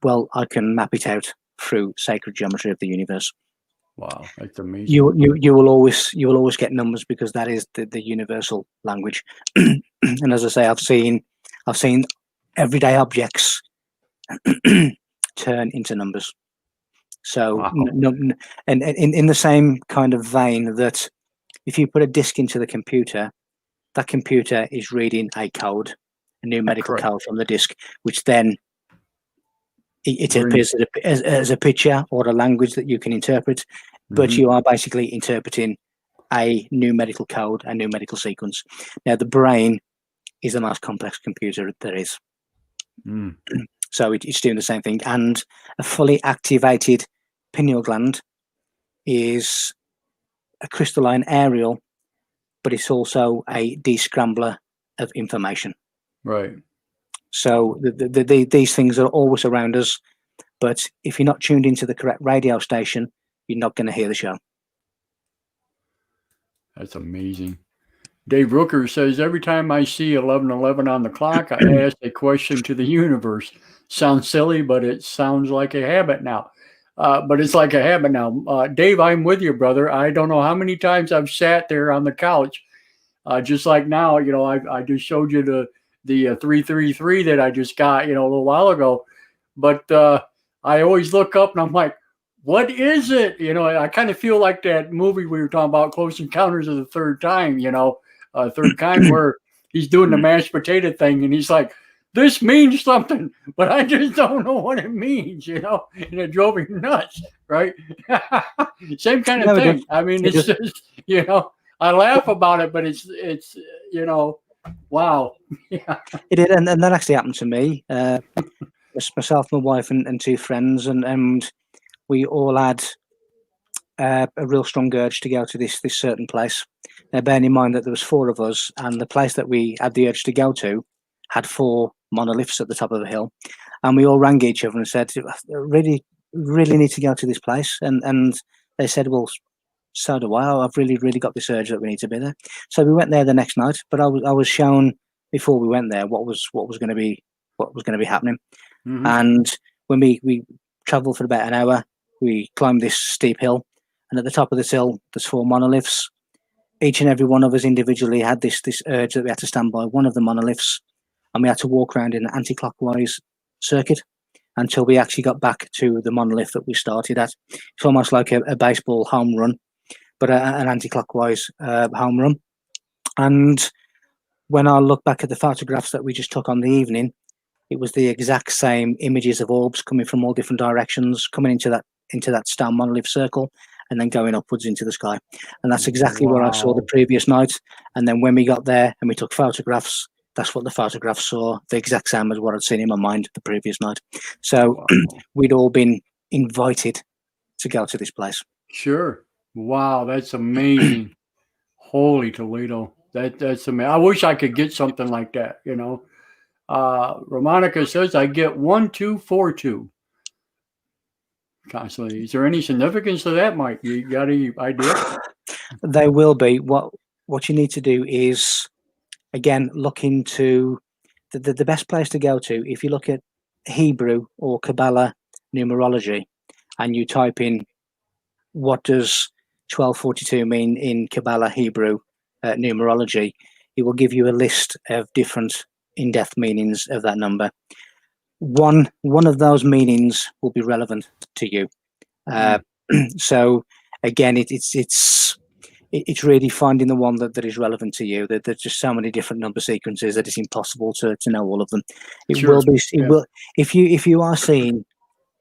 Well, I can map it out through sacred geometry of the universe. Wow, that's amazing. You will always get numbers, because that is the universal language. And as I say, I've seen everyday objects turn into numbers. So, wow. and in the same kind of vein that if you put a disk into the computer, that computer is reading a code, a numerical code from the disk, which then it appears as a picture or a language that you can interpret, but you are basically interpreting a numerical code, a numerical sequence. Now, the brain is the most complex computer there is. So it's doing the same thing. And a fully activated pineal gland is a crystalline aerial, but it's also a descrambler of information. Right. So these things are always around us, but if you're not tuned into the correct radio station, you're not going to hear the show. That's amazing. Dave Rooker says, every time I see 11:11 on the clock, I ask a question to the universe. Sounds silly, but it sounds like a habit now. But it's like a habit now. Dave, I'm with you, brother. I don't know how many times I've sat there on the couch, just like now. You know, I just showed you the 333 that I just got, you know, a little while ago. But I always look up and I'm like, what is it? You know, I kind of feel like that movie we were talking about, Close Encounters of the Third Time, you know, third kind, where he's doing the mashed potato thing and he's like, this means something, but I just don't know what it means, you know, and it drove me nuts, right? Same kind of thing. I mean, it's just, you know, I laugh about it, but it's you know, wow. Yeah. It did, and that actually happened to me. Myself, my wife, and two friends, and we all had a real strong urge to go to this certain place. Now, bearing in mind that there was four of us, and the place that we had the urge to go to had four monoliths at the top of the hill, and we all rang each other and said, really need to go to this place, and they said, well, so do I. I've really got this urge that we need to be there. So we went there the next night, but I was shown before we went there what was going to be happening. And when we traveled for about an hour, we climbed this steep hill, and at the top of this hill there's four monoliths. Each and every one of us individually had this urge that we had to stand by one of the monoliths, and we had to walk around in an anti-clockwise circuit until we actually got back to the monolith that we started at. It's almost like a baseball home run, but an anti-clockwise home run. And when I look back at the photographs that we just took on the evening, it was the exact same images of orbs coming from all different directions, coming into that stone monolith circle, and then going upwards into the sky. And that's exactly what I saw the previous night. And then when we got there and we took photographs, that's what the photographs saw, the exact same as what I'd seen in my mind the previous night. So we'd all been invited to go to this place. Sure. Wow, that's amazing. Holy Toledo. That's amazing. I wish I could get something like that, you know. Romanica says, I get 1242 constantly. Is there any significance to that, Mike? You got any idea? There will be. What you need to do is, again, look into the best place to go to. If you look at Hebrew or Kabbalah numerology and you type in what does 1242 mean in Kabbalah Hebrew numerology, it will give you a list of different in-depth meanings of that number. One of those meanings will be relevant to you. So again, it's really finding the one that is relevant to you. There's just so many different number sequences that it's impossible to know all of them. Will if you are seeing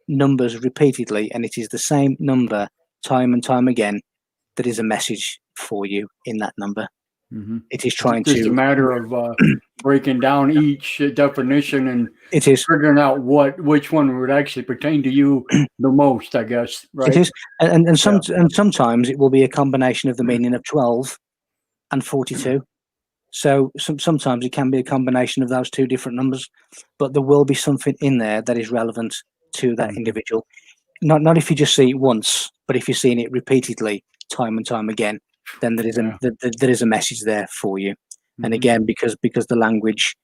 numbers repeatedly and it is the same number time and time again, that is a message for you in that number. Mm-hmm. It is trying It's just to. a matter of breaking down each definition and It is. figuring out which one would actually pertain to you the most, I guess. Right? It is, and sometimes it will be a combination of the meaning of 12 and 42. So sometimes it can be a combination of those two different numbers, but there will be something in there that is relevant to that individual. Not if you just see it once, but if you're seeing it repeatedly, time and time again, then there is a message there for you. And again, because the language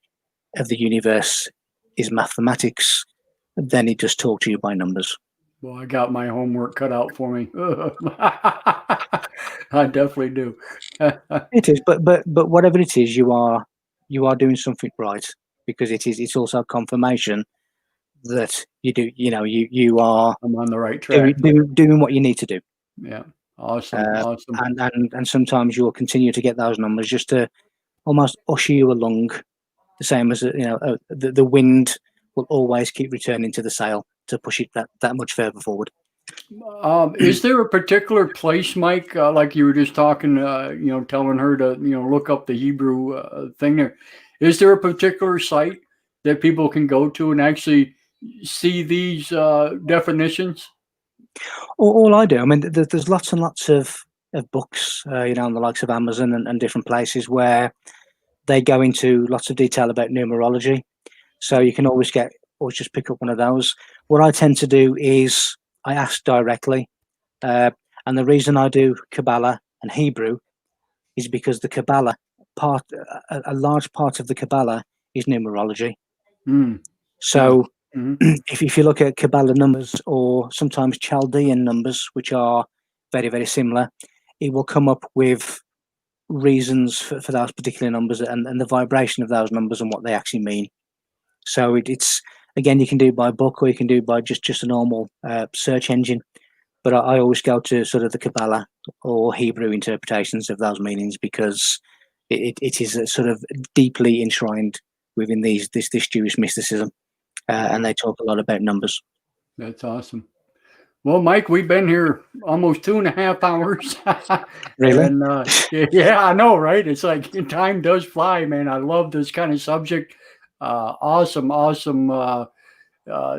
of the universe is mathematics, then it just talks to you by numbers. Well, I got my homework cut out for me. I definitely do. It is, but whatever it is, you are doing something right, because it's also confirmation that you are I'm on the right track. doing what you need to do. Yeah, awesome. And sometimes you'll continue to get those numbers just to almost usher you along, the same as the wind will always keep returning to the sail to push it that much further forward. Is there a particular place, Mike, like you were just talking, telling her to, look up the Hebrew thing there? Is there a particular site that people can go to and actually see these definitions? All I do, I mean, there's lots and lots of books, on the likes of Amazon and different places where they go into lots of detail about numerology. So you can always just pick up one of those. What I tend to do is I ask directly. And the reason I do Kabbalah and Hebrew is because the Kabbalah part, a large part of the Kabbalah is numerology. So if you look at Kabbalah numbers, or sometimes Chaldean numbers, which are very, very similar, it will come up with reasons for those particular numbers and the vibration of those numbers and what they actually mean. So it's, again, you can do it by book, or you can do it by just a normal search engine. But I always go to sort of the Kabbalah or Hebrew interpretations of those meanings, because it is sort of deeply enshrined within this Jewish mysticism, and they talk a lot about numbers. That's awesome. Well, Mike, we've been here almost 2.5 hours. Really? And yeah, I know, right? It's like time does fly, man. I love this kind of subject. Awesome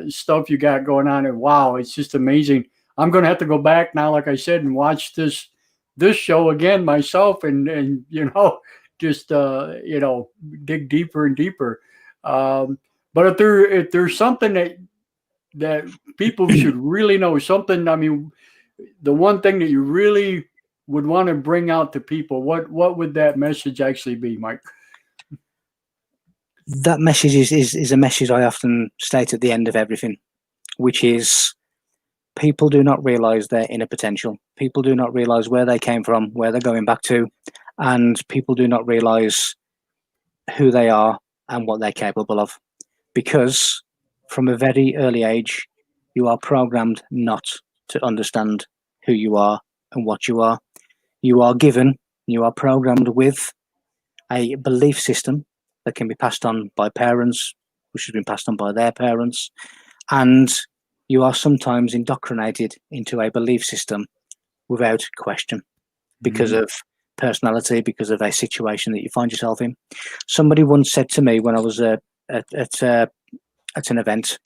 stuff you got going on, and wow, it's just amazing. I'm going to have to go back now, like I said, and watch this show again myself, and just dig deeper and deeper. But if there's something that people should really know, something, I mean, the one thing that you really would want to bring out to people, what would that message actually be, Mike? That message is a message I often state at the end of everything, which is, people do not realize their inner potential. People do not realize where they came from, where they're going back to, and people do not realize who they are and what they're capable of. Because from a very early age, you are programmed not to understand who you are and what you are. You are programmed with a belief system that can be passed on by parents, which has been passed on by their parents, and you are sometimes indoctrinated into a belief system without question, because of personality, because of a situation that you find yourself in. Somebody once said to me when I was at an event,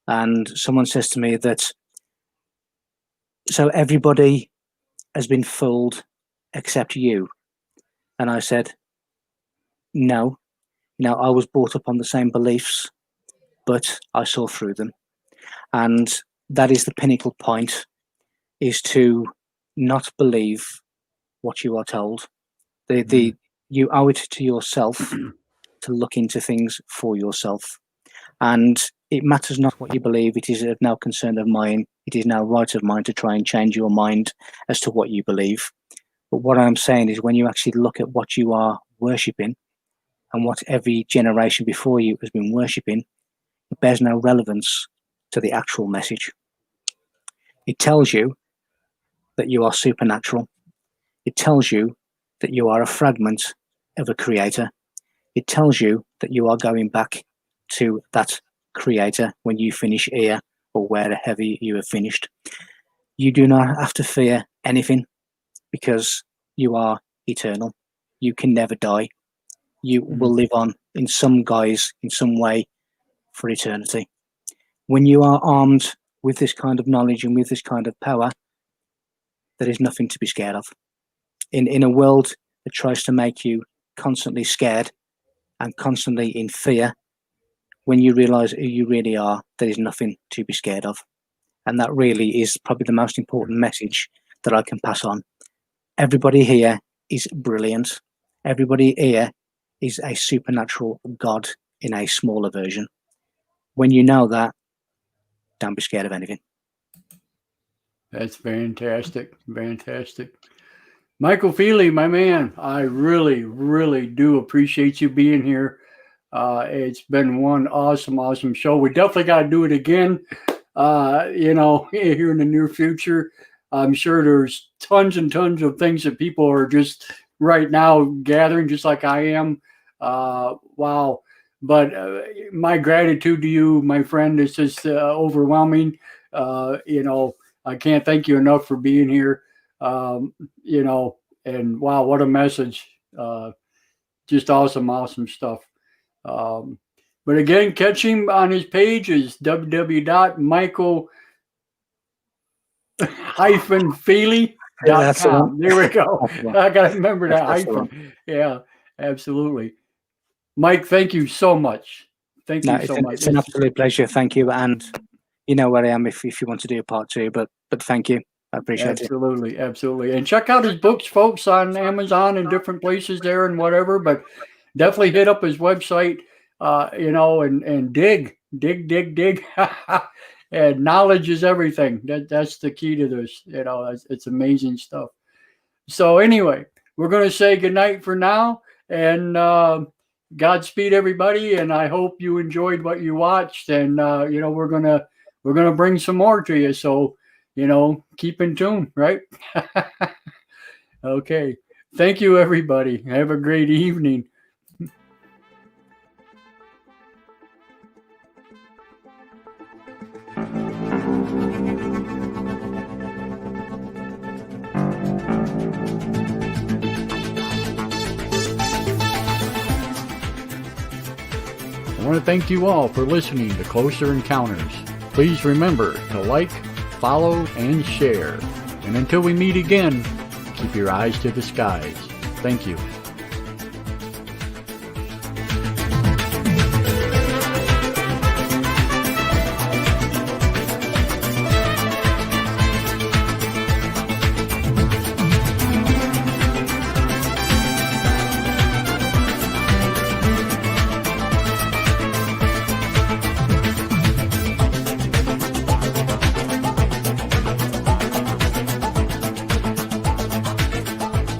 and someone says to me that, so everybody has been fooled except you. And I said, no, I was brought up on the same beliefs, but I saw through them. And that is the pinnacle point, is to not believe what you are told. You owe it to yourself to look into things for yourself. And it matters not what you believe. It is now concern of mine. It is now right of mine to try and change your mind as to what you believe. But what I'm saying is, when you actually look at what you are worshipping and what every generation before you has been worshipping, it bears no relevance to the actual message. It tells you that you are supernatural. It tells you that you are a fragment of a creator. It tells you that you are going back to that creator when you finish here, or wherever you have finished. You do not have to fear anything, because you are eternal. You can never die. You will live on in some guise, in some way, for eternity. When you are armed with this kind of knowledge and with this kind of power, there is nothing to be scared of. In a world that tries to make you constantly scared and constantly in fear, when you realize who you really are, there is nothing to be scared of. And that really is probably the most important message that I can pass on. Everybody here is brilliant. Everybody here is a supernatural God in a smaller version. When you know that, don't be scared of anything. That's fantastic. Fantastic. Michael Feeley, my man, I really, really do appreciate you being here. It's been one awesome show. We definitely got to do it again, here in the near future. I'm sure there's tons and tons of things that people are just right now gathering, just like I am. Wow. But my gratitude to you, my friend, is just overwhelming. I can't thank you enough for being here. And wow, what a message. Just awesome stuff. But again, catch him on his page is www.michael-feeley.com. There we go. I got to remember that hyphen. Yeah, absolutely. Mike, thank you so much. Thank you so much. It's an absolute pleasure. Thank you. And you know where I am if you want to do a part 2, but thank you. I appreciate it. Absolutely. And check out his books, folks, on Amazon and different places there and whatever, but definitely hit up his website, and dig. And knowledge is everything. That's the key to this. It's amazing stuff. So anyway, we're going to say goodnight for now, and Godspeed, everybody. And I hope you enjoyed what you watched. And we're gonna bring some more to you. So keep in tune, right? Okay. Thank you, everybody. Have a great evening. I want to thank you all for listening to Closer Encounters. Please remember to like, follow, and share. And until we meet again, keep your eyes to the skies. Thank you.